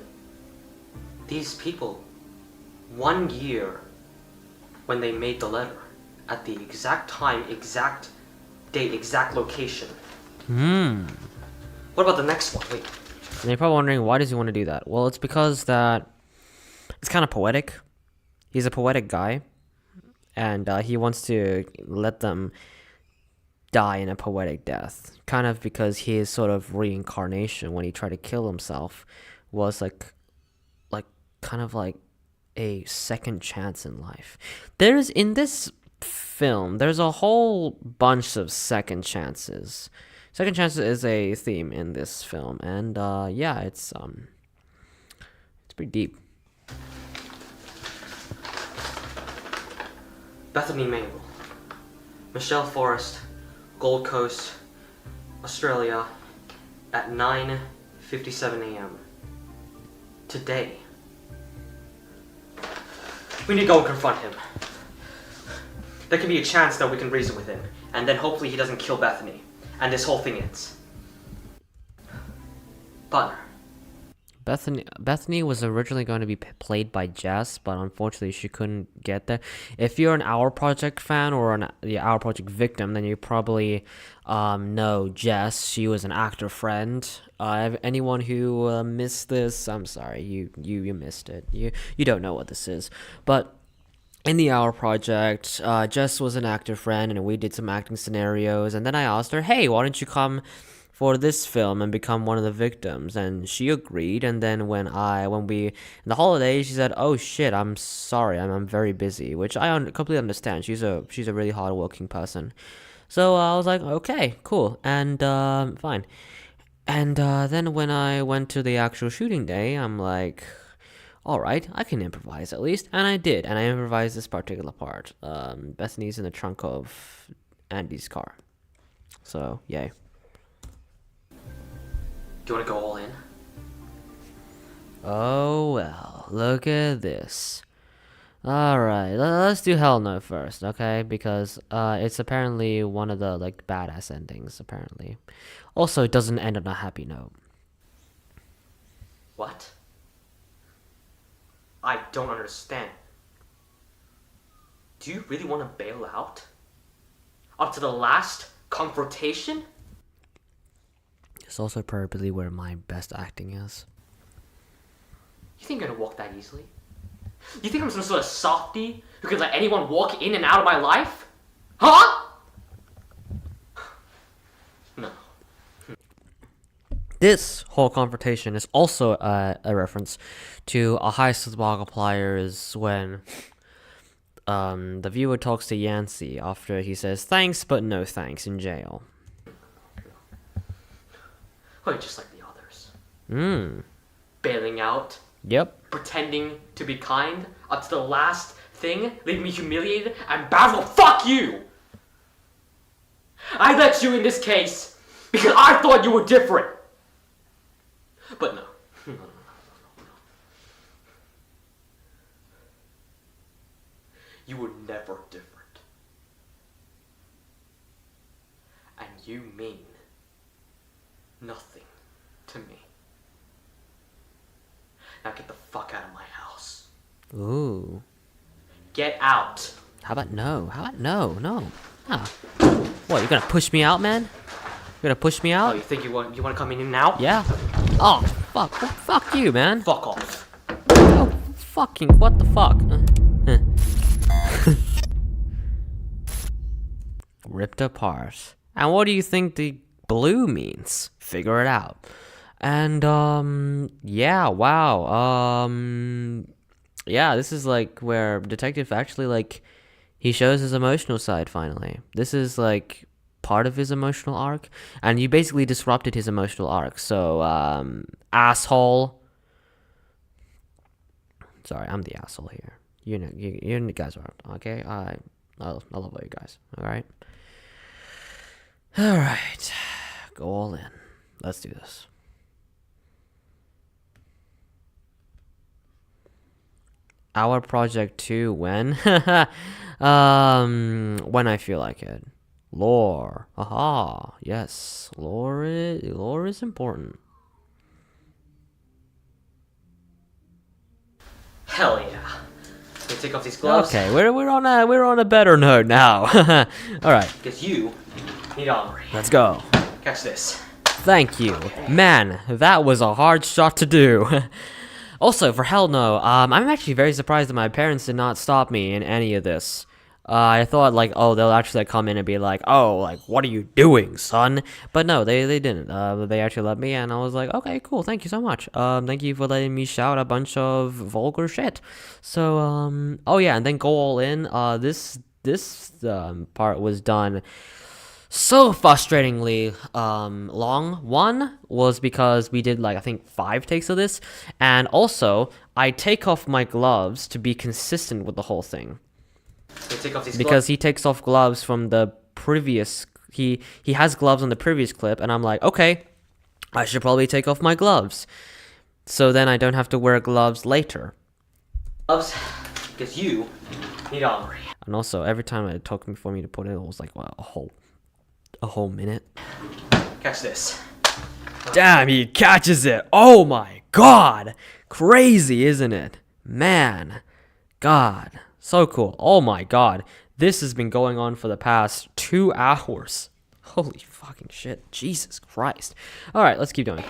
these people 1 year when they made the letter, at the exact time, exact date, exact location. What about the next one? Wait. And you're probably wondering, why does he want to do that? Well, it's because that it's kind of poetic. He's a poetic guy, and he wants to let them die in a poetic death. Kind of because his sort of reincarnation when he tried to kill himself was like kind of like a second chance in life. In this film, there's a whole bunch of second chances. Second chances is a theme in this film, and yeah, it's pretty deep. Bethany Mabel. Michelle Forrest, Gold Coast, Australia, at 9:57 a.m. Today. We need to go and confront him. There can be a chance that we can reason with him, and then hopefully he doesn't kill Bethany, and this whole thing ends. Butler. Bethany was originally going to be played by Jess, but unfortunately she couldn't get there. If you're an Our Project fan or the Our Project victim, then you probably know Jess. She was an actor friend. Anyone who missed this, I'm sorry, you missed it. You don't know what this is. But in the Our Project, Jess was an actor friend, and we did some acting scenarios. And then I asked her, "Hey, why don't you come for this film and become one of the victims?" And she agreed. And then when we in the holidays, she said, "Oh shit, I'm sorry, I'm very busy," which I completely understand. She's a really hardworking person. So I was like, okay, cool, and fine. And then when I went to the actual shooting day, I'm like, all right, I can improvise at least, and I did, and I improvised this particular part. Bethany's in the trunk of Andy's car, so yay. Do you want to go all in? Oh well, look at this. Alright, let's do Hell No first, okay? Because it's apparently one of the like badass endings, apparently. Also, it doesn't end on a happy note. What? I don't understand. Do you really want to bail out? Up to the last confrontation? It's also probably where my best acting is. You think you're gonna walk that easily? You think I'm some sort of softie who can let anyone walk in and out of my life? Huh? No. This whole confrontation is also a reference to a heist with Markiplier when the viewer talks to Yancey after he says thanks but no thanks in jail. Oh, you're just like the others. Hmm. Bailing out, Yep. pretending to be kind, up to the last thing, leaving me humiliated and baffled. Fuck you! I let you in this case because I thought you were different. But no. No. You were never different. And you mean nothing to me. Now get the fuck out of my house. Ooh. Get out. How about no? How about no? No. Ah. What, you're gonna push me out, man? You're gonna push me Oh, out? you think you want to come in now? Yeah. Oh, fuck. Fuck you, man. Fuck off. Oh, fucking what the fuck? Ripped apart. And what do you think the blue means? Figure it out. And yeah, wow. Yeah, this is like where detective actually like he shows his emotional side finally. This is like part of his emotional arc, and you basically disrupted his emotional arc. So asshole. Sorry, I'm the asshole here. You know, you guys aren't, okay? I love all you guys, alright? Alright. Go all in. Let's do this. Our project 2, when? When I feel like it. Lore. Aha. Yes. Lore is important. Hell yeah. Can you take off these gloves? Okay, we're on a better note now. All right, Because you need armory. let's go. Catch this. Thank you, man. That was a hard shot to do. Also, for hell no, I'm actually very surprised that my parents did not stop me in any of this. I thought like, oh, they'll actually like, come in and be like, oh, like, what are you doing, son? But no, they didn't. They actually let me, and I was like, okay, cool, thank you so much. Thank you for letting me shout a bunch of vulgar shit. So, oh yeah, and then go all in. This part was done so frustratingly long. One was because we did like I think 5 takes of this, and also I take off my gloves to be consistent with the whole thing. Can you take off these Because gloves? he takes off gloves from the previous he has gloves on the previous clip, and I'm like, okay, I should probably take off my gloves so then I don't have to wear gloves later. Gloves. Because you need armory. And also every time it took me for me to put it was like a whole minute. Catch this. Damn, he catches it. Oh my god. Crazy, isn't it? Man. God. So cool. Oh my god. This has been going on for the past 2 hours. Holy fucking shit. Jesus Christ. Alright, let's keep going.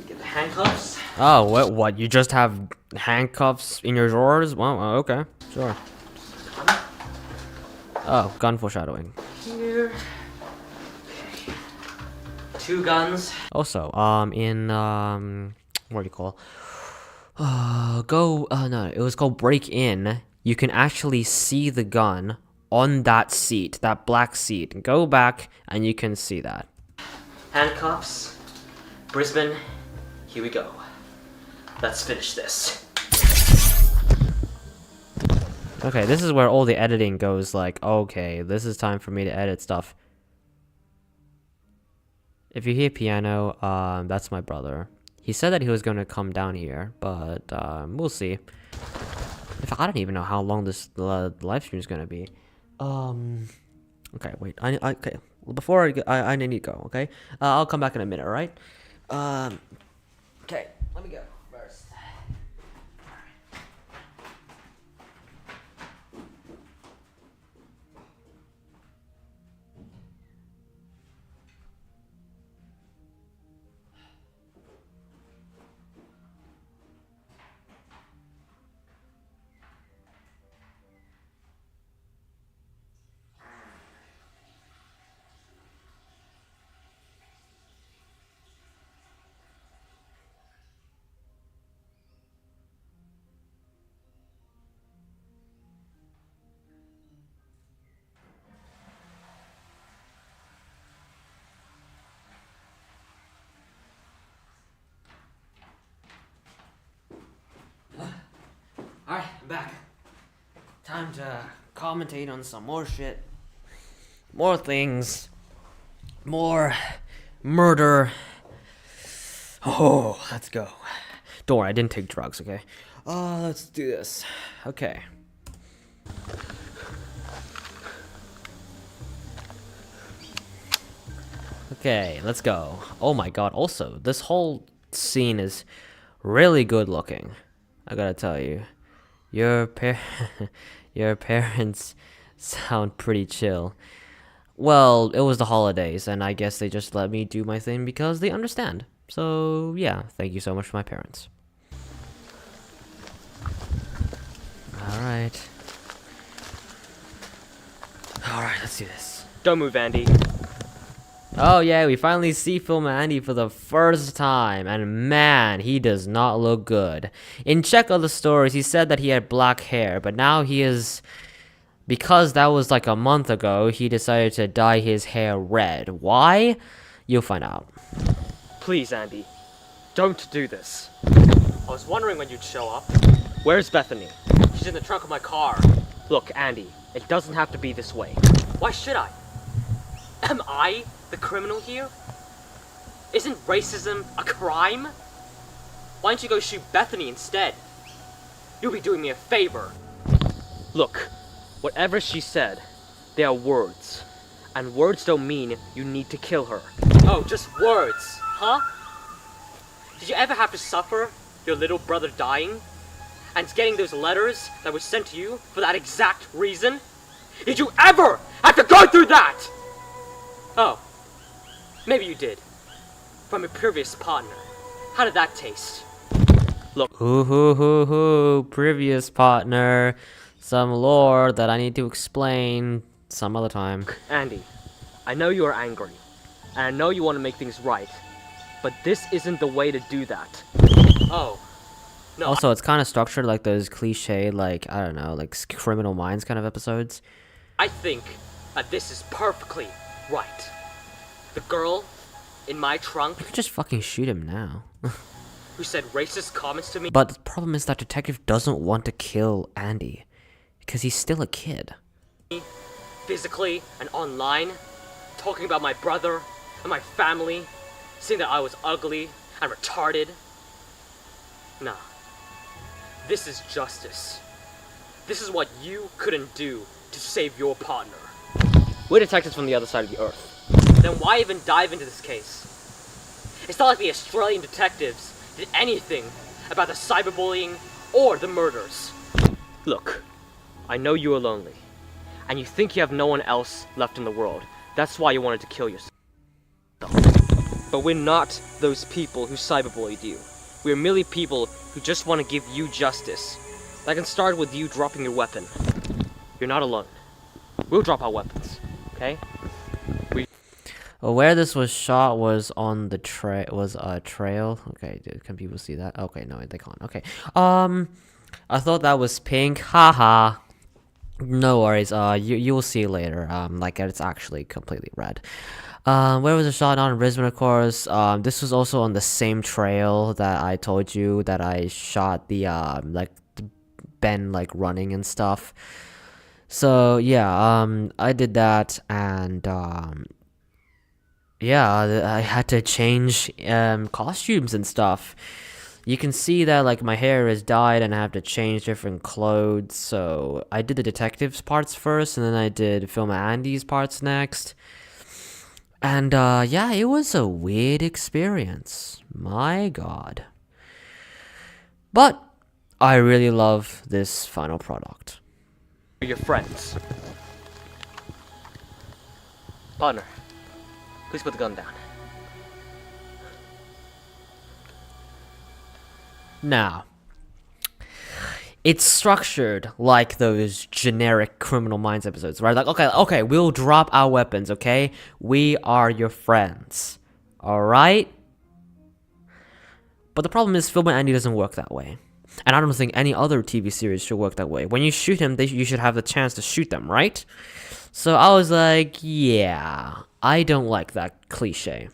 Get the handcuffs. Oh, what? You just have handcuffs in your drawers? Well, okay. Sure. Oh, gun foreshadowing. Here. Okay. 2 guns. Also, in, what do you call? No, it was called Break In. You can actually see the gun on that seat, that black seat. Go back and you can see that. Handcuffs. Brisbane. Here we go. Let's finish this. Okay, this is where all the editing goes like, okay, this is time for me to edit stuff. If you hear piano, that's my brother. He said that he was going to come down here, but we'll see. I don't even know how long this live stream is going to be. Okay, wait. Okay, before I need to go. Okay, I'll come back in a minute. All right. Okay, let me go first. time to commentate on some more shit. More things. More murder. Oh, let's go. Don't worry, I didn't take drugs, okay? Let's do this. Okay. Okay, let's go. Oh my god, also, this whole scene is really good looking. I gotta tell you. Your your parents sound pretty chill. Well, it was the holidays, and I guess they just let me do my thing because they understand. So, yeah, thank you so much for my parents. Alright. Alright, let's do this. Don't move, Andy. Oh yeah, we finally see Film Andy for the first time, and man, he does not look good. In Check Other Stories, he said that he had black hair, but now he is... Because that was like a month ago, he decided to dye his hair red. Why? You'll find out. Please, Andy. Don't do this. I was wondering when you'd show up. Where's Bethany? She's in the trunk of my car. Look, Andy, it doesn't have to be this way. Why should I? Am I the criminal here? Isn't racism a crime? Why don't you go shoot Bethany instead? You'll be doing me a favor. Look, whatever she said, they are words. And words don't mean you need to kill her. Oh, just words, huh? Did you ever have to suffer your little brother dying? And getting those letters that were sent to you for that exact reason? Did you ever have to go through that? Oh, maybe you did. From a previous partner. How did that taste? Look. Ooh, previous partner. Some lore that I need to explain some other time. Andy, I know you are angry. And I know you want to make things right. But this isn't the way to do that. Oh. No. Also, it's kind of structured like those cliche, like, I don't know, like Criminal Minds kind of episodes. I think that this is perfectly right. The girl in my trunk You could just fucking shoot him now. who said racist comments to me. But the problem is that detective doesn't want to kill Andy. Because he's still a kid. Physically and online, talking about my brother and my family, saying that I was ugly and retarded. Nah. This is justice. This is what you couldn't do to save your partner. We're detectives from the other side of the earth. Then why even dive into this case? It's not like the Australian detectives did anything about the cyberbullying or the murders. Look, I know you are lonely, and you think you have no one else left in the world. That's why you wanted to kill yourself. But we're not those people who cyberbullied you. We're merely people who just want to give you justice. That can start with you dropping your weapon. You're not alone. We'll drop our weapons, okay? Well, where this was shot was on the trail. Okay, can people see that? Okay, no, they can't. Okay. I thought that was pink. Haha. No worries. You'll see later. Like it's actually completely red. Where was it shot on? Brisbane, of course. This was also on the same trail that I told you that I shot the like Ben like running and stuff. So yeah, I did that, and yeah, I had to change costumes and stuff. You can see that like my hair is dyed and I have to change different clothes. So I did the detective's parts first, and then I did Film Andy's parts next. And yeah, it was a weird experience. My god. But I really love this final product. Your friends. Partner, please put the gun down. Now, it's structured like those generic Criminal Minds episodes, right? Like, okay, we'll drop our weapons, okay? We are your friends, alright? But the problem is, Film Andy doesn't work that way. And I don't think any other TV series should work that way. When you shoot him, you should have the chance to shoot them, right? So I was like, yeah, I don't like that cliche.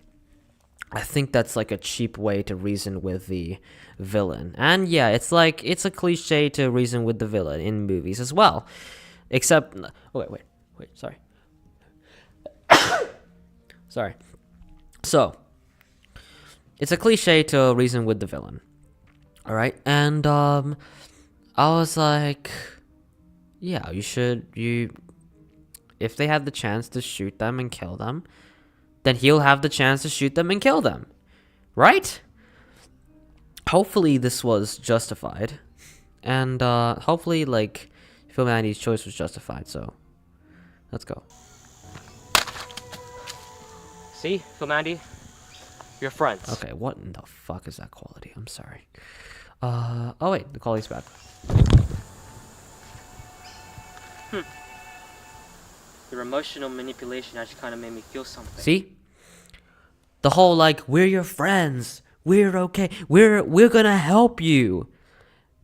I think that's like a cheap way to reason with the villain. And yeah, it's a cliche to reason with the villain in movies as well. Except, oh, wait, sorry. Sorry. So, it's a cliche to reason with the villain. Alright, and, I was like, yeah, if they had the chance to shoot them and kill them, then he'll have the chance to shoot them and kill them. Right? Hopefully this was justified. And, hopefully, like, Film Andy's choice was justified, so, let's go. See, Film Andy? You're friends. Okay, what in the fuck is that quality? I'm sorry. Oh wait, the quality's bad. Your emotional manipulation actually kind of made me feel something. See? The whole like, we're your friends, we're okay, we're gonna help you.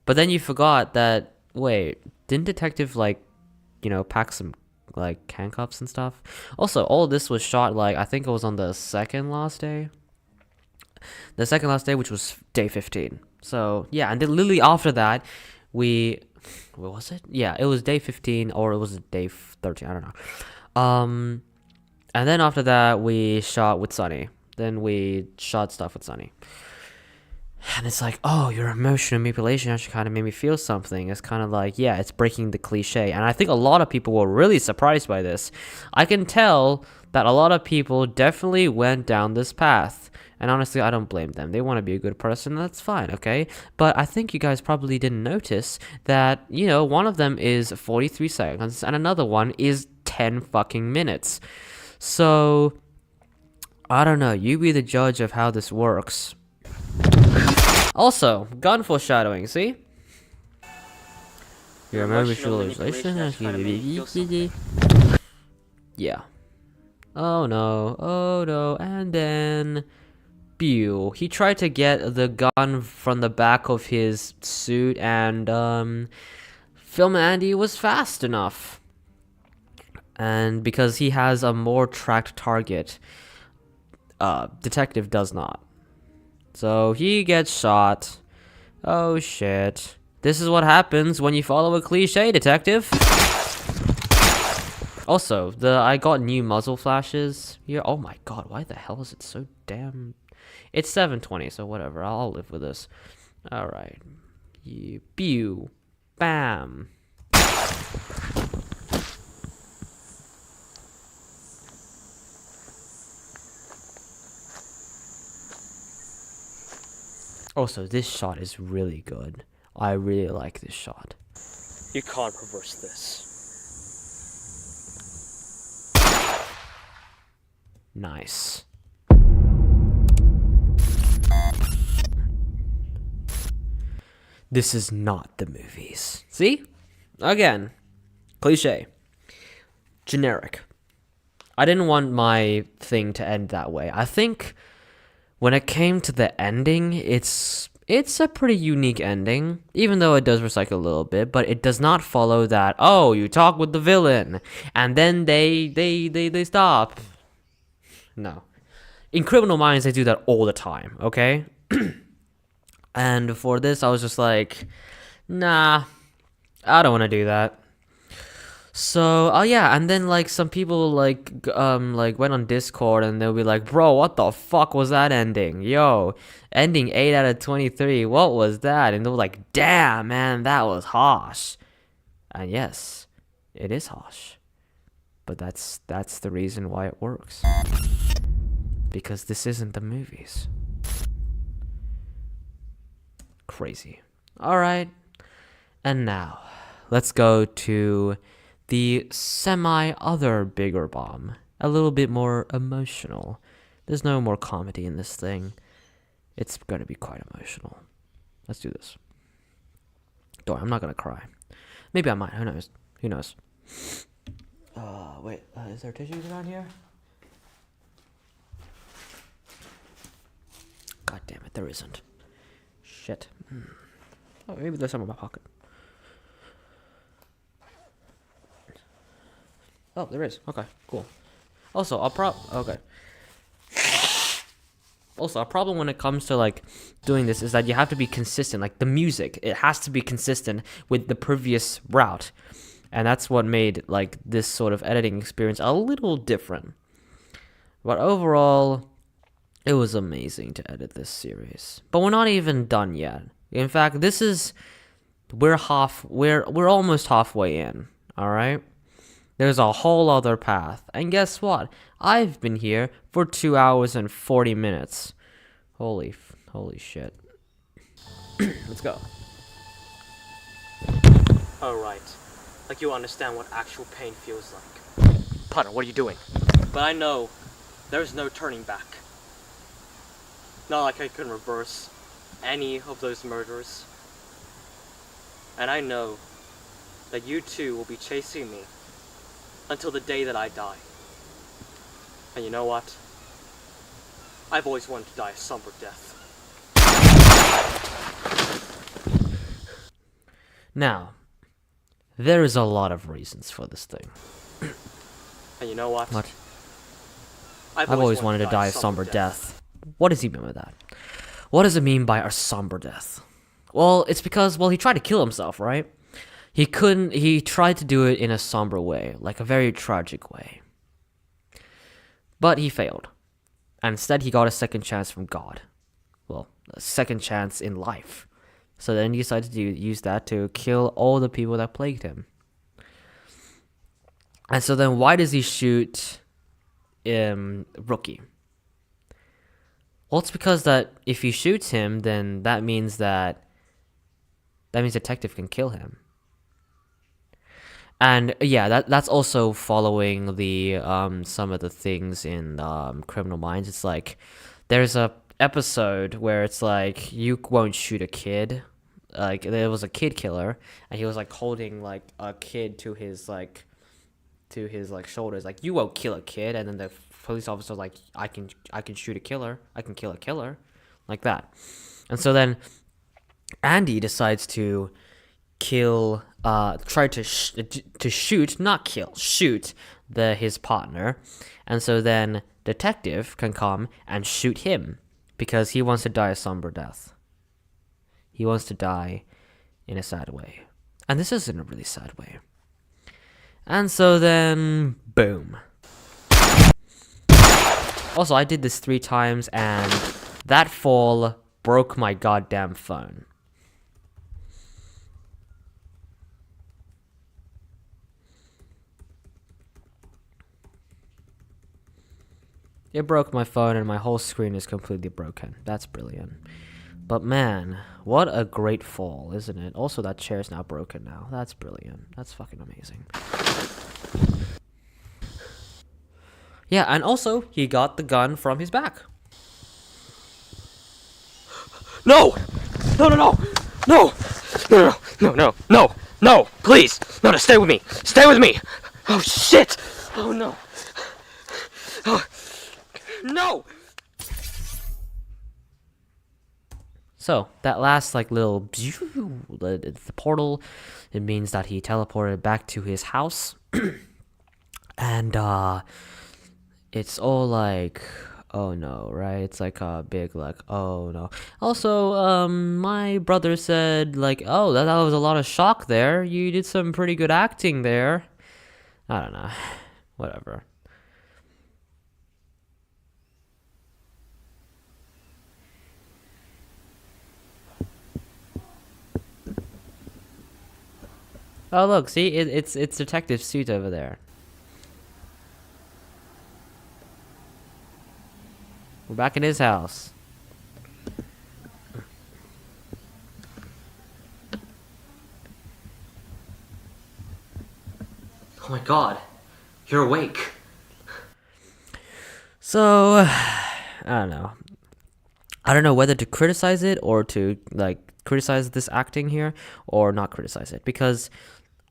But then you forgot that, wait, didn't Detective like, pack some like handcuffs and stuff? Also, all of this was shot like, I think it was on the second last day. The second last day, which was day 15. So, yeah, and then literally after that, what was it? Yeah, it was day 15 or it was day 13, I don't know. And then after that, we shot with Sunny. Then we shot stuff with Sunny. And it's like, oh, your emotional manipulation actually kind of made me feel something. It's kind of like, yeah, it's breaking the cliche. And I think a lot of people were really surprised by this. I can tell that a lot of people definitely went down this path. And honestly, I don't blame them. They want to be a good person, that's fine, okay? But I think you guys probably didn't notice that, one of them is 43 seconds and another one is 10 fucking minutes. So, I don't know. You be the judge of how this works. Also, gun foreshadowing, see? Your emotional visualization. Yeah. Oh no, and then pew. He tried to get the gun from the back of his suit and Film Andy was fast enough. And because he has a more tracked target, Detective does not. So he gets shot. Oh shit. This is what happens when you follow a cliche, Detective. Also, I got new muzzle flashes here. Oh my god, why the hell is it so damn... It's 720, so whatever. I'll live with this. Alright. Pew. Bam. Also, this shot is really good. I really like this shot. You can't reverse this. Nice. This is not the movies. See? Again. Cliche. Generic. I didn't want my thing to end that way. I think when it came to the ending, it's a pretty unique ending, even though it does recycle a little bit, but it does not follow that, oh, you talk with the villain, and then they stop. No. In Criminal Minds, they do that all the time, okay? And for this, I was just like, nah, I don't want to do that. So, oh yeah, and then like some people like went on Discord and they'll be like, bro, what the fuck was that ending? Yo, ending 8 out of 23, what was that? And they were like, damn, man, that was harsh. And yes, it is harsh. But that's the reason why it works. Because this isn't the movies. Crazy. Alright, and now, let's go to the semi-other bigger bomb. A little bit more emotional. There's no more comedy in this thing. It's gonna be quite emotional. Let's do this. Don't worry, I'm not gonna cry. Maybe I might, who knows? Who knows? Wait, is there tissues around here? God damn it, there isn't. Shit. Oh, maybe there's some in my pocket. Oh, there is. Okay, cool. Also, a problem when it comes to like doing this is that you have to be consistent. Like the music, it has to be consistent with the previous route. And that's what made like this sort of editing experience a little different. But overall, it was amazing to edit this series. But we're not even done yet. In fact, we're almost halfway in, all right? There's a whole other path. And guess what? I've been here for 2 hours and 40 minutes. Holy shit. Let's go. Alright. Like you understand what actual pain feels like. Partner, what are you doing? But I know there's no turning back. Not like I can reverse any of those murders. And I know that you two will be chasing me until the day that I die. And you know what? I've always wanted to die a somber death. Now, there is a lot of reasons for this thing. And you know what? What? I've always wanted to die a somber death. What does he mean by that? What does it mean by a somber death? Well, it's because, he tried to kill himself, right? He tried to do it in a somber way, like a very tragic way. But he failed. And instead, he got a second chance from God. Well, a second chance in life. So then he decided to use that to kill all the people that plagued him. And so then why does he shoot Rookie? Well, it's because that if he shoots him, then that means Detective can kill him. And yeah, that's also following the some of the things in Criminal Minds. It's like there's a episode where it's like you won't shoot a kid. Like there was a kid killer, and he was like holding like a kid to his shoulders, like you won't kill a kid. And then the police officer was like, I can shoot a killer, I can kill a killer, like that. And so then Andy decides to kill, try to shoot, not kill, shoot his partner. And so then Detective can come and shoot him because he wants to die a somber death. He wants to die in a sad way. And this isn't a really sad way. And so then, boom. Also, I did this 3 times, and that fall broke my goddamn phone. It broke my phone, and my whole screen is completely broken. That's brilliant. But man, what a great fall, isn't it? Also, that chair's now broken now. That's brilliant. That's fucking amazing. Yeah, and also, he got the gun from his back. No! No, no, no! No! No, no, no, no, no, no! Please! No, no, stay with me! Stay with me! Oh, shit! Oh, no! Oh, no! So, that last, like, little... the portal, it means that he teleported back to his house. And, it's all like... oh no, right? It's like a big, like, oh no. Also, my brother said, like, oh, that was a lot of shock there. You did some pretty good acting there. I don't know. Whatever. Oh, look, see? It's Detective Suit over there. We're back in his house. Oh my god, you're awake. So, I don't know. I don't know whether to criticize it or to, like, criticize this acting here or not criticize it. Because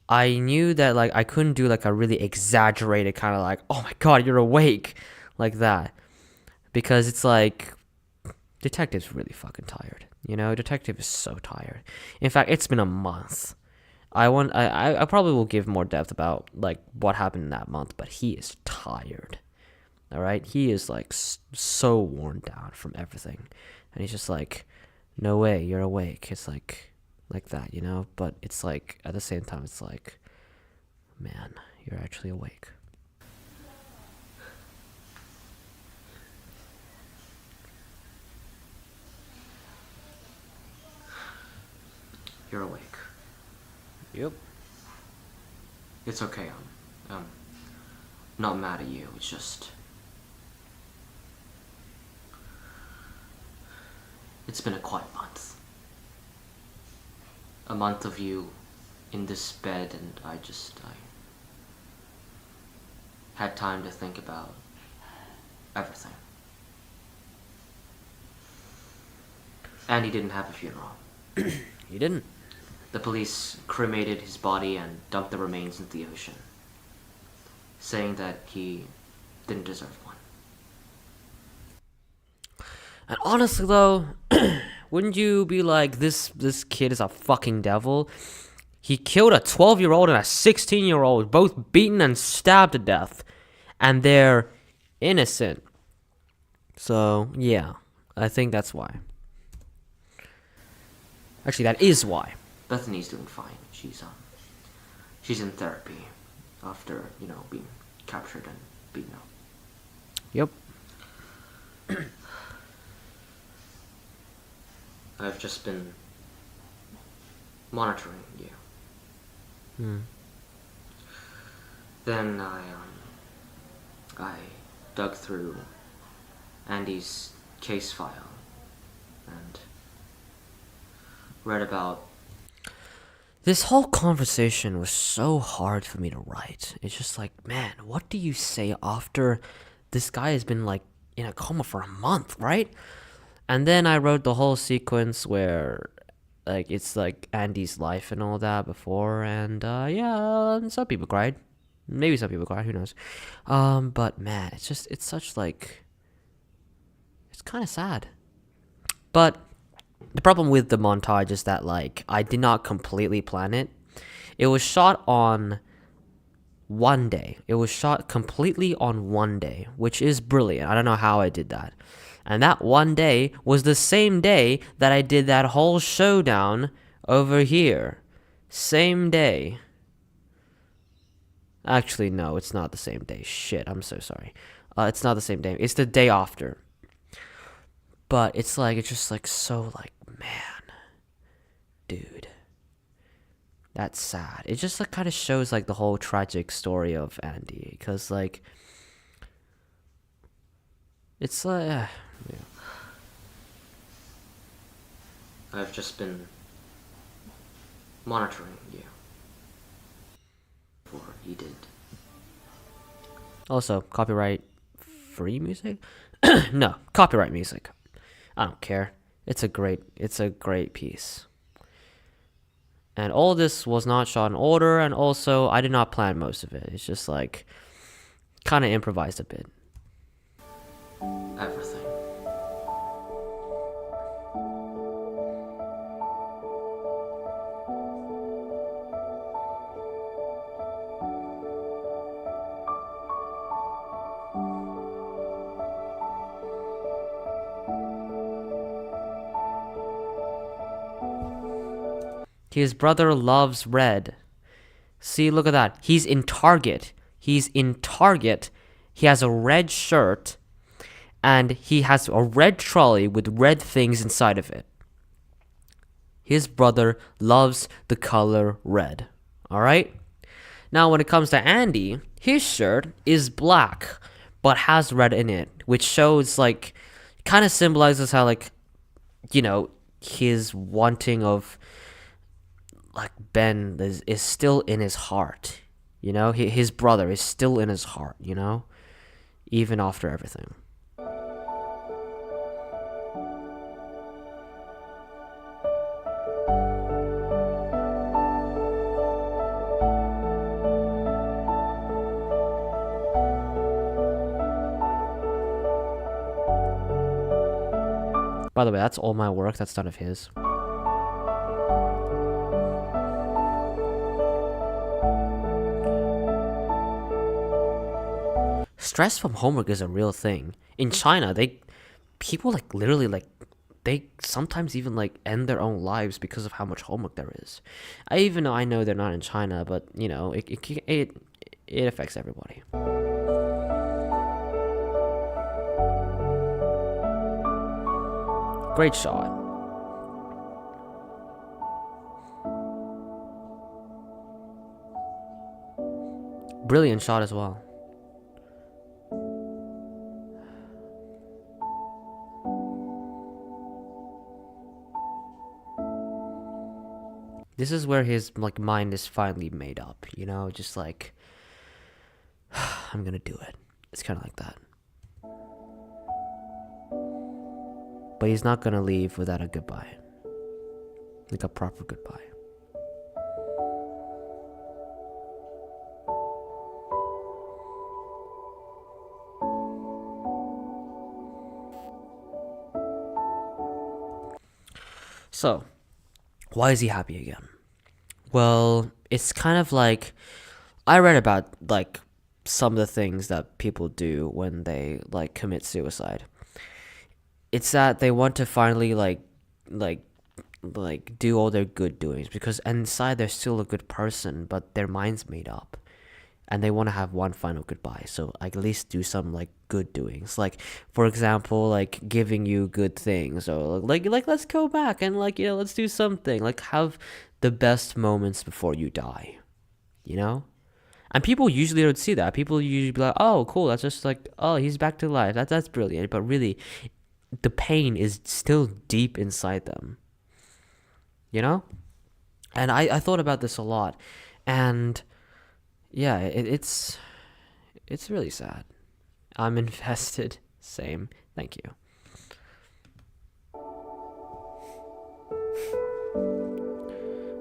I knew that, like, I couldn't do, like, a really exaggerated kind of, like, oh my god, you're awake, like that. Because it's like, Detective's really fucking tired. You know, Detective is so tired. In fact, it's been a month. I probably will give more depth about, like, what happened in that month, but he is tired. Alright? He is, like, so worn down from everything. And he's just like, no way, you're awake. It's like that, you know? But it's like, at the same time, it's like, man, you're actually awake. You're awake. Yep. It's okay. I'm not mad at you. It's just it's been a quiet month. A month of you in this bed, and I had time to think about everything. Andy didn't have a funeral. You didn't? The police cremated his body and dumped the remains into the ocean, saying that he didn't deserve one. And honestly though, wouldn't you be like, this kid is a fucking devil? He killed a 12-year-old and a 16-year-old, both beaten and stabbed to death. And they're innocent. So, yeah. I think that's why. Actually, that is why. Bethany's doing fine. She's in therapy after, being captured and beaten up. Yep. I've just been monitoring you. Then I dug through Andy's case file and read about. This whole conversation was so hard for me to write. It's just like, man, what do you say after this guy has been like in a coma for a month, right? And then I wrote the whole sequence where like it's like Andy's life and all that before, and yeah, some people cried. Maybe some people cried, who knows. But man, it's such like, it's kind of sad. But the problem with the montage is that like I did not completely plan it. It was shot on one day. It was shot completely on one day, which is brilliant. I don't know how I did that. And that one day was the same day that I did that whole showdown over here. Same day. Actually, no, it's not the same day. Shit, I'm so sorry. It's not the same day. It's the day after. But it's just like so like, man, dude, that's sad. It just like kind of shows like the whole tragic story of Andy, because like it's like yeah. I've just been monitoring you before he did. Also, copyright free music? No, copyright music. I don't care. It's a great piece. And all this was not shot in order, and also I did not plan most of it. It's just like kind of improvised a bit. Everything. His brother loves red. See, look at that. He's in Target. He has a red shirt, and he has a red trolley with red things inside of it. His brother loves the color red. Alright? Now, when it comes to Andy, his shirt is black, but has red in it, which shows, like, kind of symbolizes how, like, his wanting of, like, Ben is still in his heart. His brother is still in his heart, even after everything. By the way, that's all my work. That's none of his. Stress from homework is a real thing. In China, people like literally like they sometimes even like end their own lives because of how much homework there is. I know they're not in China, but you know, it affects everybody. Great shot. Brilliant shot as well. This is where his like mind is finally made up, you know, just like I'm gonna do it. It's kind of like that. But he's not gonna leave without a goodbye, like a proper goodbye. So, why is he happy again? Well, it's kind of like I read about like some of the things that people do when they like commit suicide. It's that they want to finally like do all their good doings because inside they're still a good person, but their mind's made up. And they want to have one final goodbye, so like at least do some like good doings, like for example like giving you good things, or like let's go back and like, you know, let's do something, like have the best moments before you die, you know. And people usually don't see that. People usually be like, oh cool, that's just like, oh he's back to life, that's brilliant, but really the pain is still deep inside them, you know. And I thought about this a lot, and yeah, it's really sad. I'm invested. Same. Thank you.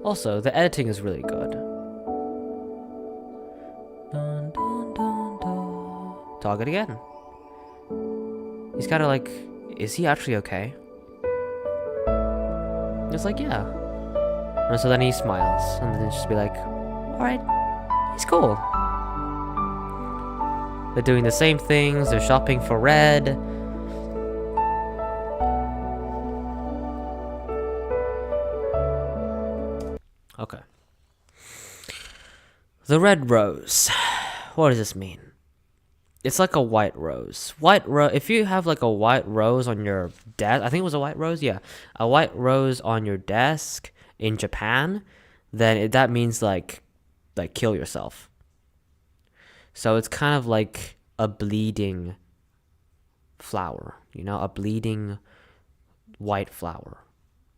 Also, the editing is really good. Dun, dun, dun, dun. Talk it again. He's kind of like, is he actually okay? It's like, yeah. And so then he smiles, and then just be like, alright. He's cool. They're doing the same things. They're shopping for Red. Okay. The red rose. What does this mean? It's like a white rose. If you have like a white rose on your desk, I think it was a white rose. Yeah, a white rose on your desk in Japan, then that means like kill yourself. So it's kind of like a bleeding flower, you know, a bleeding white flower,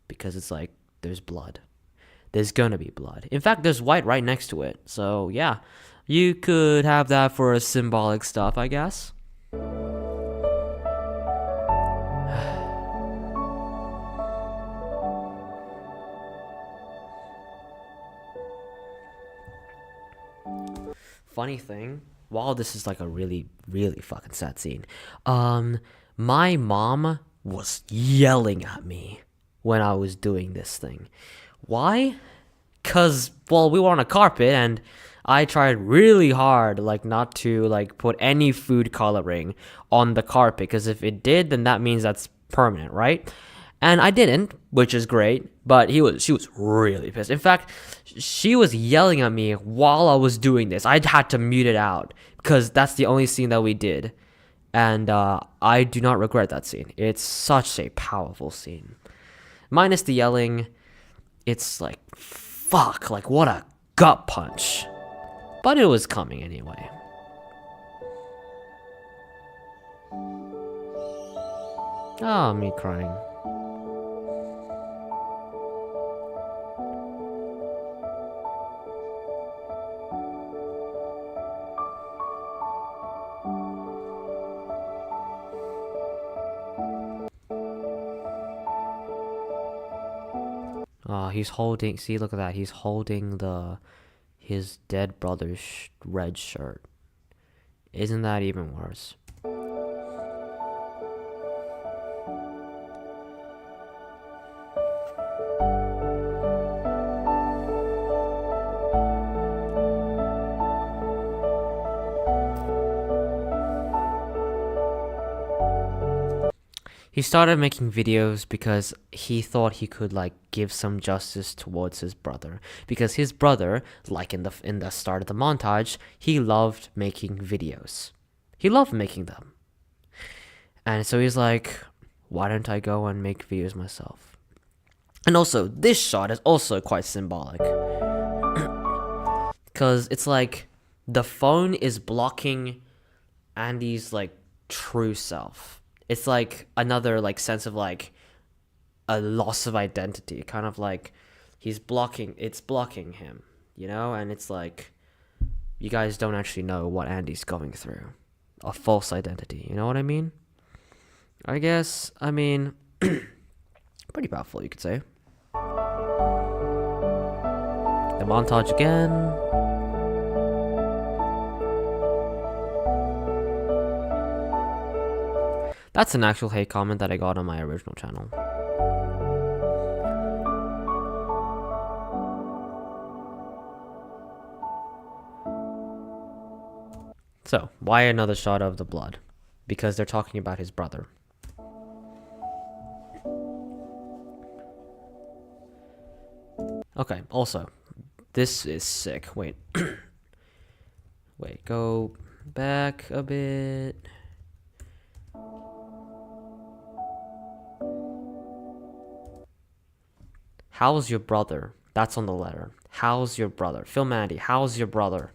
because it's like there's blood. There's gonna be blood. In fact, there's white right next to it. So yeah, you could have that for a symbolic stuff, I guess. Funny thing, while this is like a really, really fucking sad scene, my mom was yelling at me when I was doing this thing. Why? Cause, well, we were on a carpet and I tried really hard, like, not to, like, put any food coloring on the carpet, because if it did, then that means that's permanent, right? And I didn't, which is great, but she was really pissed. In fact, she was yelling at me while I was doing this. I had to mute it out because that's the only scene that we did. And I do not regret that scene. It's such a powerful scene. Minus the yelling, it's like, fuck, like what a gut punch. But it was coming anyway. Oh, me crying. He's holding, see, look at that. He's holding his dead brother's red shirt. Isn't that even worse? He started making videos because he thought he could like give some justice towards his brother, because his brother, like in the start of the montage, he loved making videos. He loved making them. And so he's like, why don't I go and make videos myself? And also, this shot is also quite symbolic. Because it's like the phone is blocking Andy's like true self. It's like another like sense of like a loss of identity, kind of like it's blocking him, you know? And it's like you guys don't actually know what Andy's going through. A false identity, you know what I mean? I mean pretty powerful, you could say. The montage again. That's an actual hate comment that I got on my original channel. So, why another shot of the blood? Because they're talking about his brother. Okay, also, this is sick. Wait. Wait, go back a bit. How's your brother? That's on the letter. How's your brother? Film Andy, how's your brother?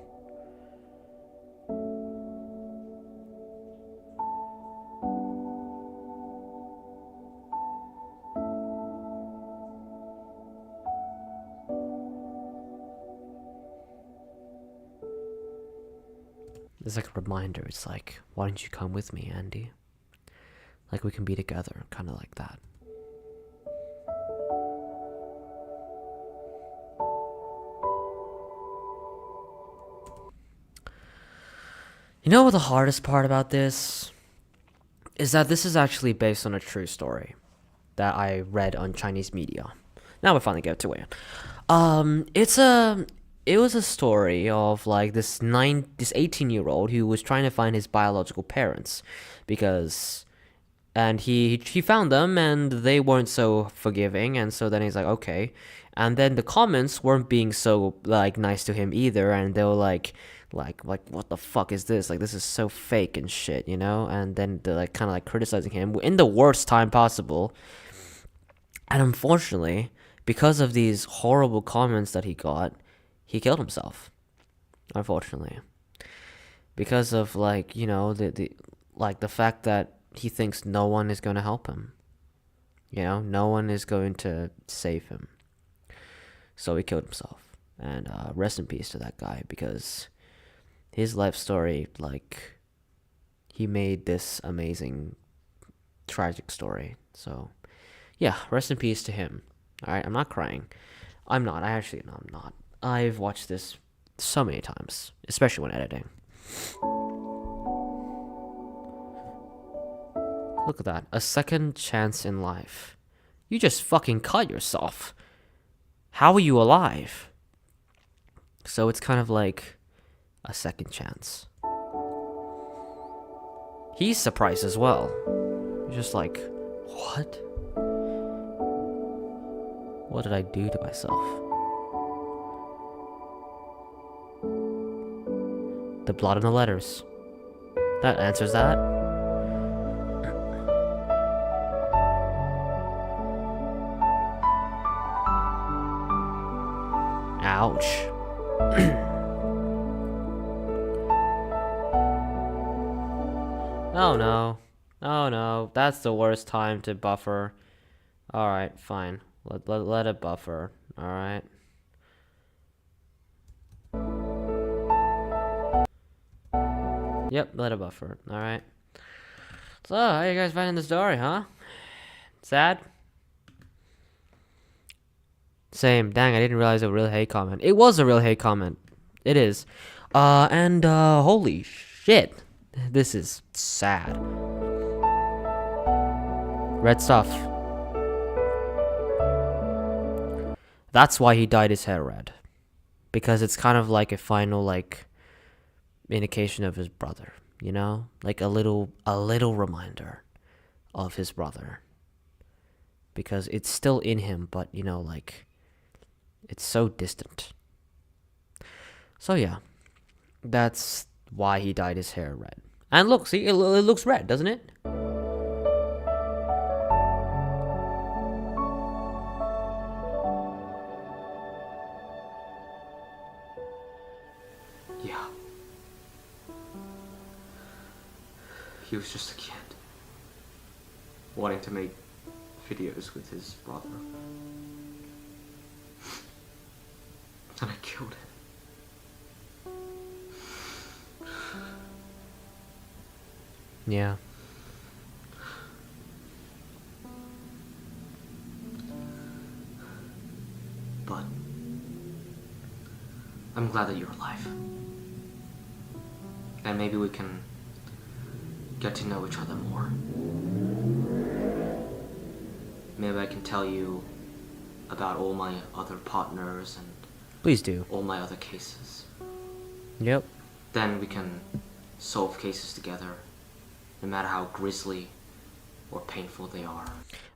It's like a reminder. It's like, why don't you come with me, Andy? Like we can be together, kind of like that. You know what the hardest part about this is? That this is actually based on a true story that I read on Chinese media. Now we finally get to it. It was a story of like this 18-year-old who was trying to find his biological parents, and he found them and they weren't so forgiving, and so then he's like, okay. And then the comments weren't being so like nice to him either, and they were like what the fuck is this? Like, this is so fake and shit, you know? And then they're like kind of like criticizing him in the worst time possible. And unfortunately, because of these horrible comments that he got, he killed himself. Unfortunately, because of like, you know, the fact that he thinks no one is going to help him. You know, no one is going to save him. So he killed himself. And rest in peace to that guy, because his life story, like, he made this amazing, tragic story. So, yeah, rest in peace to him. Alright, I'm not crying. I'm not. I'm not. I've watched this so many times, especially when editing. Look at that. A second chance in life. You just fucking cut yourself. How are you alive? So it's kind of like a second chance. He's surprised as well. He's just like, what? What did I do to myself? The blood on the letters. That answers that. Ouch. Oh no. Oh no. That's the worst time to buffer. Alright, fine. Let it buffer. Alright. Yep, let it buffer. Alright. So, how you guys finding the story, huh? Sad? Same. Dang, I didn't realize it was a real hate comment. It was a real hate comment. It is. Holy shit. This is sad. Red stuff. That's why he dyed his hair red. Because it's kind of like a final, like, indication of his brother, you know? Like a little reminder of his brother. Because it's still in him, but, you know, like, it's so distant. So, yeah. That's why he dyed his hair red. And look, see, it looks red, doesn't it? Yeah. He was just a kid. Wanting to make videos with his brother. And I killed him. Yeah. But I'm glad that you're alive. And maybe we can get to know each other more. Maybe I can tell you about all my other partners and Please do. all my other cases. Yep. Then we can solve cases together, no matter how grisly or painful they are.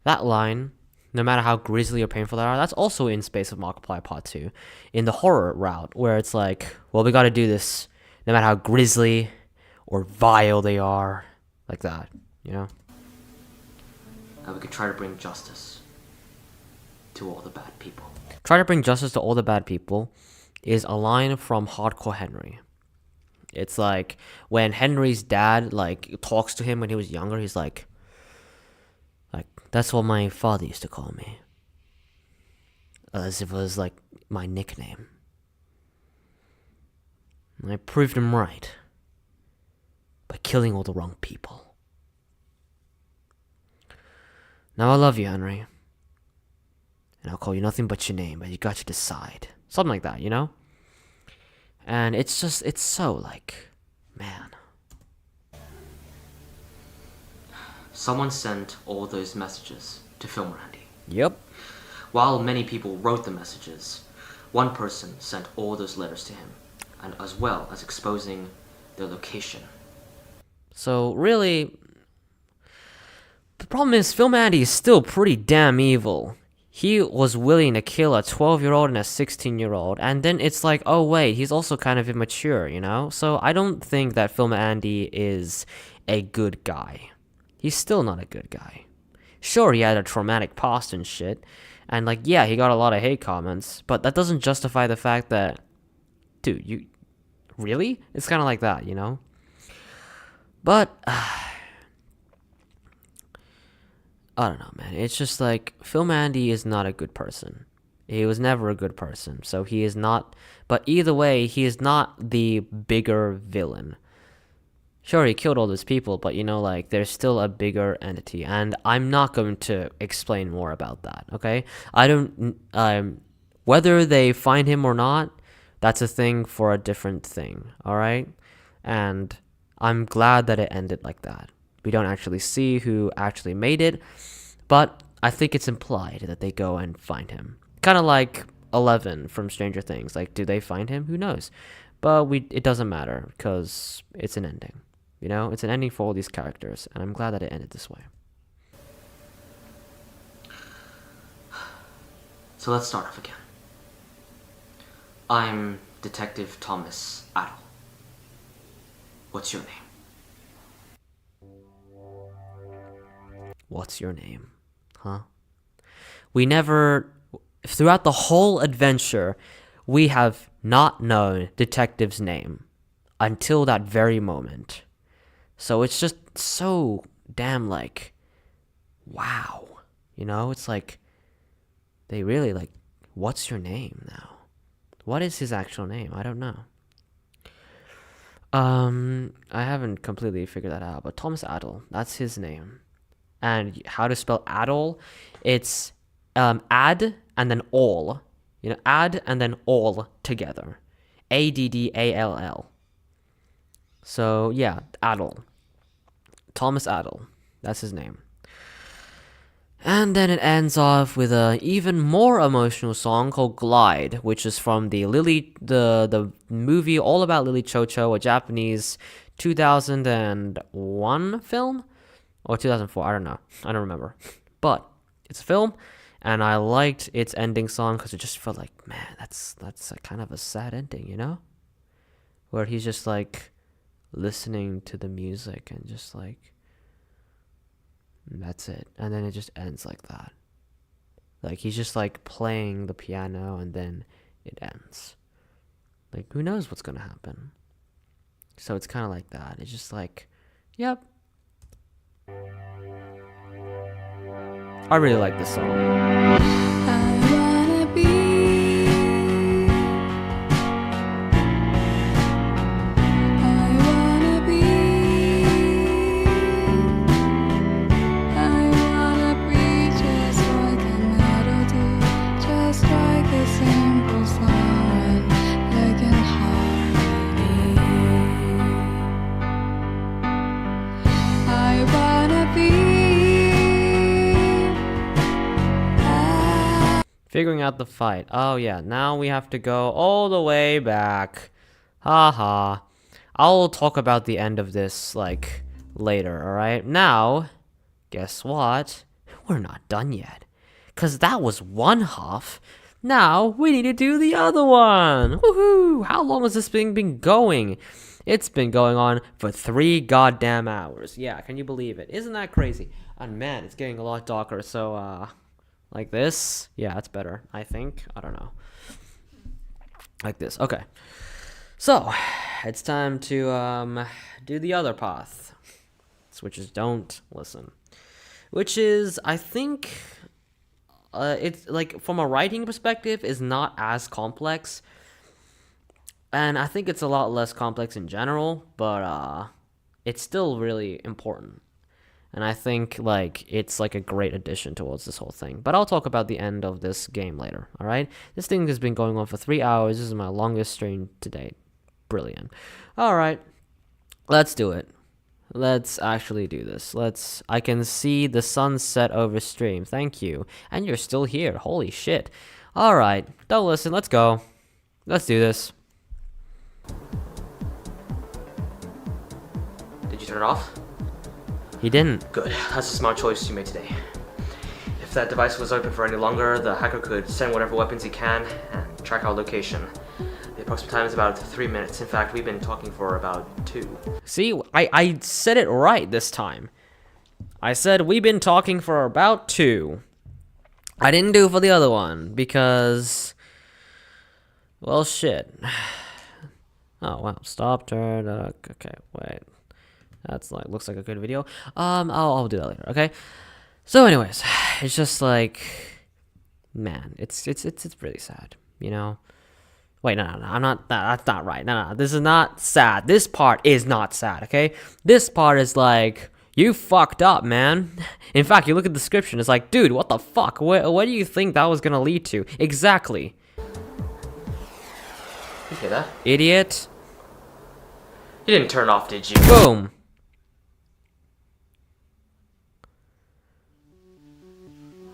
That line, no matter how grisly or painful they are, that's also in Space of Markiplier Part 2. In the horror route, where it's like, well, we gotta do this, no matter how grisly or vile they are. Like that, you know? And we could try to bring justice to all the bad people. Try to bring justice to all the bad people is a line from Hardcore Henry. It's like when Henry's dad like talks to him when he was younger, he's like that's what my father used to call me. As if it was like my nickname. And I proved him right by killing all the wrong people. Now I love you, Henry. And I'll call you nothing but your name, but you got to decide. Something like that, you know? And it's just, it's so like, man. Someone sent all those messages to Film Randy. Yep. While many people wrote the messages, one person sent all those letters to him, and as well as exposing their location. So really, the problem is Film Andy is still pretty damn evil. He was willing to kill a 12-year-old and a 16-year-old, and then it's like, oh wait, he's also kind of immature, you know? So I don't think that Film Andy is a good guy. He's still not a good guy. Sure, he had a traumatic past and shit, and like, yeah, he got a lot of hate comments, but that doesn't justify the fact that, dude, you, really? It's kind of like that, you know? But, I don't know, man. It's just like, Film Andy is not a good person. He was never a good person, so he is not, but either way, he is not the bigger villain. Sure, he killed all those people, but you know, like, there's still a bigger entity, and I'm not going to explain more about that, okay? I don't, whether they find him or not, that's a thing for a different thing, alright? And I'm glad that it ended like that. We don't actually see who actually made it, but I think it's implied that they go and find him. Kind of like 11 from Stranger Things. Like, do they find him? Who knows? But it doesn't matter, because it's an ending. You know, it's an ending for all these characters, and I'm glad that it ended this way. So let's start off again. I'm Detective Thomas Adel. What's your name? What's your name? Huh? We never, throughout the whole adventure, we have not known Detective's name until that very moment. So it's just so damn like, wow. You know, it's like, they really like, what's your name now? What is his actual name? I don't know. I haven't completely figured that out, but Thomas Adel, that's his name. And how to spell Adel? It's add and then all. You know, add and then all together. Addall. So yeah, Adel. Thomas Adel. That's his name. And then it ends off with a even more emotional song called Glide, which is from the movie All About Lily Chocho, a Japanese 2001 film or 2004. I don't know. I don't remember. But it's a film, and I liked its ending song because it just felt like, man, that's a kind of a sad ending, you know? Where he's just like listening to the music and just like, that's it. And then it just ends like that. Like he's just like playing the piano and then it ends. Like who knows what's gonna happen? So it's kind of like that. It's just like, yep. I really like this song. I wanna be. I wanna be. I wanna be just like a melody, just like a simple song, like an harmony. I wanna be. Figuring out the fight. Oh yeah, now we have to go all the way back. Haha. I'll talk about the end of this, like, later, alright? Now, guess what? We're not done yet. Because that was one half. Now, we need to do the other one. Woohoo! How long has this thing been going? It's been going on for 3 goddamn hours. Yeah, can you believe it? Isn't that crazy? And man, it's getting a lot darker, so, like this? Yeah, that's better, I think. I don't know. Like this. Okay. So, it's time to do the other path. Which is don't listen. Which is, I think, it's like from a writing perspective is not as complex. And I think it's a lot less complex in general, but it's still really important. And I think like it's like a great addition towards this whole thing. But I'll talk about the end of this game later, alright? This thing has been going on for 3 hours. This is my longest stream to date. Brilliant. Alright. Let's do it. Let's actually do this. I can see the sunset over stream. Thank you. And you're still here. Holy shit. Alright. Don't listen. Let's go. Let's do this. Did you turn it off? He didn't. Good. That's a smart choice you made today. If that device was open for any longer, the hacker could send whatever weapons he can and track our location. The approximate time is about 3 minutes. In fact, we've been talking for about 2. See, I said it right this time. I said we've been talking for about 2. I didn't do it for the other one because, well, shit. Oh wow, stop, turn. Okay, wait. That's like looks like a good video. I'll do that later. Okay. So, anyways, it's just like, man, it's really sad, you know. Wait, no, I'm not. That's not right. No, this is not sad. This part is not sad. Okay. This part is like, you fucked up, man. In fact, you look at the description. It's like, dude, what the fuck? What do you think that was gonna lead to? Exactly. You hear that? Idiot. You didn't turn off, did you? Boom.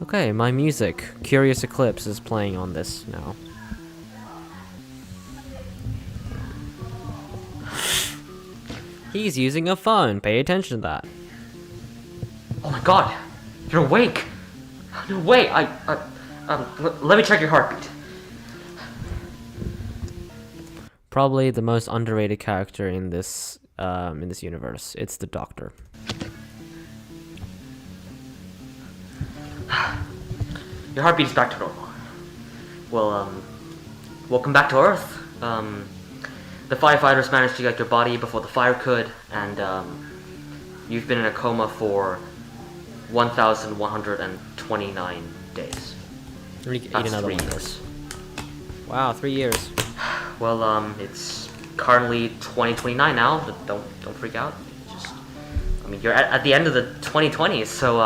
Okay, my music, Curious Eclipse, is playing on this now. He's using a phone. Pay attention to that. Oh my god! You're awake! No, wait, let me check your heartbeat. Probably the most underrated character in this universe. It's the Doctor. Your heartbeat is back to normal. Well, welcome back to Earth. The firefighters managed to get your body before the fire could, and you've been in a coma for 1,129 days. Eat That's another 3 one. years. Wow, 3 years. Well, it's currently 2029 now, but don't freak out. Just, I mean, you're at the end of the 2020s, so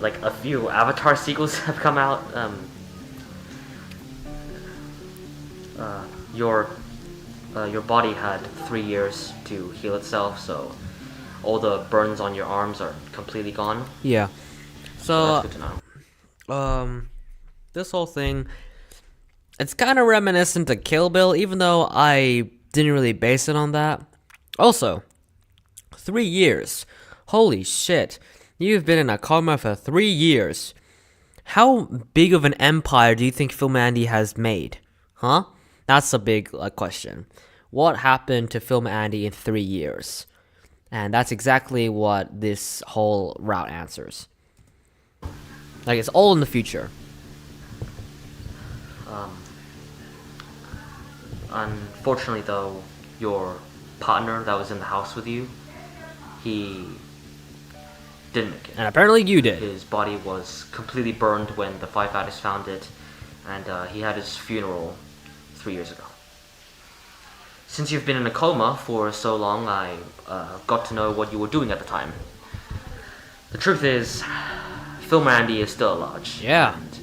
like a few Avatar sequels have come out. Your body had 3 years to heal itself, so all the burns on your arms are completely gone. Yeah. So So, that's good to know. this whole thing, it's kind of reminiscent to Kill Bill, even though I didn't really base it on that. Also, 3 years. Holy shit. You've been in a coma for 3 years. How big of an empire do you think Film Andy has made? Huh? That's a big question. What happened to Film Andy in 3 years? And that's exactly what this whole route answers. Like, it's all in the future. Unfortunately, though, your partner that was in the house with you, he didn't make it. And apparently you did. His body was completely burned when the firefighters found it, and he had his funeral 3 years ago. Since you've been in a coma for so long, I got to know what you were doing at the time. The truth is, Film Andy is still alive. Yeah. And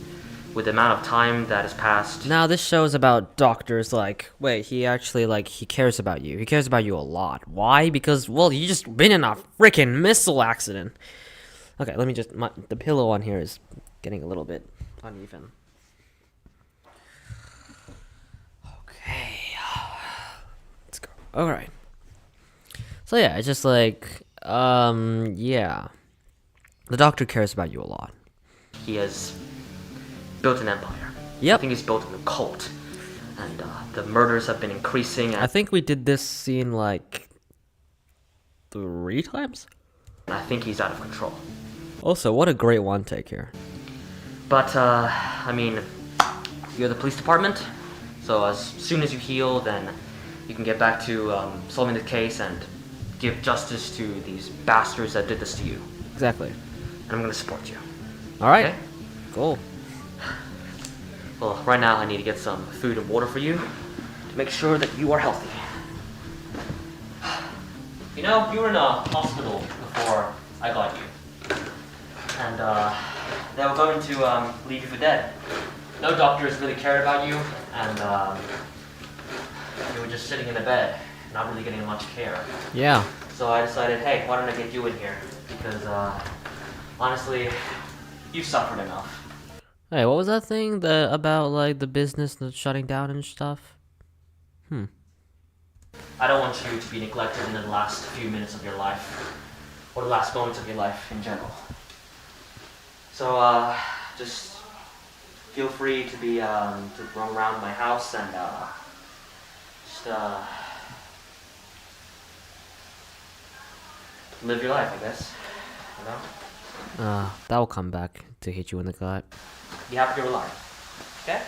with the amount of time that has passed, Now this show's about doctors, like, wait, he actually, like, he cares about you. He cares about you a lot. Why? Because, well, you just been in a freaking missile accident. Okay, let me just, the pillow on here is getting a little bit uneven. Okay. Let's go. Alright. So yeah, it's just like, yeah. The doctor cares about you a lot. he has built an empire. Yep. I think he's built an occult. And the murders have been increasing, I and think we did this scene like 3 times. I think he's out of control. Also, what a great one take here. But, I mean, you're the police department, so as soon as you heal, then you can get back to solving the case and give justice to these bastards that did this to you. Exactly. And I'm gonna support you. Alright. Okay? Cool. Well, right now I need to get some food and water for you to make sure that you are healthy. You know, you were in a hospital before I got you. And they were going to leave you for dead. No doctors really cared about you, and you were just sitting in a bed, not really getting much care. Yeah. So I decided, hey, why don't I get you in here? Because honestly, you've suffered enough. Hey, what was that thing about like the business that's shutting down and stuff? I don't want you to be neglected in the last few minutes of your life, or the last moments of your life in general. So just feel free to be to roam around my house and just live your life, I guess. You know, That will come back to hit you in the gut. be happy you're alive. Okay.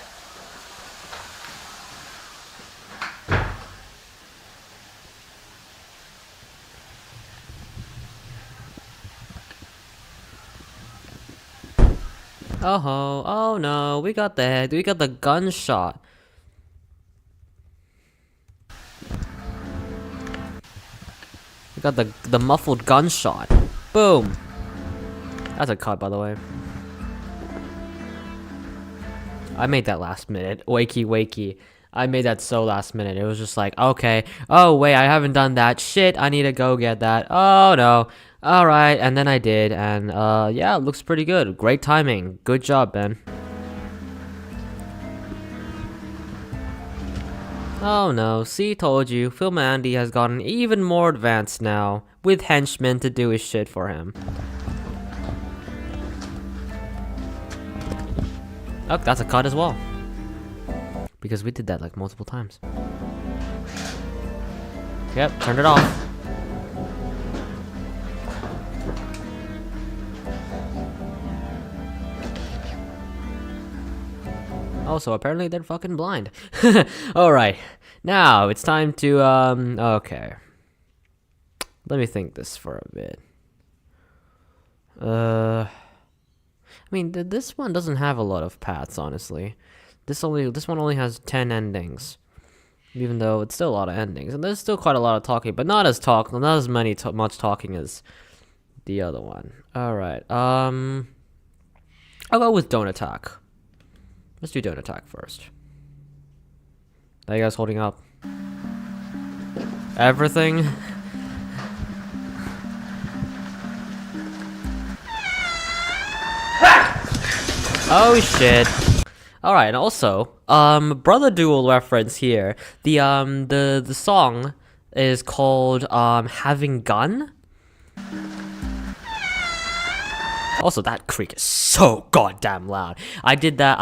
Oh no, we got the gunshot. We got the muffled gunshot. Boom. That's a cut, by the way. I made that last minute. Wakey. I made that so last minute. It was just like, okay. Oh, wait, I haven't done that. Shit, I need to go get that. Oh, no. Alright, and then I did. And, yeah, it looks pretty good. Great timing. Good job, Ben. Oh, no. See, told you. Film Andy has gotten even more advanced now. With henchmen to do his shit for him. Oh, that's a cut as well. Because we did that like multiple times. Yep, turned it off. Also, apparently they're fucking blind. Alright, now it's time to, okay. Let me think this for a bit. I mean, this one doesn't have a lot of paths, honestly. This one only has 10 endings, even though it's still a lot of endings, and there's still quite a lot of talking, but not as much talking as the other one. All right, I'll go with Don't Attack. Let's do Don't Attack first. How you guys holding up? Everything. Oh shit. Alright, and also, Brother Duel reference here. The song is called, Having Gun? Also, that creak is so goddamn loud. I did that.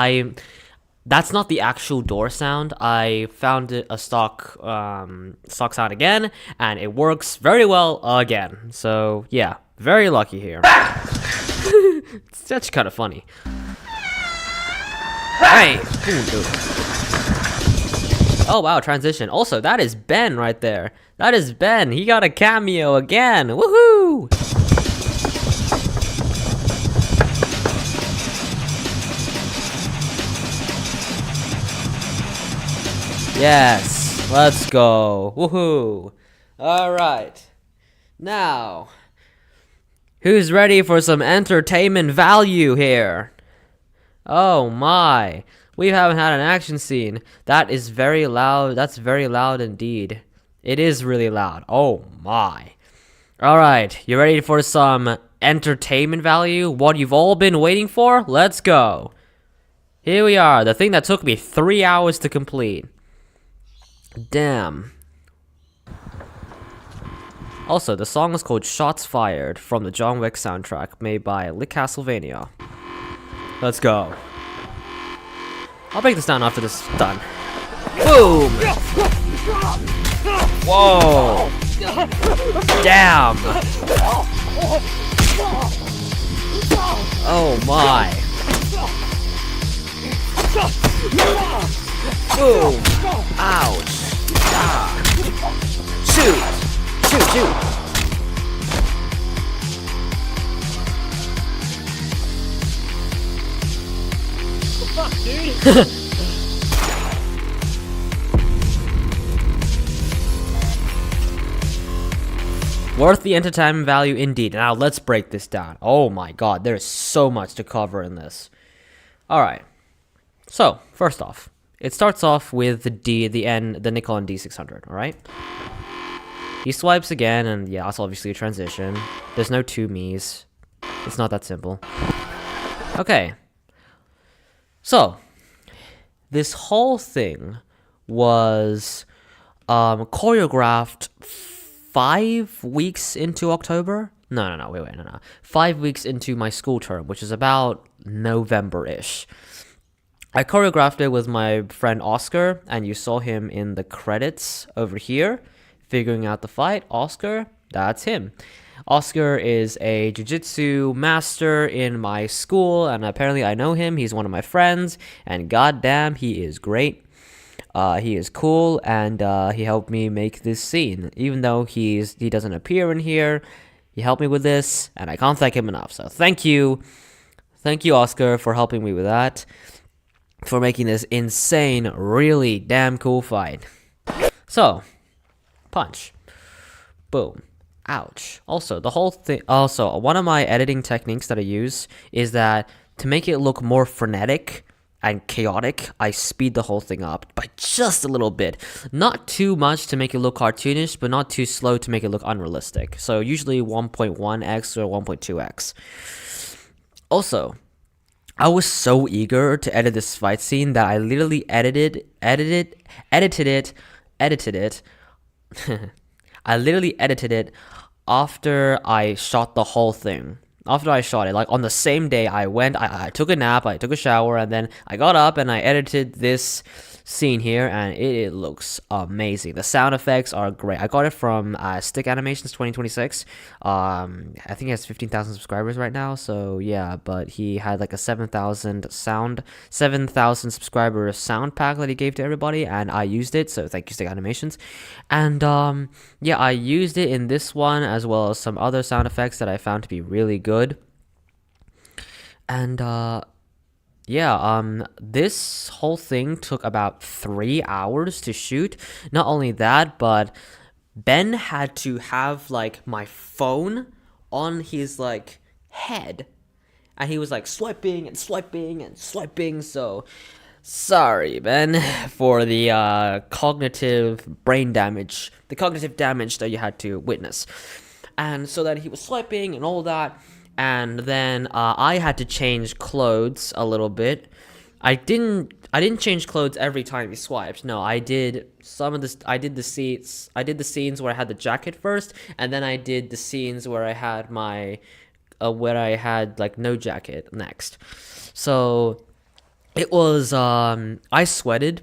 That's not the actual door sound. I found it a stock sound again, and it works very well again. So yeah, very lucky here. It's actually kind of funny. Hey! Ooh, dude. Oh wow, transition. Also, that is Ben right there. That is Ben. He got a cameo again. Woohoo! Yes, let's go. Woohoo! Alright. Now, who's ready for some entertainment value here? Oh my. We haven't had an action scene. That is very loud. That's very loud indeed. It is really loud. Oh my. Alright, you ready for some entertainment value? What you've all been waiting for? Let's go. Here we are, the thing that took me 3 hours to complete. Damn. Also, the song is called Shots Fired from the John Wick soundtrack made by Lick Castlevania. Let's go. I'll break this down after this is done. Boom! Whoa! Damn! Oh my! Boom! Ouch! Ah! Shoot! Shoot! Shoot! Fuck, dude. Worth the entertainment value indeed. Now let's break this down. Oh my god, there's so much to cover in this. Alright. So, first off, it starts off with the Nikon D600, alright? He swipes again, and yeah, it's obviously a transition. There's no two me's. It's not that simple. Okay. So, this whole thing was choreographed 5 weeks into October? No, wait, 5 weeks into my school term, which is about November-ish. I choreographed it with my friend Oscar, and you saw him in the credits over here, figuring out the fight. Oscar, that's him. Oscar is a jiu-jitsu master in my school, and apparently I know him. He's one of my friends, and goddamn, he is great. He is cool, and he helped me make this scene. Even though he doesn't appear in here, he helped me with this, and I can't thank him enough. So thank you, Oscar, for helping me with that, for making this insane, really damn cool fight. So, punch, boom. Ouch. Also, the whole thing. Also, one of my editing techniques that I use is that to make it look more frenetic and chaotic, I speed the whole thing up by just a little bit. Not too much to make it look cartoonish, but not too slow to make it look unrealistic. So usually 1.1x or 1.2x. Also, I was so eager to edit this fight scene that I literally edited it. I literally edited it after I shot the whole thing. After I shot it, like on the same day, I took a nap, I took a shower, and then I got up and I edited this scene here, and it looks amazing. The sound effects are great. I got it from Stick Animations 2026. I think he has 15,000 subscribers right now, so yeah, but he had like a 7,000 subscriber sound pack that he gave to everybody, and I used it, so thank you, Stick Animations. And yeah, I used it in this one as well as some other sound effects that I found to be really good. And yeah, this whole thing took about 3 hours to shoot. Not only that, but Ben had to have like my phone on his like head, and he was like swiping and swiping and swiping. So sorry, Ben, for the cognitive brain damage, the cognitive damage that you had to witness. And so then he was swiping and all that. And then I had to change clothes a little bit. I didn't change clothes every time he swiped. No, I did some of this. I did the scenes where I had the jacket first, and then I did the scenes where I had my where I had like no jacket next. So it was I sweated.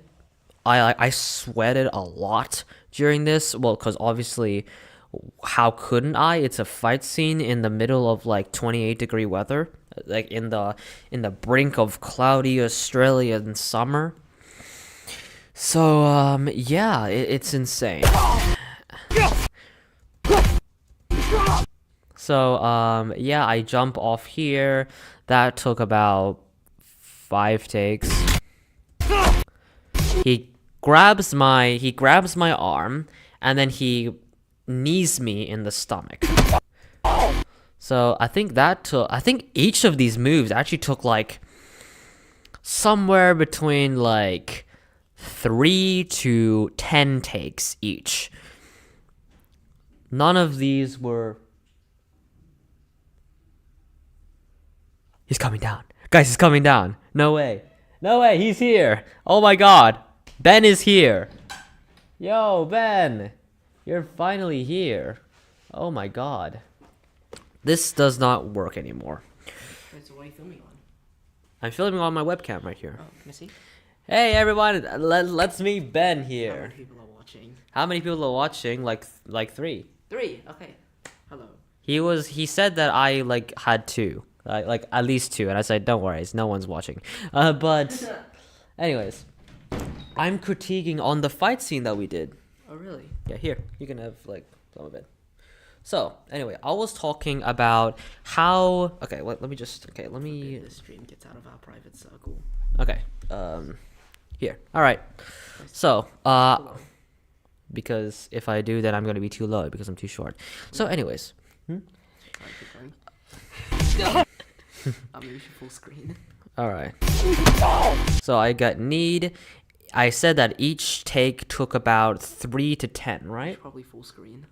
I sweated a lot during this. Well, because obviously, how couldn't I? It's a fight scene in the middle of like 28-degree weather, like in the brink of cloudy Australian summer. So yeah, it's insane. So yeah, I jump off here. That took about 5 takes. He grabs my arm and then he knees me in the stomach. So I think each of these moves actually took like somewhere between like 3 to 10 takes each. None of these were. He's coming down. Guys, he's coming down. No way. No way, he's here. Oh my god. Ben is here. Yo, Ben. You're finally here. Oh my god. This does not work anymore. Wait, so what are you filming on? I'm filming on my webcam right here. Oh, can I see? Hey everyone, let's meet Ben How many here. people are watching? How many people are watching? Like 3. 3. Okay. Hello. He said that I like had 2. Like at least 2, and I said don't worry, no one's watching. But anyways, I'm critiquing on the fight scene that we did. Oh really? Yeah, here you can have like some of it. So anyway, I was talking about how. Okay, let me just. Okay, let me. This stream gets out of our private circle. Okay. Here. All right. So because if I do, then I'm gonna be too low because I'm too short. So anyways. Alright, keep going. Maybe you should full screen. All right. So I got kneed. I said that each take took about 3 to 10, right? Probably full screen.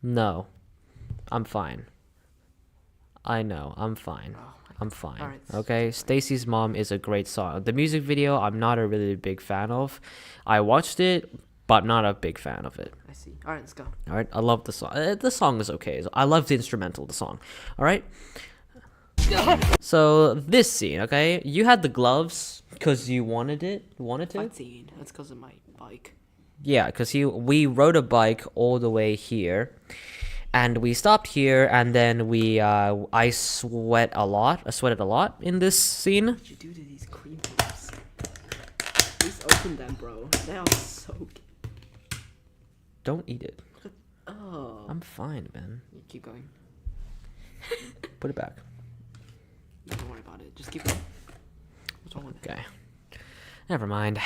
No. I'm fine. I know. I'm fine. Oh my I'm fine. Alright, Okay? Stacy's Mom is a great song. The music video, I'm not a really big fan of. I watched it, but not a big fan of it. I see. Alright, let's go. All right? I love the song. The song is okay. I love the instrumental of the song. All right? So, this scene, okay? You had the gloves because you wanted to? Fight scene. That's because of my bike. Yeah, because we rode a bike all the way here, and we stopped here, and then I sweated a lot in this scene. What did you do to these cream puffs? Please open them, bro. They are so good. Don't eat it. Oh. I'm fine, man. You keep going. Put it back. Don't worry about it. Just keep going. What's wrong with it? Okay. Never mind.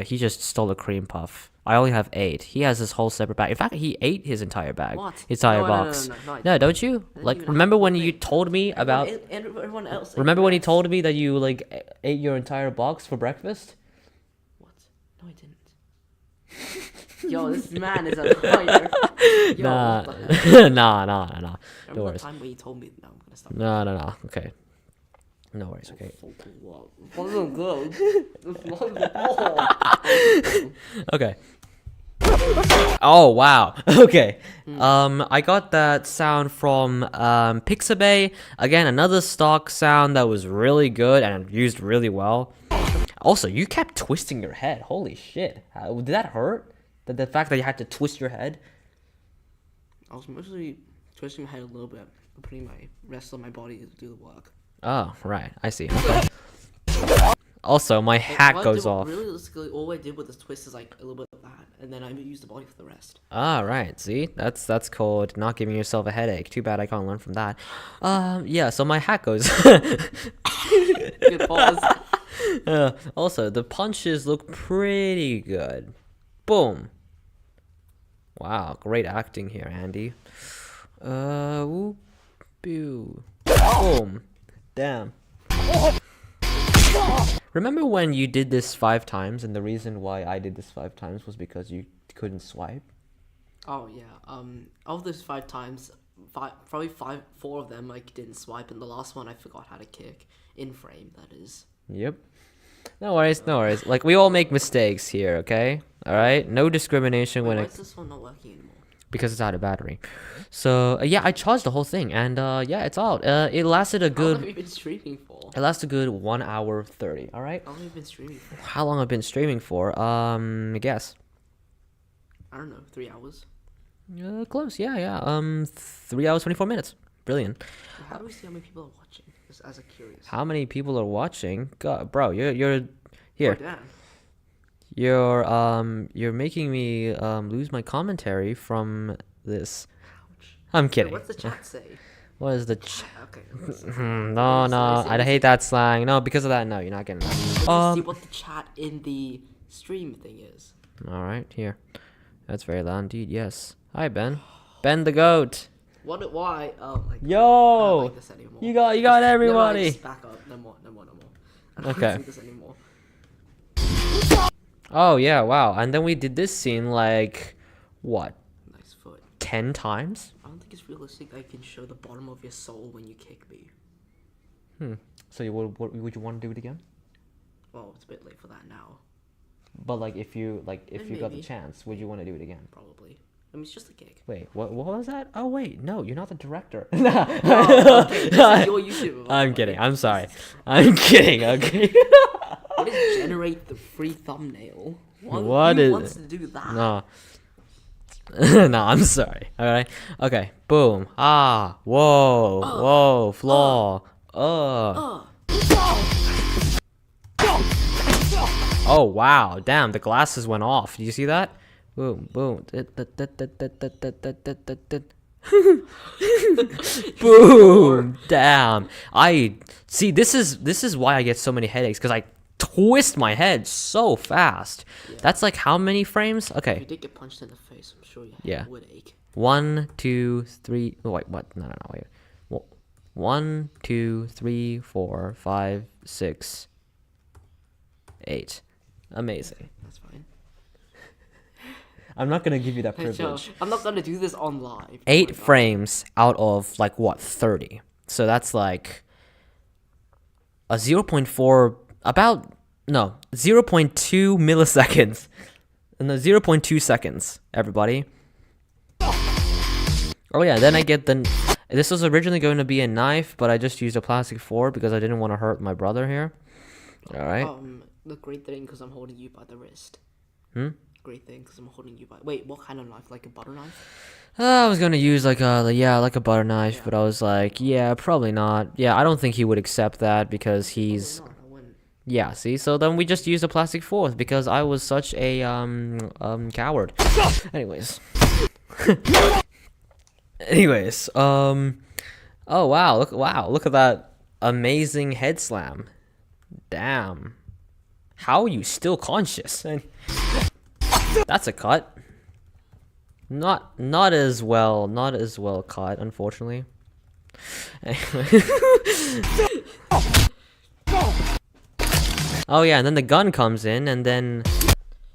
He just stole a cream puff. I only have 8. He has his whole separate bag. In fact, he ate his entire bag. What? His entire No, box. no, No, don't you? Like, even remember have when the you thing. told me about? Everyone else. Remember when he ate told me that you like ate your entire box for breakfast? What? No, I didn't. Yo, this man is a liar. Yo, Nah. what the heck? Nah. Remember No the worries. time when you told me? No, I'm gonna stop. No. Okay. No worries. Okay. Wasn't good. Okay. Oh wow. Okay. I got that sound from Pixabay. Again, another stock sound that was really good and used really well. Also, you kept twisting your head. Holy shit. Did that hurt? The fact that you had to twist your head? I was mostly twisting my head a little bit, but putting my rest of my body to do the work. Oh, right. I see. Okay. Also, my hat goes off. Realistically, all I did with this twist is like a little bit of that, and then I used the body for the rest. Ah, right. See, that's called not giving yourself a headache. Too bad I can't learn from that. Yeah. So my hat goes. Good pause. Also, the punches look pretty good. Boom. Wow, great acting here, Andy. Whoop, pew. Boom. Damn. Remember when you did this 5 times, and the reason why I did this 5 times was because you couldn't swipe? Oh yeah. Of those 5 times, 4 of them I didn't swipe, and the last one I forgot how to kick in frame. That is. Yep. No worries. Like, we all make mistakes here, okay? Alright? No discrimination Wait, when why it... is this one not working anymore? because it's out of battery. So yeah, I charged the whole thing, and yeah, it's out. It lasted a How long have good. you been streaming for? It lasted a good 1 hour 30. All right. How long have you been streaming for? How long I've been streaming for? Guess. I don't know, 3 hours. Close. Yeah, yeah. 3 hours 24 minutes. Brilliant. How do we see how many people are watching? Just as a curious. How many people are watching? God, bro, you're Oh, here. damn. You're making me lose my commentary from this. I'm Wait, kidding. what's the chat say? What is the Okay. no, no, I hate that slang. No, because of that, no, you're not getting that. Let's see what the chat in the stream thing is. All right, here. That's very loud indeed. Yes. Hi, Ben. Ben the goat. What? Why? Oh my god. I Yo, don't like this anymore. you got everybody. Just back up. No more. I don't Okay. think this anymore. Oh yeah, wow. And then we did this scene like what, Nice foot. 10 times? I don't think it's realistic that I can show the bottom of your soul when you kick me. So you would you want to do it again? Well, it's a bit late for that now. But like if you got the Maybe. chance, would you want to do it again? Probably. I mean, it's just a kick. Wait, what was that? Oh wait, no, you're not the director. Oh, okay, this is your YouTuber. by I'm the way. kidding. I'm sorry. I'm kidding. Okay. What is generate the free thumbnail? What Who is- wants to do that? No. No, I'm sorry. All right. Okay. Boom. Ah. Whoa. Whoa. Flaw. Oh wow. Damn. The glasses went off. Did you see that? Boom. Boom. Boom. Damn. I see. This is why I get so many headaches, because I twist my head so fast. That's like how many frames? If Okay. you did get punched in the face, I'm sure your head Yeah. would ache. 1, 2, 3. Oh, wait, what? No, wait. 1, 2, 3, 4, 5, 6, 8. Amazing. That's fine. I'm not gonna give you that Hey, privilege. Joe, I'm not gonna do this on live. 8 Oh my God. frames out of like what, 30. So that's like a 0.4, about, no, 0.2 milliseconds. No, 0.2 seconds, everybody. Oh yeah, then I get this was originally going to be a knife, but I just used a plastic fork because I didn't want to hurt my brother here. Alright. The great thing, because I'm holding you by the wrist. Hmm? Great thing, because I'm holding you by. Wait, what kind of knife? Like a butter knife? I was gonna use like a butter knife, but I was like, yeah, probably not. Yeah, I don't think he would accept that because he's, No, I wouldn't. yeah, see, so then we just used a plastic fork because I was such a coward. Anyways. Oh wow, look at that amazing head slam. Damn. How are you still conscious? And that's a cut. Not as well cut, unfortunately. Anyway. Oh yeah, and then the gun comes in, and then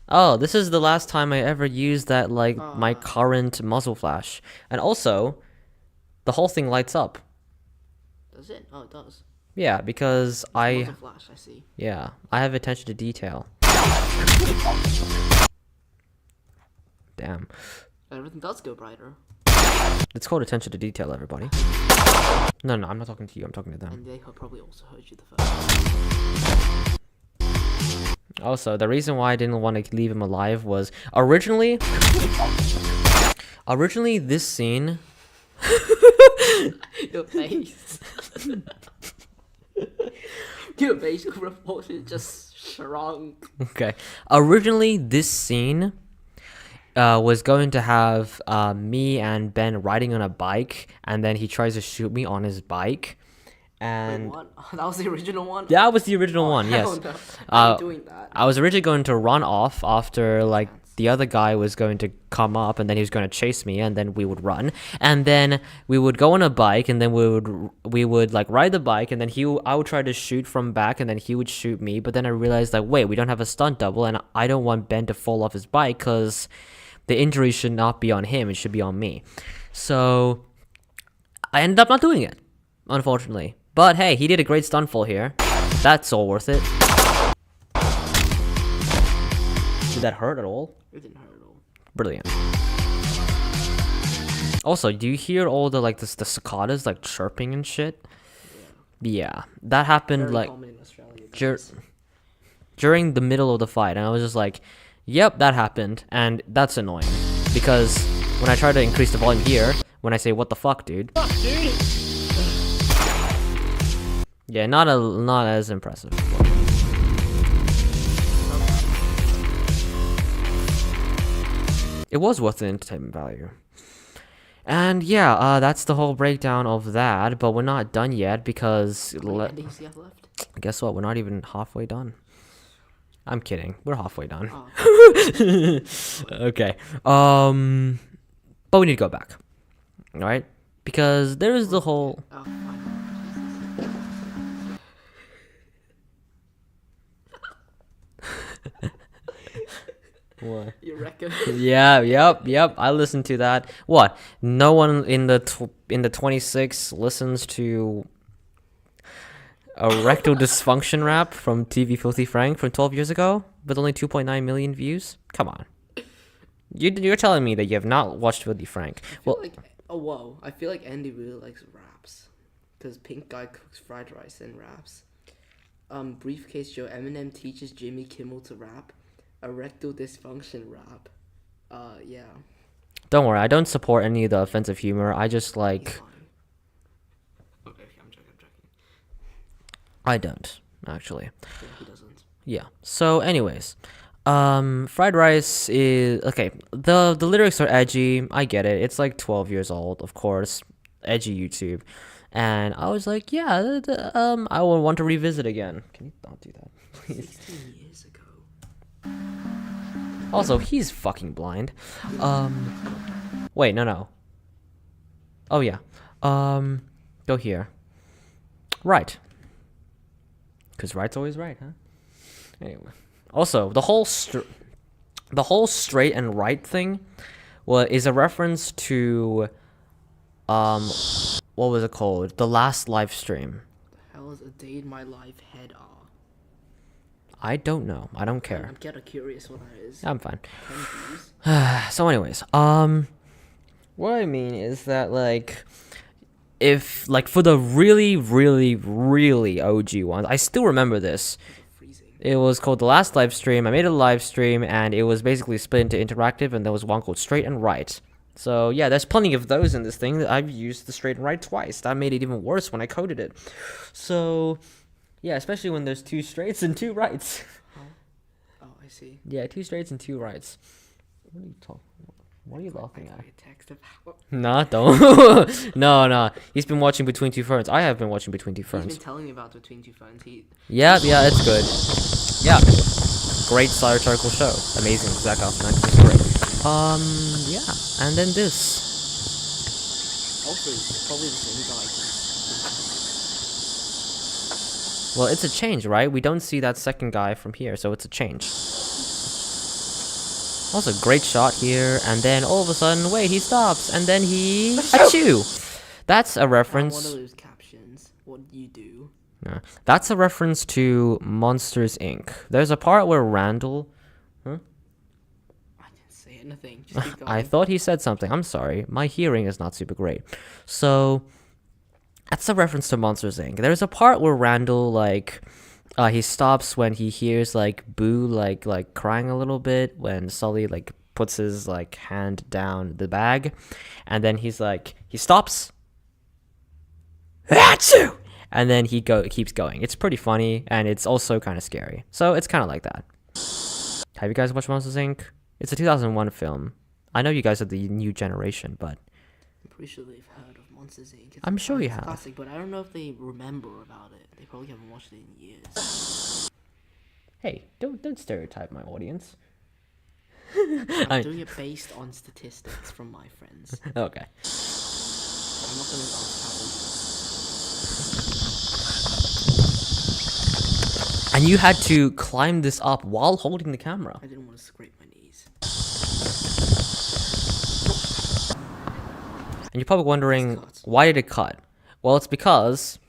oh, this is the last time I ever used that, like, my current muzzle flash. And also, the whole thing lights up. Does it? Oh, it does. Yeah, because Muzzle flash, I see. yeah, I have attention to detail. Damn. Everything does go brighter. It's called attention to detail, everybody. No, I'm not talking to you, I'm talking to them. And they probably also heard you the first. Also, the reason why I didn't want to leave him alive was originally this scene. Your face. Your facial proportion just shrunk. Okay. Originally, this scene was going to have me and Ben riding on a bike, and then he tries to shoot me on his bike. And Wait, what? That was the original one? that was the original one, yes. Hell no. I'm doing that. I was originally going to run off after, like, the other guy was going to come up, and then he was going to chase me, and then we would run, and then we would go on a bike, and then we would like ride the bike, and then I would try to shoot from back, and then he would shoot me. But then I realized that, wait, we don't have a stunt double, and I don't want Ben to fall off his bike because the injury should not be on him; it should be on me. So I ended up not doing it, unfortunately. But hey, he did a great stunt fall here. That's all worth it. Did that hurt at all? It didn't hurt at all. Brilliant. Also, do you hear all the like the cicadas like chirping and shit? Yeah, that happened Very like common in Australia. dur- guys. during the middle of the fight, and I was just like, "Yep, that happened," and that's annoying because when I try to increase the volume here, when I say "What the fuck, dude?" Yeah, not as impressive. It was worth the entertainment value. And yeah, that's the whole breakdown of that, but we're not done yet because How many endings do you have left? guess what? We're not even halfway done. I'm kidding. We're halfway done. Oh, Okay. But we need to go back. All right? Because there is the whole oh, fine. what? You reckon? Yeah, yep. I listened to that. What? No one in the 26 listens to a rectal dysfunction rap from TV Filthy Frank from 12 years ago with only 2.9 million views? Come on. You're telling me that you have not watched Filthy Frank. Well, I feel like Andy really likes raps, because Pink Guy cooks fried rice and raps. Briefcase Joe, Eminem teaches Jimmy Kimmel to rap. Erectile dysfunction rap. Yeah. don't worry. I don't support any of the offensive humor. I just He's like lying. Okay, I'm joking. I don't actually. Yeah, he doesn't. Yeah. So, anyways, fried rice is okay. The lyrics are edgy. I get it. It's like 12 years old, of course. Edgy YouTube, and I was like, yeah, I will want to revisit again. Can you not do that, please? 16 years ago. Also, he's fucking blind. Wait, no. Oh yeah. Go here. Right. Cause right's always right, huh? Anyway. Also, the whole straight and right thing, is a reference to, what was it called? The last live stream. The hell is a day in my life head R? I don't know. I don't care. I'm kinda curious what that is. I'm fine. 10 views? So anyways, what I mean is that like if like for the really OG ones, I still remember this. Freezing. It was called The Last Live Stream. I made a live stream and it was basically split into interactive and there was one called Straight and Right. So yeah, there's plenty of those in this thing. I've used the straight and right twice. That made it even worse when I coded it. So yeah, especially when there's two straights and two rights. Oh, I see. Yeah, two straights and two rights. What are you I laughing got at? a text about. Nah, don't. No. He's been watching Between Two Ferns. I have been watching Between Two He's Ferns. been telling me about Between Two Phones. Yeah, it's good. Yeah. Great satirical show. Amazing. Zach Galifianakis is great. Yeah. And then this. Also, it's probably the same guy. Well, it's a change, right? We don't see that second guy from here, so it's a change. Also, great shot here, and then all of a sudden, wait, he stops, and then he... Achoo! That's a I want reference... to lose captions. What you do? Yeah. That's a reference to Monsters, Inc. There's a part where Randall... I didn't say anything. Just keep going. I thought he said something. I'm sorry. My hearing is not super great. So, that's a reference to Monsters, Inc. There's a part where Randall, like... he stops when he hears like Boo like crying a little bit when Sully like puts his like hand down the bag, and then he stops, Achoo! And then he keeps going. It's pretty funny and it's also kind of scary. So it's kind of like that. Have you guys watched Monsters Inc? It's a 2001 film. I know you guys are the new generation, but I'm pretty sure they've heard of Monsters Inc. I'm sure you it's a have. classic, but I don't know if they remember about it. They probably haven't watched it in years. hey, don't stereotype my audience. I'm doing it based on statistics from my friends. Okay. I'm not gonna ask how old. And you had to climb this up while holding the camera. I didn't want to scrape my knees. And you're probably wondering, why did it cut? Well, it's because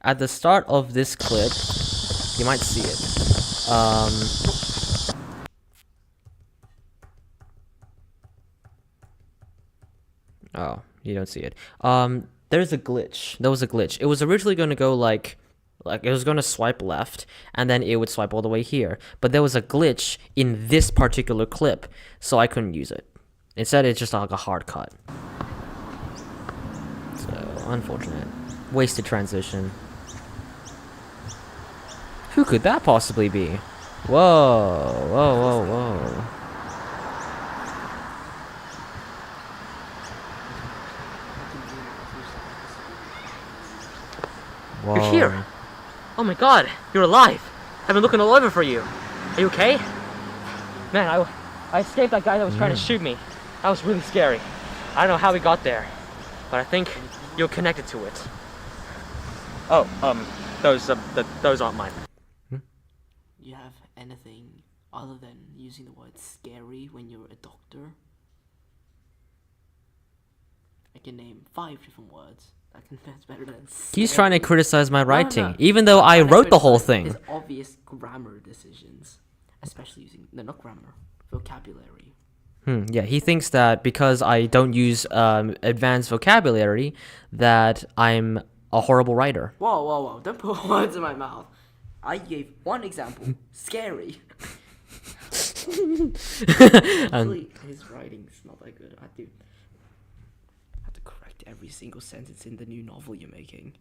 at the start of this clip, you might see it. Oh, you don't see it. There's a glitch. There was a glitch. It was originally going to go like it was going to swipe left and then it would swipe all the way here. But there was a glitch in this particular clip, so I couldn't use it. Instead, it's just like a hard cut. So, unfortunate. Wasted transition. Who could that possibly be? Whoa, whoa, whoa, whoa. Whoa. You're here. Oh my god, you're alive. I've been looking all over for you. Are you okay? Man, I escaped that guy that was trying to shoot me. That was really scary. I don't know how we got there, but I think you're connected to it. Oh, those aren't mine. You have anything other than using the word scary when you're a doctor? I can name 5 different words. That's better than scary. He's trying to criticize my writing, no. even though I I'm trying to wrote the whole criticize thing. His obvious grammar decisions, especially using not grammar, vocabulary. Yeah, he thinks that because I don't use advanced vocabulary, that I'm a horrible writer. Whoa, whoa, whoa! Don't put words in my mouth. I gave one example. Scary. Actually, his writing's not that good. I have to correct every single sentence in the new novel you're making.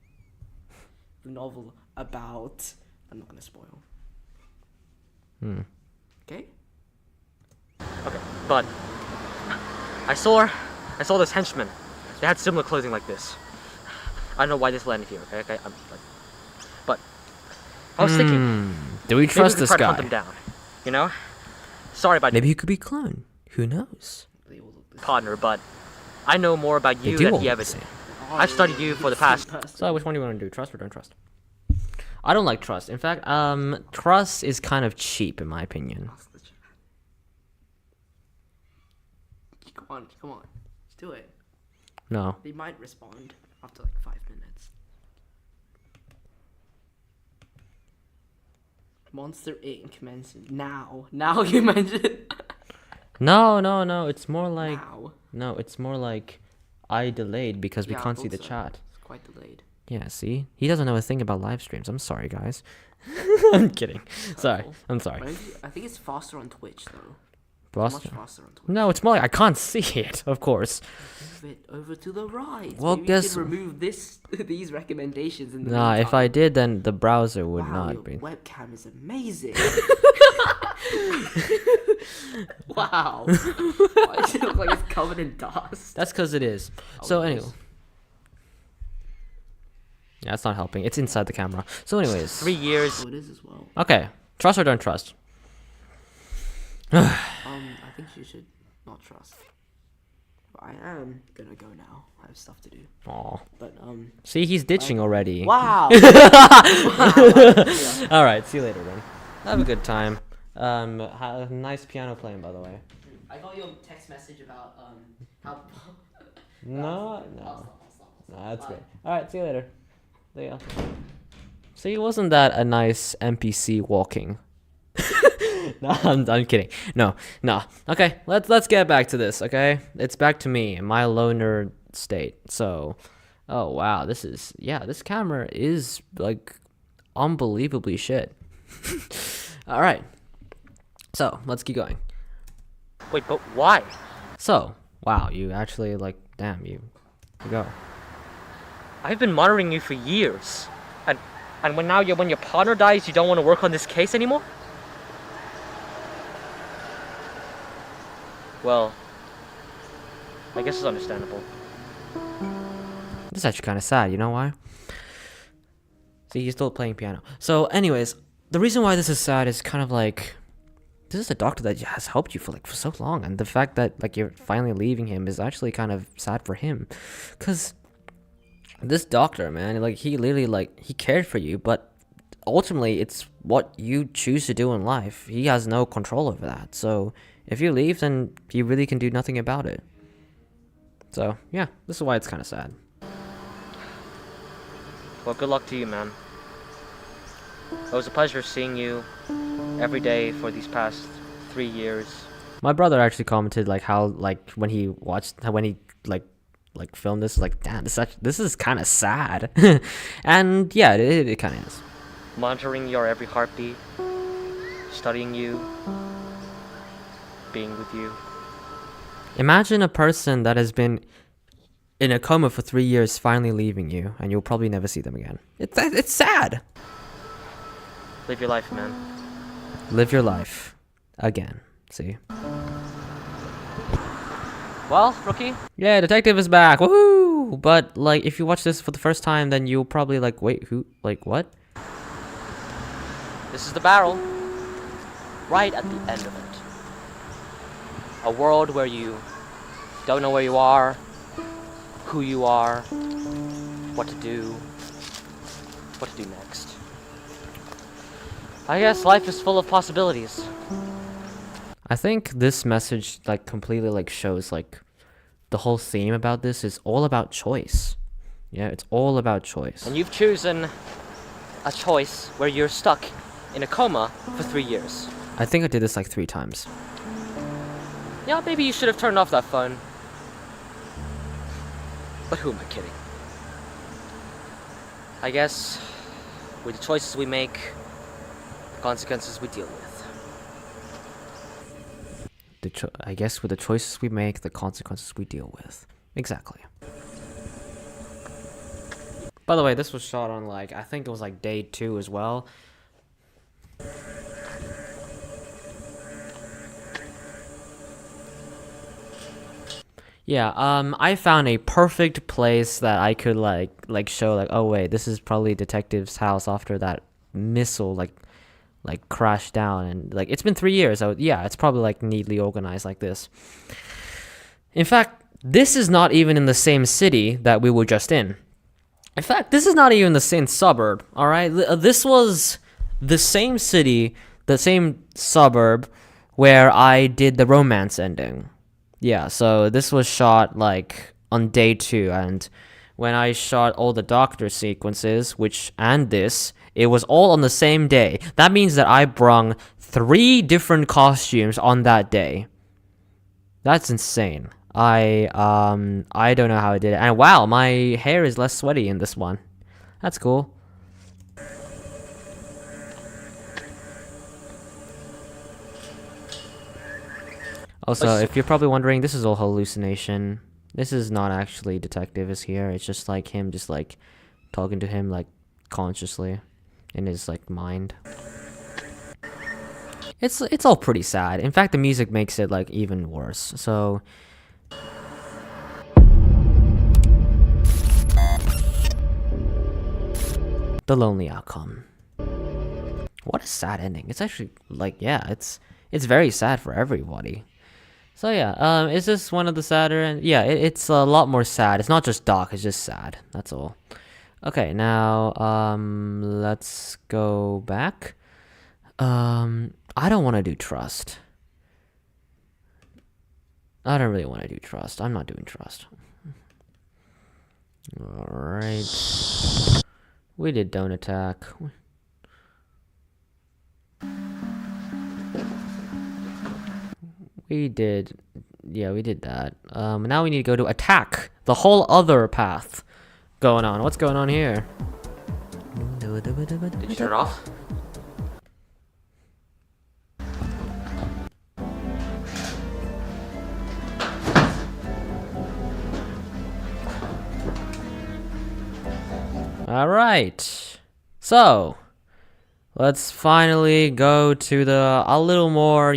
The novel about. I'm not gonna spoil. Okay. Okay, but I saw those henchmen. They had similar clothing like this. I don't know why this landed here. Okay, but I was thinking. Do we trust maybe we could this try to hunt guy? them down. You know? Sorry about Maybe he could be clone. Who knows? They all look the your partner, but I know more about They you do than all he look ever the did. same. I've studied you for the past. So which one do you want to do? Trust or don't trust? I don't like trust. In fact, trust is kind of cheap in my opinion. Come on. Let's do it. No. They might respond after like 5 minutes. Monster Inc. mentioned now. Now you mentioned No. It's more like now. no. It's more like I delayed because we Yeah, I can't see thought the so. chat. It's quite delayed. Yeah. See, he doesn't know a thing about live streams. I'm sorry, guys. I'm kidding. Sorry. I'm sorry. Maybe, I think it's faster on Twitch though. Boston. Much faster on Twitch. No, it's more like I can't see it. Of course. Move it over to the right. Well, Maybe guess- you can remove these recommendations in the Nah, if meantime. I did, then the browser would Wow, not your be. webcam is amazing. Wow. Why does it look like it's covered in dust? That's because it is. So it anyway. is. Yeah, that's not helping. It's inside the camera. So anyways. 3 years. Oh, it is as well. Okay. Trust or don't trust? I think you should not trust. But I am gonna go now. I have stuff to do. Aw. But See, he's ditching already. wow. All right. See you later, then. Have a good time. Nice piano playing, by the way. I got your text message about how. No. I'll stop. No, that's good. All right. See you later. There you go. See, wasn't that a nice NPC walking? No, I'm kidding. No. Okay, let's get back to this. Okay, it's back to me, my loner state. So, oh wow, this camera is like unbelievably shit. All right, so let's keep going. Wait, but why? So, wow, you actually like, damn you go. I've been monitoring you for years, and when your partner dies, you don't want to work on this case anymore. Well, I guess it's understandable. This is actually kind of sad. You know why? See, he's still playing piano. So, anyways, the reason why this is sad is kind of like, this is a doctor that has helped you for so long, and the fact that like you're finally leaving him is actually kind of sad for him, cause this doctor, man, like he literally like he cared for you, but ultimately it's what you choose to do in life. He has no control over that. So if you leave, then he really can do nothing about it. So yeah, this is why it's kind of sad. Well, good luck to you, man. It was a pleasure seeing you every day for these past 3 years. My brother actually commented like how like when he like filmed this, like, damn, this is kind of sad. And yeah, it kind of is. Monitoring your every heartbeat, studying you, being with you. Imagine a person that has been in a coma for 3 years finally leaving you, and you'll probably never see them again. It's sad. Live your life, man. Live your life again. See? Well, rookie, Yeah, detective is back. Woohoo! But like, if you watch this for the first time, then you'll probably like, wait, who? Like, what? this is the barrel. Right at the end of it. A world where you don't know where you are, who you are, what to do next. I guess life is full of possibilities. I think this message like completely like shows like the whole theme about this is all about choice. Yeah, it's all about choice. And you've chosen a choice where you're stuck in a coma for 3 years. I think I did this like 3 times. Yeah, maybe you should have turned off that phone. But who am I kidding? I guess with the choices we make, the consequences we deal with. I guess with the choices we make, the consequences we deal with. Exactly. By the way, this was shot on like, I think it was like day 2 as well. Yeah, I found a perfect place that I could like show like, oh wait, this is probably detective's house after that missile like crashed down, and like it's been 3 years, so yeah, it's probably like neatly organized like this. In fact, this is not even in the same city that we were just in. In fact, this is not even the same suburb, all right? This was the same city, the same suburb where I did the romance ending. Yeah, so this was shot like on day 2, and when I shot all the doctor sequences, it was all on the same day. That means that I brung 3 different costumes on that day. That's insane. I don't know how I did it. And wow, my hair is less sweaty in this one. That's cool. Also, if you're probably wondering, this is all hallucination. This is not actually detective is here. It's just like him just like talking to him like consciously in his like mind. It's all pretty sad. In fact, the music makes it like even worse. So the lonely outcome. What a sad ending. It's actually like, yeah, it's very sad for everybody. So yeah, is this one of the sadder? And yeah, it's a lot more sad. It's not just dark, it's just sad. That's all. Okay, now let's go back. I don't want to do trust. I don't really want to do trust. I'm not doing trust. All right. We did don't attack. We did, yeah, we did that. Now we need to go to attack. The whole other path going on. What's going on here? Did you turn it off? All right. So, let's finally go to a little more,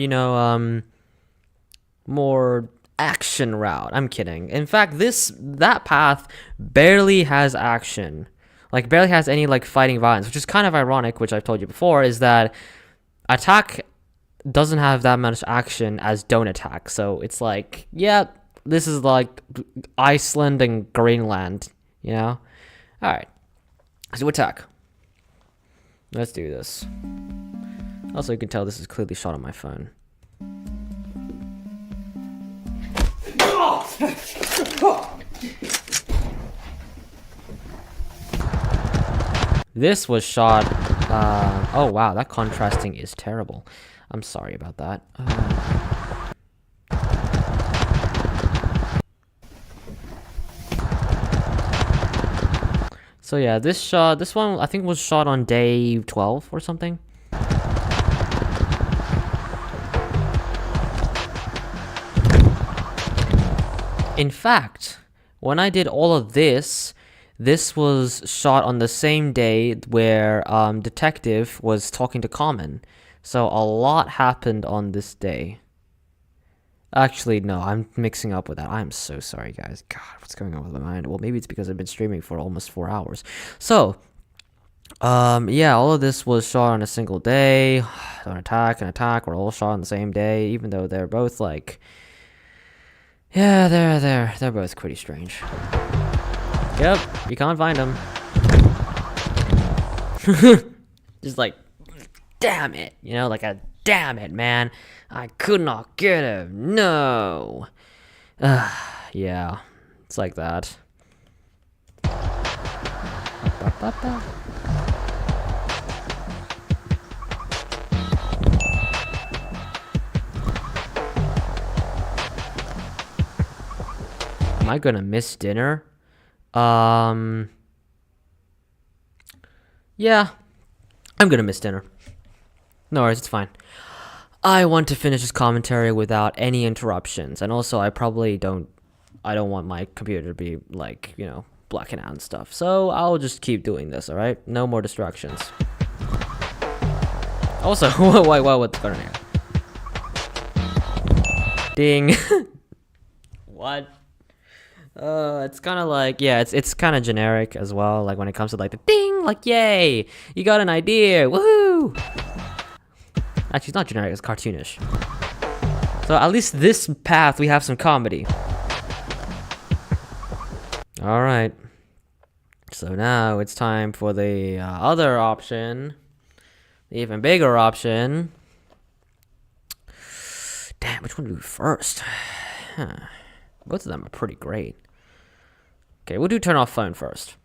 more action route. I'm kidding. In fact, that path barely has action. Like, barely has any, like, fighting violence, which is kind of ironic, which I've told you before, is that attack doesn't have that much action as don't attack. So, it's like, yeah, this is like Iceland and Greenland, you know? Alright. So, attack. Let's do this. Also, you can tell this is clearly shot on my phone. This was shot. Oh wow, that contrasting is terrible. I'm sorry about that. So yeah, this one I think was shot on day 12 or something. In fact, when I did all of this, this was shot on the same day where Detective was talking to Common. So a lot happened on this day. Actually, no, I'm mixing up with that. I'm so sorry, guys. God, what's going on with my mind? Well, maybe it's because I've been streaming for almost 4 hours. So, yeah, all of this was shot on a single day. Don't Attack and Attack were all shot on the same day, even though they're both like, yeah, they're both pretty strange. Yep, you can't find them. Just like, damn it, you know, like a damn it, man. I could not get him. No. Yeah, it's like that. Am I gonna miss dinner? Yeah, I'm gonna miss dinner. No worries, it's fine. I want to finish this commentary without any interruptions, and also I don't want my computer to be like, you know, blacking out and stuff. So I'll just keep doing this, alright? No more distractions. Also, what's going on here? Ding. What? It's kind of like, yeah, it's kind of generic as well, like when it comes to like the ding, like yay, you got an idea, woohoo! Actually, it's not generic, it's cartoonish. So at least this path, we have some comedy. Alright. So now it's time for the other option. The even bigger option. Damn, which one to do first? Huh. Both of them are pretty great. Okay, we'll do turn off phone first.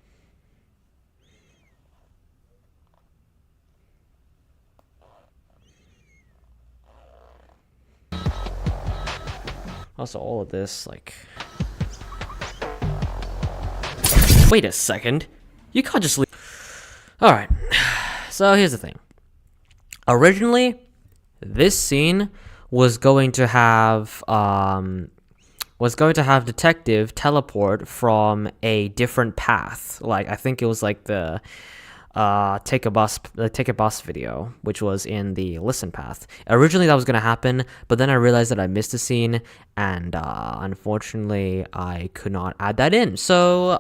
Also, all of this, like... Wait a second. You can't just leave... Alright. So, here's the thing. Originally, this scene was going to have, Detective teleport from a different path. Like, I think it was like the take a bus video, which was in the listen path. Originally that was gonna happen, but then I realized that I missed a scene, and unfortunately I could not add that in. So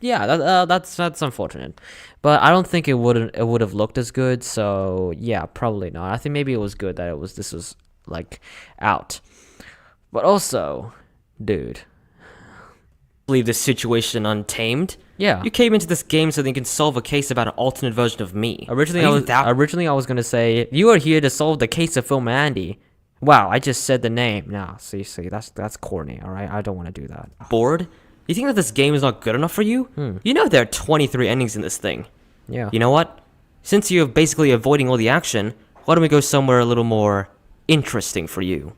yeah, that's unfortunate. But I don't think it would have looked as good. So yeah, probably not. I think maybe it was good that this was like out. But also, dude, leave this situation untamed. Yeah. You came into this game so that you can solve a case about an alternate version of me. Originally I was gonna say, you are here to solve the case of Phil Mandy. Wow, I just said the name. Nah, see, that's corny, alright? I don't want to do that. Bored? You think that this game is not good enough for you? You know there are 23 endings in this thing. Yeah. You know what? Since you're basically avoiding all the action, why don't we go somewhere a little more interesting for you?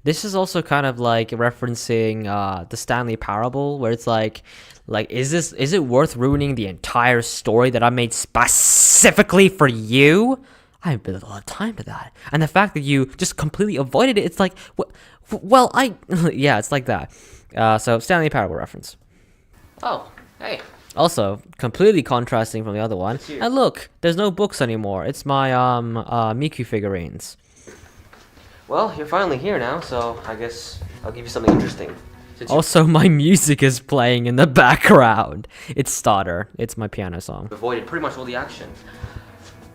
This is also kind of like referencing the Stanley Parable, where it's like, is it worth ruining the entire story that I made specifically for you? I have been a lot of time to that, and the fact that you just completely avoided it, it's like, well, yeah, it's like that. So Stanley Parable reference. Oh, hey. Also, completely contrasting from the other one. And look, there's no books anymore. It's my Miku figurines. Well, you're finally here now, so I guess I'll give you something interesting. Also, my music is playing in the background. It's Starter. It's my piano song. Avoided pretty much all the action.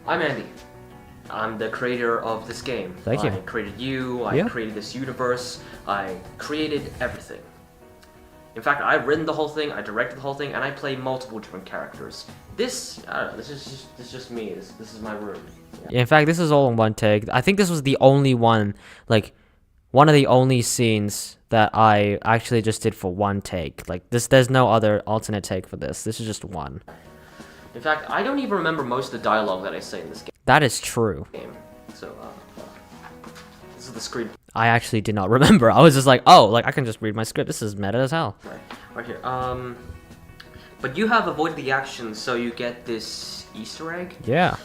I'm Andy. I'm the creator of this game. Thank you. I created you, I created this universe, I created everything. In fact, I've written the whole thing, I directed the whole thing, and I play multiple different characters. This, I don't know, this is just me. This is my room. Yeah, in fact, this is all in one take. I think this was the only one, like, one of the only scenes that I actually just did for one take. Like, there's no other alternate take for this. This is just one. In fact, I don't even remember most of the dialogue that I say in this game. That is true. So, this is the screen. I actually did not remember. I was just like, oh, like, I can just read my script. This is meta as hell. Right here. But you have avoided the action, so you get this Easter egg. Yeah.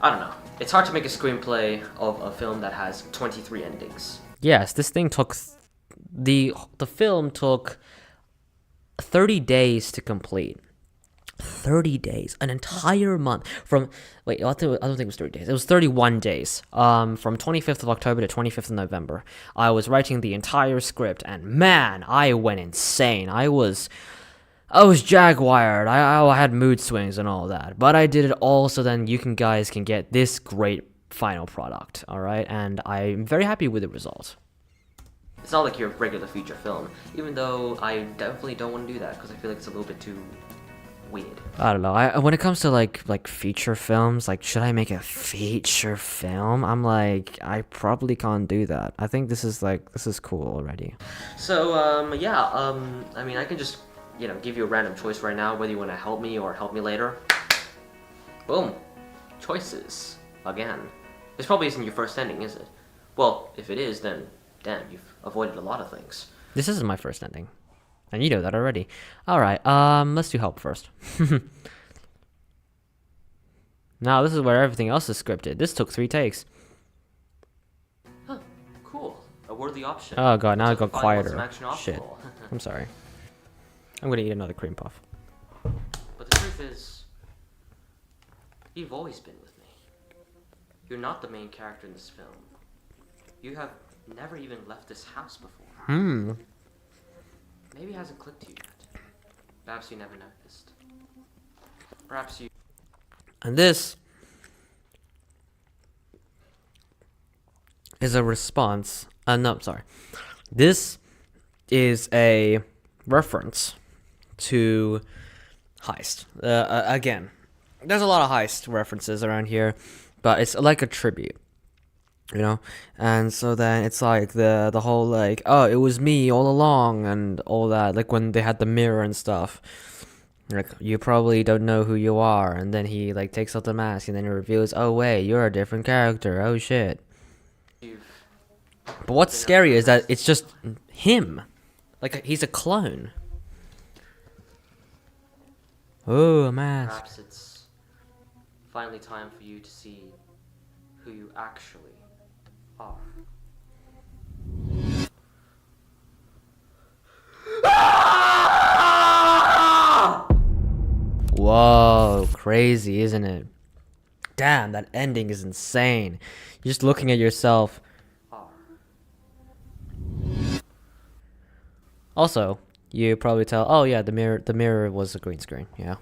I don't know. It's hard to make a screenplay of a film that has 23 endings. Yes, this thing took the film took 30 days to complete. 30 days, an entire month from wait, I don't think it was 30 days. It was 31 days. From 25th of October to 25th of November. I was writing the entire script, and man, I went insane. I was jaguared. I had mood swings and all that, but I did it all so then you guys can get this great final product. All right, and I'm very happy with the result. It's not like your regular feature film, even though I definitely don't want to do that because I feel like it's a little bit too weird. I don't know. When it comes to like feature films, like should I make a feature film? I'm like, I probably can't do that. I think this is cool already. So I mean, I can just give you a random choice right now, whether you want to help me or help me later. Boom, choices again. This probably isn't your first ending, is it? Well, if it is, then damn, you've avoided a lot of things. This isn't my first ending. And you know that already. Alright, let's do help first. Now, this is where everything else is scripted. This took 3 takes. Huh, cool. A worthy option. Oh god, now it So got finally want some quieter. action Shit. optional. I'm sorry. I'm gonna eat another cream puff. But the truth is, you've always been with me. You're not the main character in this film. You have never even left this house before. Maybe it hasn't clicked to you yet. Perhaps you never noticed. Perhaps you... And this is a response. No, I'm sorry. This is a reference to Heist. Again, there's a lot of Heist references around here, but it's like a tribute. You know, and so then it's like the whole like, oh, it was me all along and all that, like when they had the mirror and stuff, like you probably don't know who you are, and then he like takes off the mask and then he reveals, oh wait, you're a different character, oh shit. But what's scary is that it's just him, like he's a clone. Oh, a mask. Perhaps it's finally time for you to see who you actually are. Whoa, crazy, isn't it? Damn, that ending is insane. You're just looking at yourself. Also, you probably tell, oh yeah, the mirror was a green screen, yeah.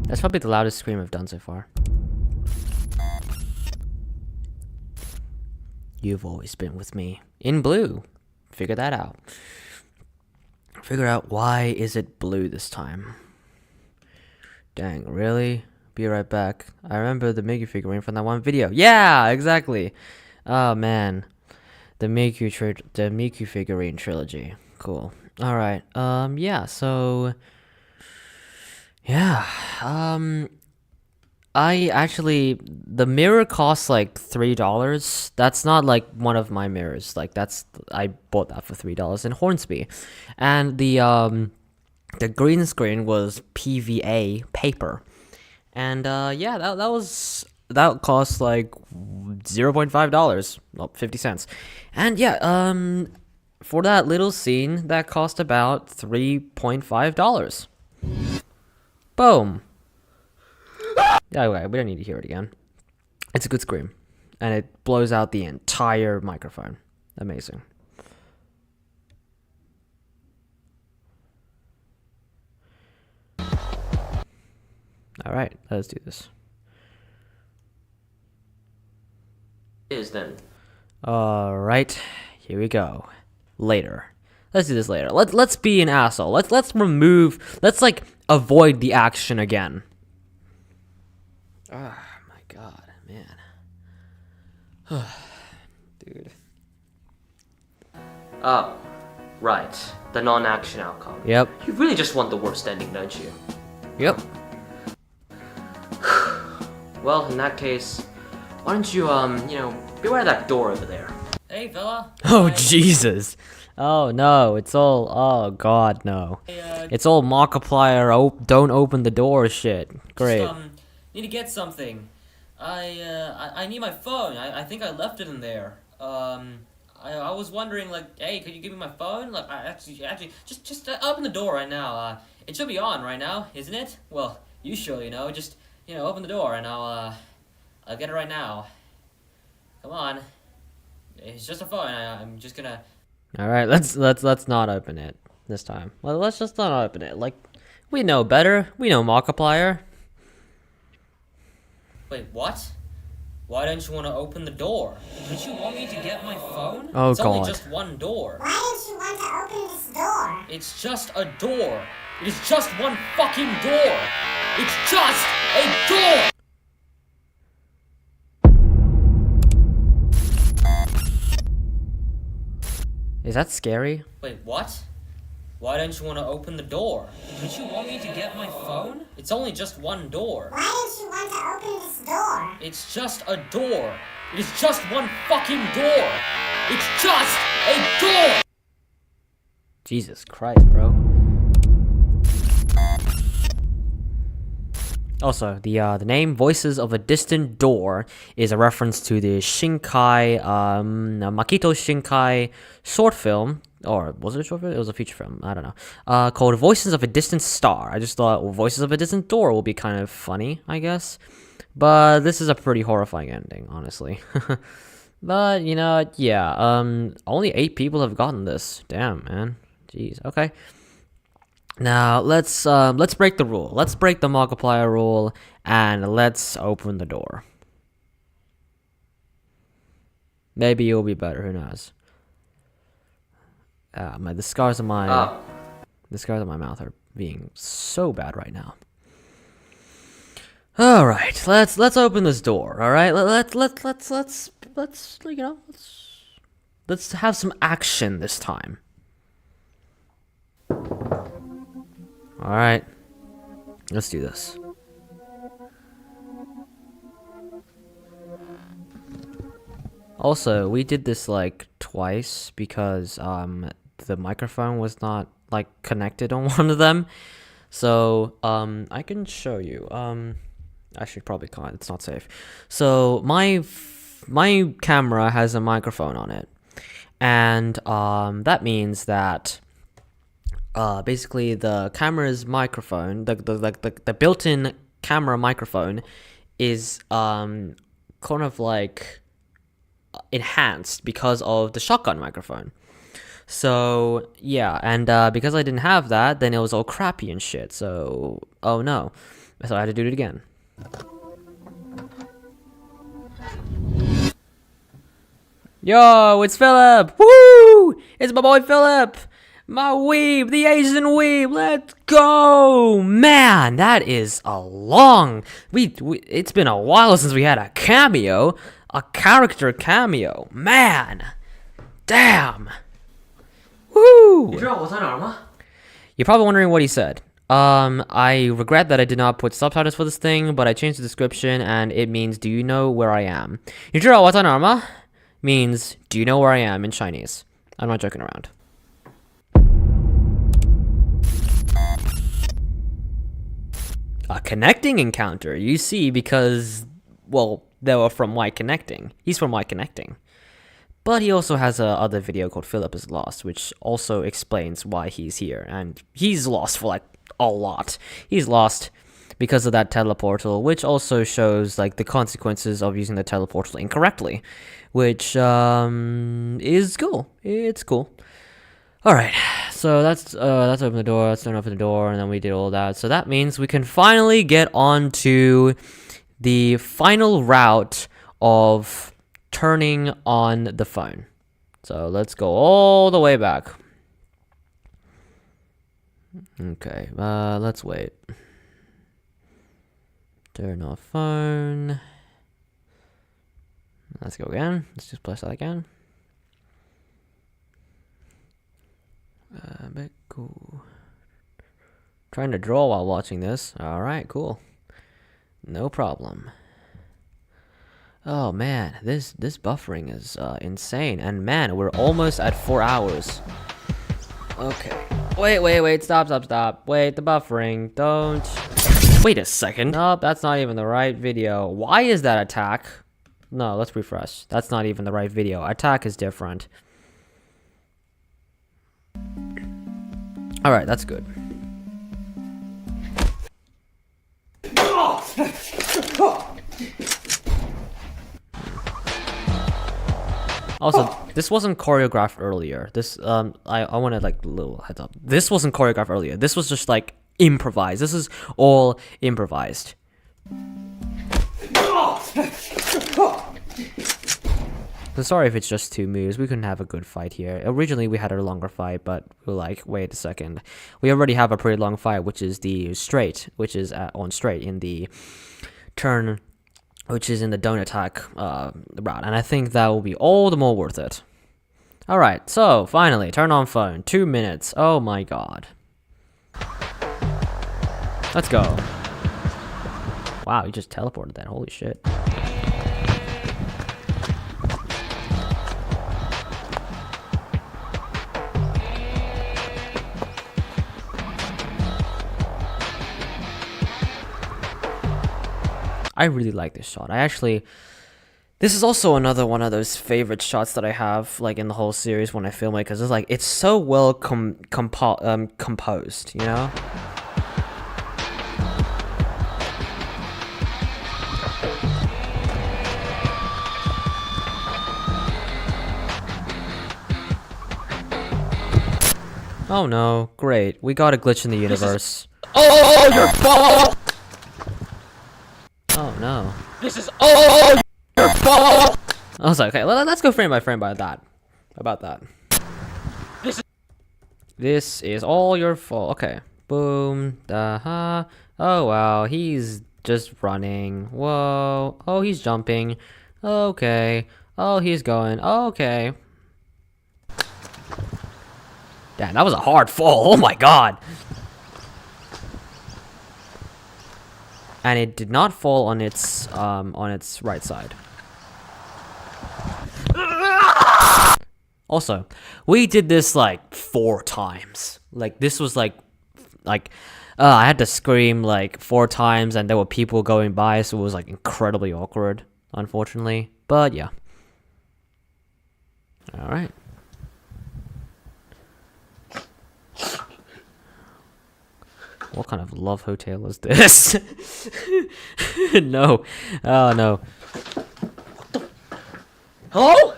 That's probably the loudest scream I've done so far. You've always been with me. In blue. Figure that out. Figure out why is it blue this time. Dang, really? Be right back. I remember the Mickey figurine from that one video. Yeah, exactly. Oh man. The Mickey figurine trilogy. Cool. Alright. Yeah, so yeah. I actually, the mirror costs like $3. That's not like one of my mirrors. Like I bought that for $3 in Hornsby, and the green screen was PVA paper, and yeah, that cost like $0.5, well, 50 cents, and yeah, for that little scene that cost about $3.5. Boom. Yeah, okay, we don't need to hear it again. It's a good scream. And it blows out the entire microphone. Amazing. Alright, let's do this. Is then. Alright, here we go. Later. Let's do this later. Let's be an asshole. Let's like avoid the action again. Oh my god, man. Dude. Oh, right. The non-action outcome. Yep. You really just want the worst ending, don't you? Yep. Well, in that case, why don't you, beware that door over there. Hey, fella. Oh, Jesus. Oh no, it's all. Oh god, no. It's all Markiplier. Don't open the door shit. Great. Need to get something. I need my phone. I think I left it in there. I was wondering, like, hey, could you give me my phone? Like, I actually, just open the door right now. It should be on right now, isn't it? Well, you sure, just, open the door and I'll get it right now. Come on. It's just a phone. I'm just gonna. All right, let's not open it this time. Well, let's just not open it. Like, we know better. We know Markiplier. Wait, what? Why don't you want to open the door? Don't you want me to get my phone? Oh, it's only God. just one door. Why don't you want to open this door? It's just a door. It is just one fucking door. It's just a door. Is that scary? Wait, what? Why don't you want to open the door? Don't you want me to get my phone? It's only just one door. Why don't you want to open this door? It's just a door. It is just one fucking door. It's just a door. Jesus Christ, bro. Also, the name "Voices of a Distant Door" is a reference to the Shinkai, Makito Shinkai short film, or was it a short film? It was a feature film. I don't know. Called "Voices of a Distant Star." I just thought, well, "Voices of a Distant Door" will be kind of funny, I guess. But this is a pretty horrifying ending, honestly. But yeah. Only 8 people have gotten this. Damn, man. Jeez. Okay. Now let's break the rule. Let's break the Markiplier rule and let's open the door. Maybe it'll be better. Who knows? The scars on my mouth are being so bad right now. All right, let's open this door. All right, let's have some action this time. Alright, let's do this. Also, we did this like twice because the microphone was not like connected on one of them. So I can show you. I should probably can't. It's not safe. So my camera has a microphone on it, and that means that basically the camera's microphone, the built-in camera microphone, is kind of like enhanced because of the shotgun microphone. So yeah, and because I didn't have that, then it was all crappy and shit. So oh no, so I had to do it again. Yo, it's Philip! Woo! It's my boy Philip! My weeb, the Asian weeb, let's go! Man, that is a long... It's been a while since we had a cameo. A character cameo. Man! Damn! Woo! You're probably wondering what he said. I regret that I did not put subtitles for this thing, but I changed the description and it means, do you know where I am? Yujiro Watanarma means, do you know where I am in Chinese? I'm not joking around. A connecting encounter, you see, because, well, they were from Y Connecting. He's from Y Connecting. But he also has a other video called Philip is Lost, which also explains why he's here. And he's lost for, like, a lot. He's lost because of that teleportal, which also shows, like, the consequences of using the teleportal incorrectly. Which, is cool. It's cool. Alright, so let's open the door, let's turn open the door, and then we did all that. So that means we can finally get on to the final route of turning on the phone. So let's go all the way back. Okay, let's wait. Turn off phone. Let's go again. Let's just press that again. Bit cool. Trying to draw while watching this. Alright, cool. No problem. Oh man, this buffering is insane. And man, we're almost at 4 hours. Okay. Wait, stop. Wait, the buffering, don't. Wait a second. Nope, that's not even the right video. Why is that attack? No, let's refresh. That's not even the right video. Attack is different. Alright, that's good. Also, this wasn't choreographed earlier. This, I wanted like a little heads up. This wasn't choreographed earlier. This was just like improvised. This is all improvised. So sorry if it's just 2 moves. We couldn't have a good fight here. Originally, we had a longer fight, but we were like, wait a second. We already have a pretty long fight, which is the straight, which is on straight in the turn, which is in the don't attack route. And I think that will be all the more worth it. Alright, so finally, turn on phone. 2 minutes. Oh my god. Let's go. Wow, you just teleported that. Holy shit. I really like this shot. This is also another one of those favorite shots that I have, like, in the whole series when I film it, because it's like, it's so well composed, you know? Oh no, great. We got a glitch in the universe. Oh, your fault! Oh no. This is all your fault! I was like, okay, let's go frame by frame about that. This is all your fault. Okay. Boom. Oh wow, he's just running. Whoa. Oh, he's jumping. Okay. Oh, he's going. Okay. Damn, that was a hard fall. Oh my god. And it did not fall on its right side. Also, we did this like 4 times. Like this was like I had to scream like 4 times, and there were people going by, so it was like incredibly awkward, unfortunately. But yeah. All right. What kind of love hotel is this? No. Oh no. Hello?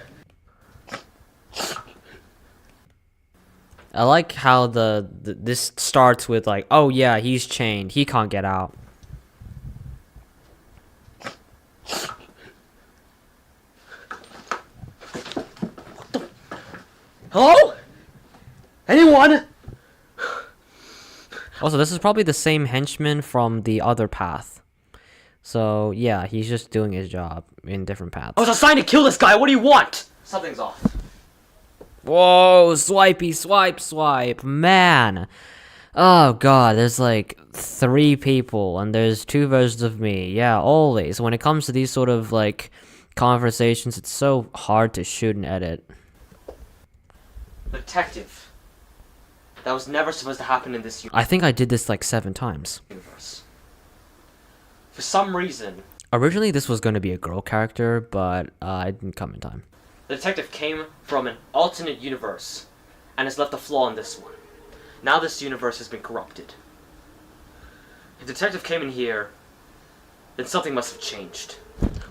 I like how this starts with like, oh yeah, he's chained. He can't get out. Hello? Anyone? Also, this is probably the same henchman from the other path. So, yeah, he's just doing his job in different paths. I was assigned to kill this guy. What do you want? Something's off. Whoa, swipey, swipe, man. Oh, God, there's like 3 people, and there's 2 versions of me. Yeah, always. When it comes to these sort of, like, conversations, it's so hard to shoot and edit. Detective. That was never supposed to happen in this I think I did this like 7 times. universe. For some reason, Originally, this was going to be a girl character, but I didn't come in time. the detective came from an alternate universe and has left a flaw in this one. Now this universe has been corrupted. If the detective came in here, then something must have changed.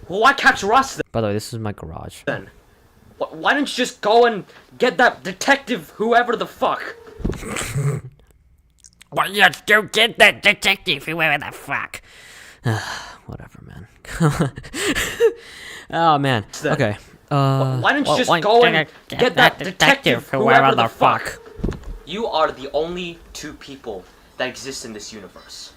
Well, why catch Russ By the way, this is my garage. then? Why don't you just go and get that detective, whoever the fuck? Why you don't get that detective, whoever the fuck? Whatever, man. Oh, man. Okay. Why don't you just go and get that detective, whoever the fuck? You are the only 2 people that exist in this universe.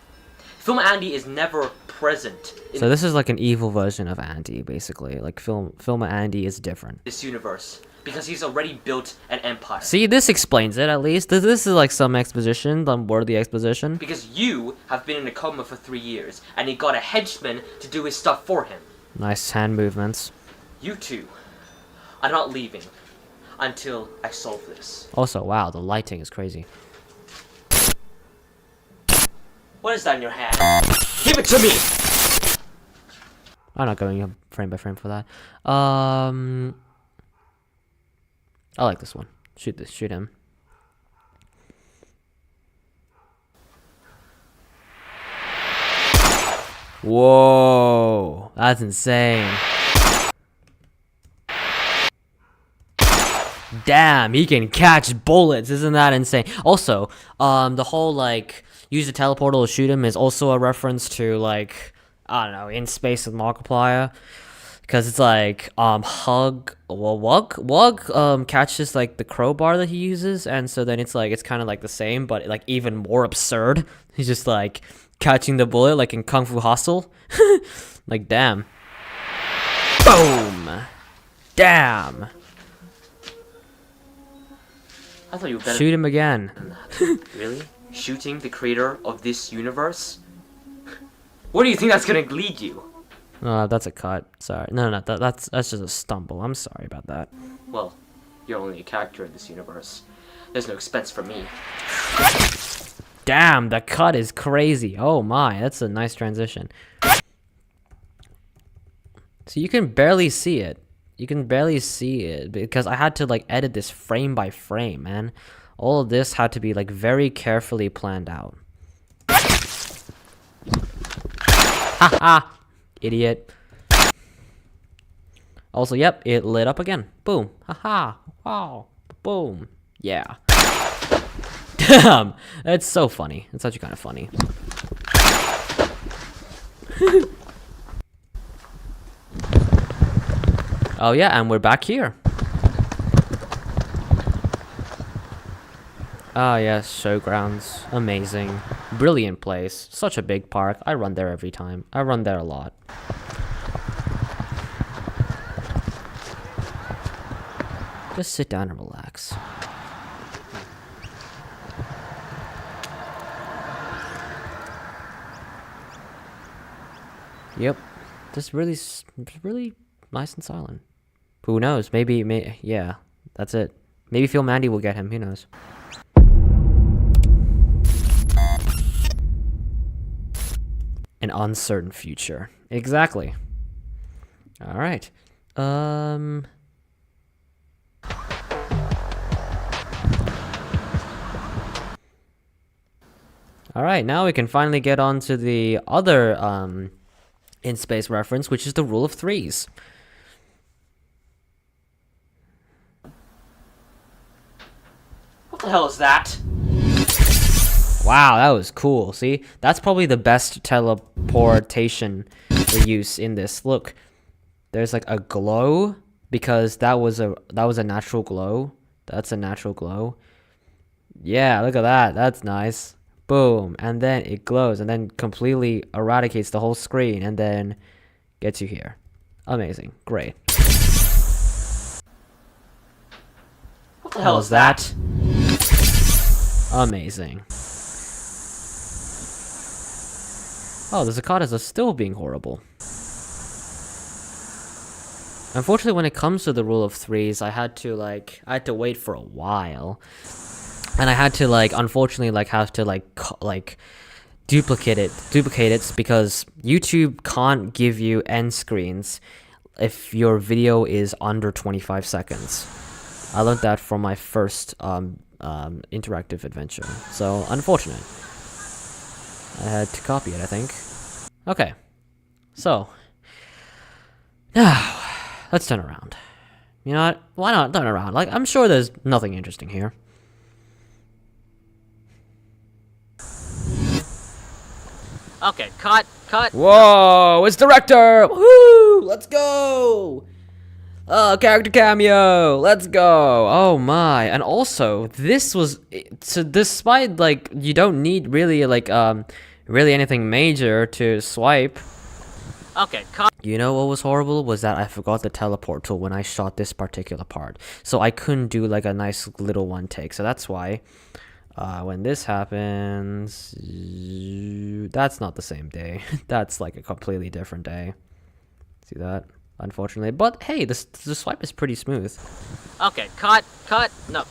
Film Andy is never present in So this is like an evil version of Andy, basically. Like, Film Andy is different. this universe because he's already built an empire. See, this explains it, at least. This is like some exposition, worthy exposition. Because you have been in a coma for 3 years, and he got a henchman to do his stuff for him. Nice hand movements. You two are not leaving until I solve this. Also, wow, the lighting is crazy. What is that in your hand? Give it to me! I'm not going frame by frame for that. I like this one. Shoot him. Whoa, that's insane. Damn, he can catch bullets. Isn't that insane? Also, the whole like use the teleportal to shoot him is also a reference to like, I don't know, In Space with Markiplier. Because it's like Wug catches like the crowbar that he uses, and so then it's like it's kind of like the same, but like even more absurd. He's just like catching the bullet like in Kung Fu Hustle. Like damn. Boom. Damn. I thought you were better Shoot him again. than that. Really? Shooting the creator of this universe? Where do you think that's gonna lead you? That's a cut. Sorry. No, that's just a stumble. I'm sorry about that. Well, you're only a character in this universe. There's no expense for me. Damn, the cut is crazy. Oh my, that's a nice transition. So you can barely see it. You can barely see it because I had to like edit this frame by frame, man. All of this had to be like very carefully planned out. Haha, idiot. Also, yep, it lit up again. Boom. Haha. Wow. Boom. Yeah. Damn, it's so funny. It's actually kind of funny. Oh yeah, and we're back here. Ah yes, Showgrounds. Amazing. Brilliant place. Such a big park. I run there every time. I run there a lot. Just sit down and relax. Yep. Just really nice and silent. Who knows? Maybe, yeah. That's it. Maybe Phil Mandy will get him. Who knows? An uncertain future. Exactly. All right. All right. Now we can finally get on to the other in space reference, which is the rule of threes. What the hell is that? Wow, that was cool. See, that's probably the best teleportation use in this. Look, there's like a glow because that was a natural glow. That's a natural glow. Yeah, look at that. That's nice. Boom, and then it glows and then completely eradicates the whole screen and then gets you here. Amazing. Great. What the hell is that? Amazing. Oh, the cicadas are still being horrible. Unfortunately, when it comes to the rule of threes, I had to wait for a while. And I had to unfortunately have to duplicate it because YouTube can't give you end screens if your video is under 25 seconds. I learned that from my first interactive adventure. So unfortunate. I had to copy it, I think. Okay. So now let's turn around. You know what? Why not turn around? I'm sure there's nothing interesting here. Okay, cut. Whoa, it's director! Woohoo! Let's go! Character cameo! Let's go! Oh my. And also, this was, so despite, you don't need really, really anything major to swipe. Okay, cut. You know what was horrible? Was that I forgot the teleport tool when I shot this particular part. So I couldn't do, a nice little one take. So that's why, when this happens, that's not the same day. That's, a completely different day. See that? Unfortunately. But hey, the swipe is pretty smooth. Okay, cut. No.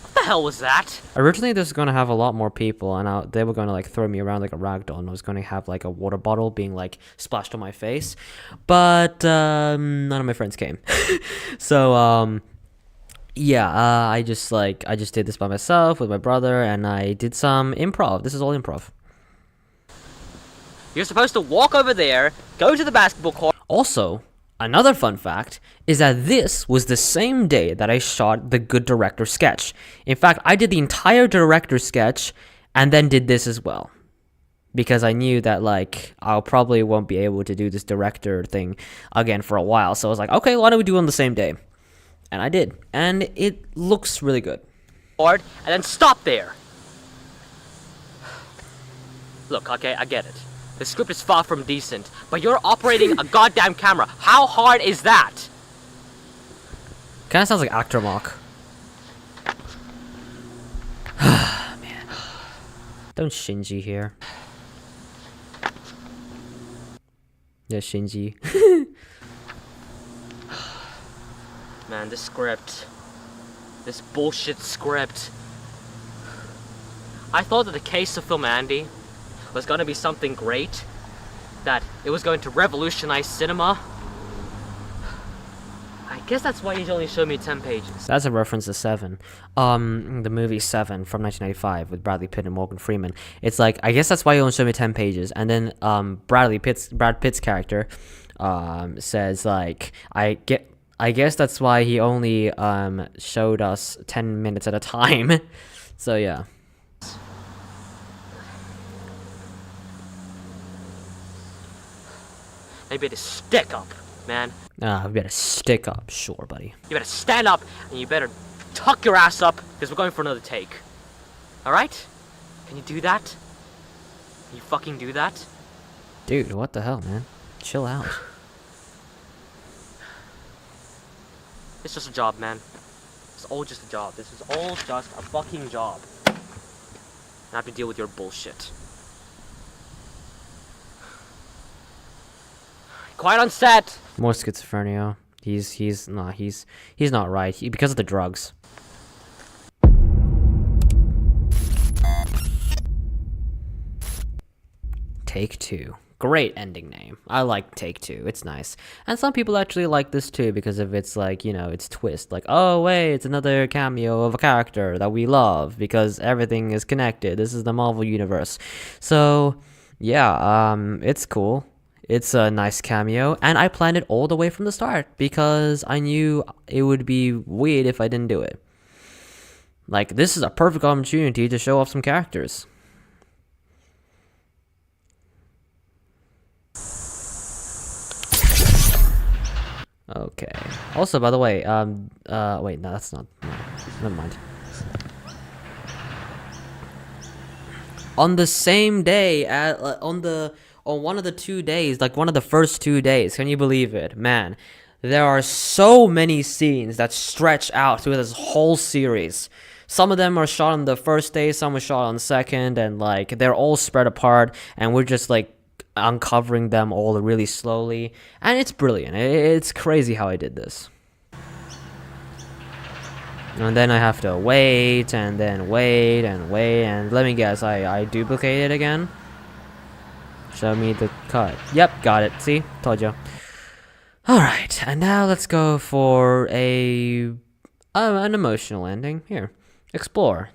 What the hell was that? Originally, this was going to have a lot more people, and they were going to like throw me around like a rag doll, and I was going to have like a water bottle being like splashed on my face. But none of my friends came. So yeah, I just did this by myself with my brother, and I did some improv. This is all improv. You're supposed to walk over there, go to the basketball court. Also, another fun fact is that this was the same day that I shot the Good Director sketch. In fact, I did the entire director sketch and then did this as well. Because I knew that, like, I'll probably won't be able to do this director thing again for a while. So I was like, okay, why don't we do it on the same day? And I did. And it looks really good. And then stop there. Look, okay, I get it. The script is far from decent, but you're operating a goddamn camera. How hard is that? Kind of sounds like actor mock. Man. Don't Shinji here. Yeah, Shinji. Man, this script. This bullshit script. I thought that the case of Film Andy was going to be something great. That it was going to revolutionize cinema. I guess that's why he only showed me 10 pages. That's a reference to Seven. The movie Seven from 1995 with Bradley Pitt and Morgan Freeman. It's like, I guess that's why he only showed me 10 pages. And then Brad Pitt's character says like, I guess that's why he only showed us 10 minutes at a time. So yeah. You better stick up, man. We better stick up, sure, buddy. You better stand up, and you better tuck your ass up, because we're going for another take. Alright? Can you do that? Can you fucking do that? Dude, what the hell, man? Chill out. It's just a job, man. It's all just a job. This is all just a fucking job. And I have to deal with your bullshit. Quiet on set! More schizophrenia. He's not right. Because of the drugs. Take Two. Great ending name. I like Take Two. It's nice. And some people actually like this too because of its, like, you know, its twist. Like, oh wait, it's another cameo of a character that we love because everything is connected. This is the Marvel Universe. So, yeah, it's cool. It's a nice cameo, and I planned it all the way from the start because I knew it would be weird if I didn't do it. Like, this is a perfect opportunity to show off some characters. Okay. Also, by the way, wait, no, that's not. No, never mind. On the same day, on one of the 2 days, like one of the first 2 days, can you believe it? Man, there are so many scenes that stretch out through this whole series. Some of them are shot on the first day, some are shot on the second, and like they're all spread apart, and we're just like uncovering them all really slowly, and it's brilliant. It's crazy how I did this. And then I have to wait, and then wait, and wait, and let me guess, I duplicated again? Show me the cut. Yep, got it. See? Told you. Alright, and now let's go for an emotional ending. Here. Explore.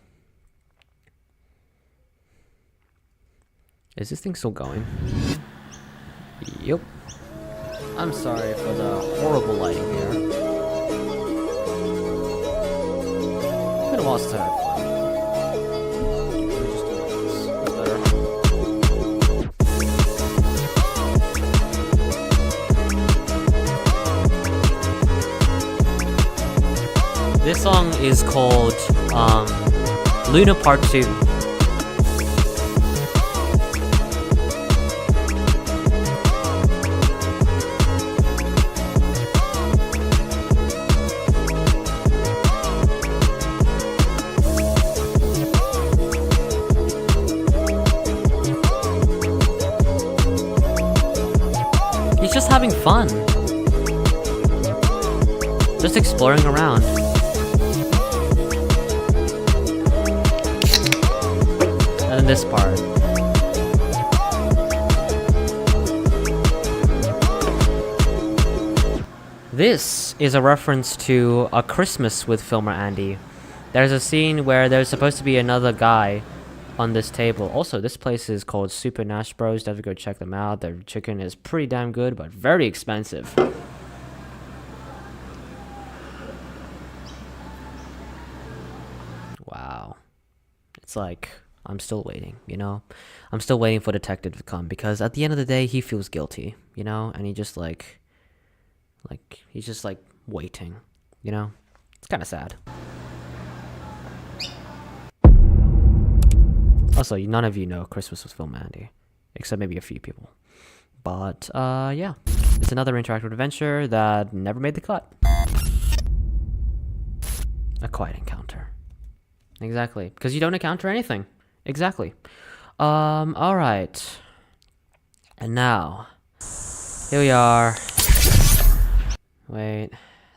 Is this thing still going? Yep. I'm sorry for the horrible lighting here. It's been a while since I had fun. Let me just do this. It's better. This song is called Luna Part 2. just having fun. Just exploring around. And then this part. This is a reference to A Christmas with Filmer Andy. There's a scene where there's supposed to be another guy on this table. Also, this place is called Super Nash Bros. Definitely go check them out. Their chicken is pretty damn good, but very expensive. Wow. It's like, I'm still waiting, you know? I'm still waiting for Detective to come, because at the end of the day, he feels guilty, you know? And he just he's just like waiting, you know? It's kind of sad. Also, none of you know Christmas with Film Andy, except maybe a few people. But, yeah. It's another interactive adventure that never made the cut. A quiet encounter. Exactly. Because you don't encounter anything. Exactly. Alright. And now, here we are. Wait.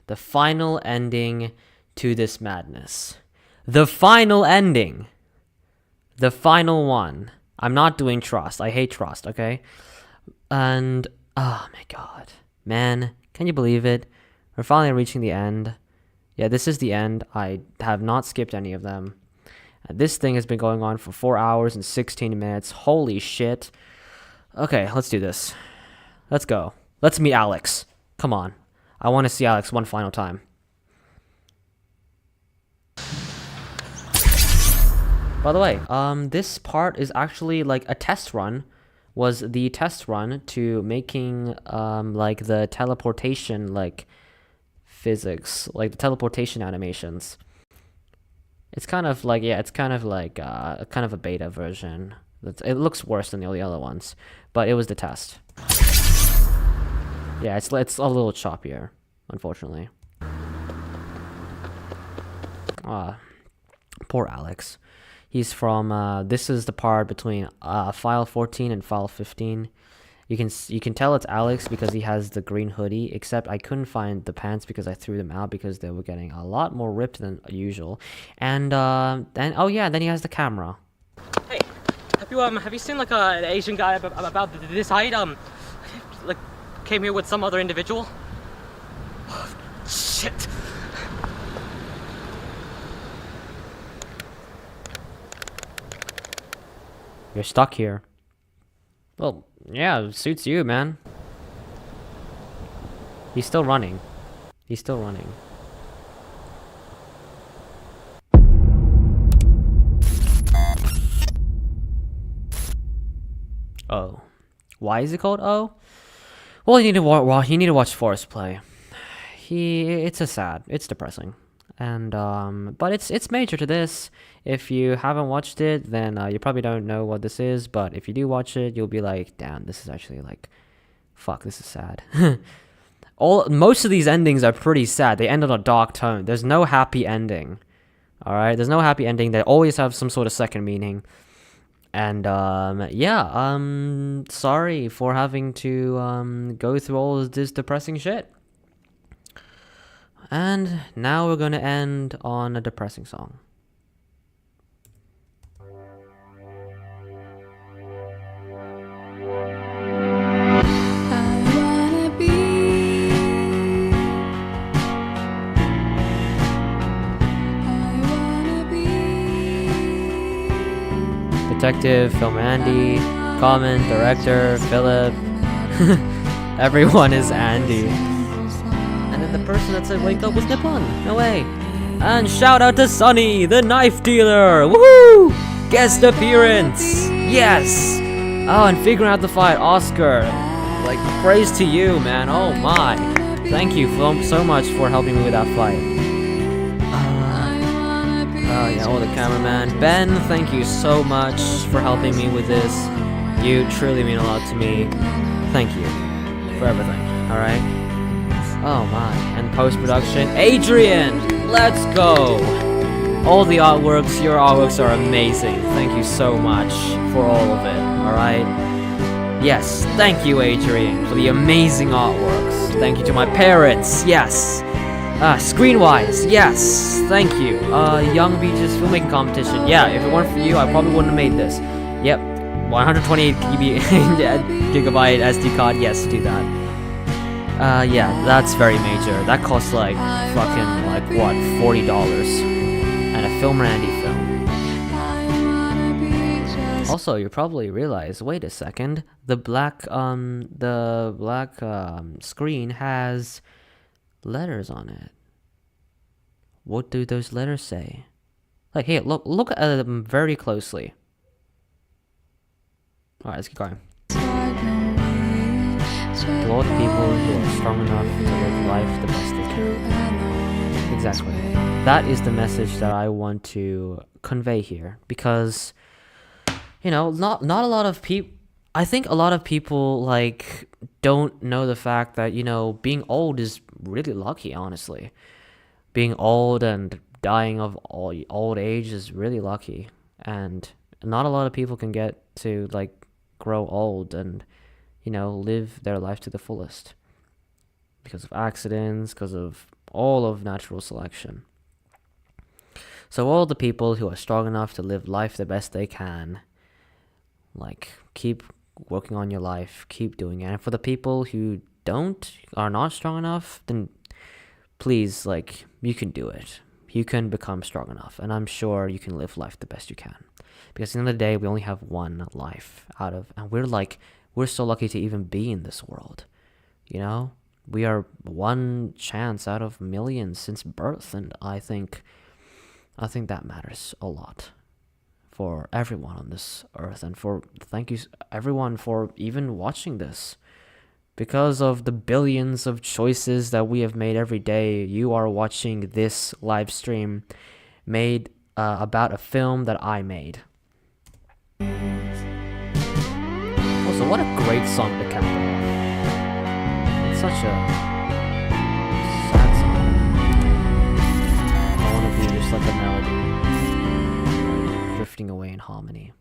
The final ending to this madness. The final ending. The final one. I'm not doing Trust. I hate Trust, okay? And, oh my god. Man, can you believe it? We're finally reaching the end. Yeah, this is the end. I have not skipped any of them. This thing has been going on for 4 hours and 16 minutes. Holy shit. Okay, let's do this. Let's go. Let's meet Alex. Come on. I want to see Alex one final time. By the way, this part is actually like a test run. Was the test run to making like the teleportation like physics, like the teleportation animations. It's kind of like, yeah, it's kind of like kind of a beta version. It looks worse than all the other ones, but it was the test. Yeah, it's a little choppier, unfortunately. Poor Alex. He's from this is the part between file 14 and file 15. You can tell it's Alex because he has the green hoodie, except I couldn't find the pants because I threw them out because they were getting a lot more ripped than usual. And oh yeah, then he has the camera. Hey, have you seen like an Asian guy about this height? Like came here with some other individual? Oh, shit. You're stuck here. Well, yeah, it suits you, man. He's still running. He's still running. Oh. Why is it called Oh? Well, you need to watch Forrest play. It's depressing. And but it's major to this. If you haven't watched it, then you probably don't know what this is, but if you do watch it, you'll be like, damn, this is actually like, fuck, this is sad. Most of these endings are pretty sad. They end on a dark tone. There's no happy ending. All right, there's no happy ending. They always have some sort of second meaning. And yeah, sorry for having to go through all of this depressing shit. And now we're gonna end on a depressing song. Detective, Film Andy, Common, Director, Philip. Everyone is Andy. And then the person that said wake up was Nippon. No way. And shout out to Sunny, the knife dealer. Woohoo! Guest appearance. Yes. Oh, and figuring out the fight, Oscar. Like, praise to you, man. Oh my. Thank you so much for helping me with that fight. Yeah, the cameraman. Ben, thank you so much for helping me with this. You truly mean a lot to me. Thank you for everything, alright? Oh my. And post-production, Adrian! Let's go! All the artworks, your artworks are amazing. Thank you so much for all of it, alright? Yes, thank you, Adrian, for the amazing artworks. Thank you to my parents. Yes. Screenwise, yes, thank you. Young Beaches filmmaking competition. Yeah, if it weren't for you, I probably wouldn't have made this. Yep, 128 gigabyte SD card. Yes, do that. Yeah, that's very major. That costs like fucking like what, $40, and a Film Randy film. Also, you probably realize, wait a second, the black screen has letters on it. What do those letters say? Like, here, look at them very closely. Alright, let's keep going. To all the people who are strong enough to live life the best they can. Exactly. That is the message that I want to convey here, because, you know, not a lot of people. I think a lot of people like don't know the fact that, you know, being old is really lucky, honestly. Being old and dying of old age is really lucky, and not a lot of people can get to like grow old and, you know, live their life to the fullest because of accidents, because of all of natural selection. So all the people who are strong enough to live life the best they can, like, keep working on your life, keep doing it. And for the people who are not strong enough, then please, like, you can do it. You can become strong enough, and I'm sure you can live life the best you can. Because at the end of the day, we only have one life and we're so lucky to even be in this world. You know, we are one chance out of millions since birth, and I think that matters a lot for everyone on this earth, and thank you everyone for even watching this. Because of the billions of choices that we have made every day, you are watching this live stream made about a film that I made. Also, what a great song to cap it off. It's such a sad song. I want to be just like a melody, like drifting away in harmony.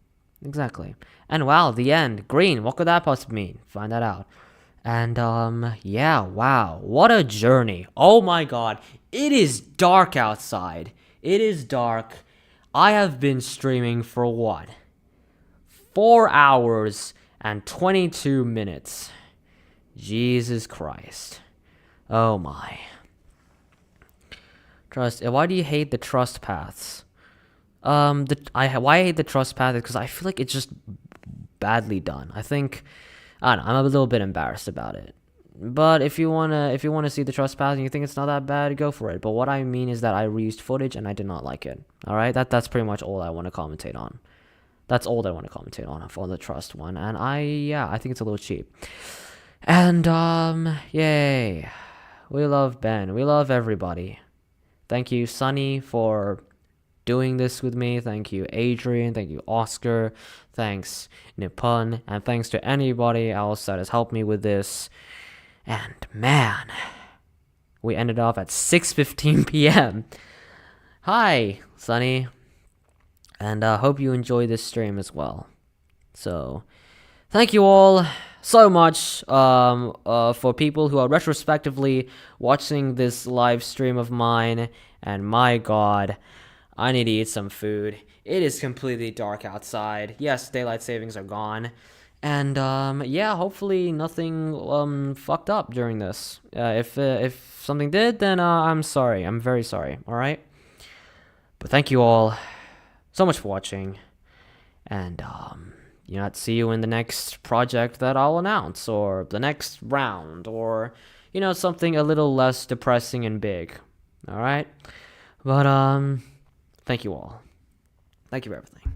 Exactly. And wow, the end. Green. What could that possibly mean? Find that out. And, yeah, wow, what a journey. Oh my god, it is dark outside. It is dark. I have been streaming for what? 4 hours and 22 minutes. Jesus Christ. Oh my. Why do you hate the trust paths? Why I hate the trust path is because I feel like it's just badly done. I don't know, I'm a little bit embarrassed about it. But if you wanna see the trust path and you think it's not that bad, go for it. But what I mean is that I reused footage and I did not like it. Alright? That's pretty much all I want to commentate on. That's all I want to commentate on for the trust one. And I think it's a little cheap. And yay. We love Ben. We love everybody. Thank you, Sunny, for doing this with me. Thank you, Adrian. Thank you, Oscar. Thanks, Nippon. And thanks to anybody else that has helped me with this. And man, we ended off at 6:15 p.m. Hi, Sunny. And I hope you enjoy this stream as well. So, thank you all so much for people who are retrospectively watching this live stream of mine. And my god, I need to eat some food. It is completely dark outside. Yes, daylight savings are gone. And yeah, hopefully nothing fucked up during this. If something did, then I'm sorry. I'm very sorry. All right. But thank you all so much for watching. And see you in the next project that I'll announce, or the next round, or something a little less depressing and big. All right. But thank you all. Thank you for everything.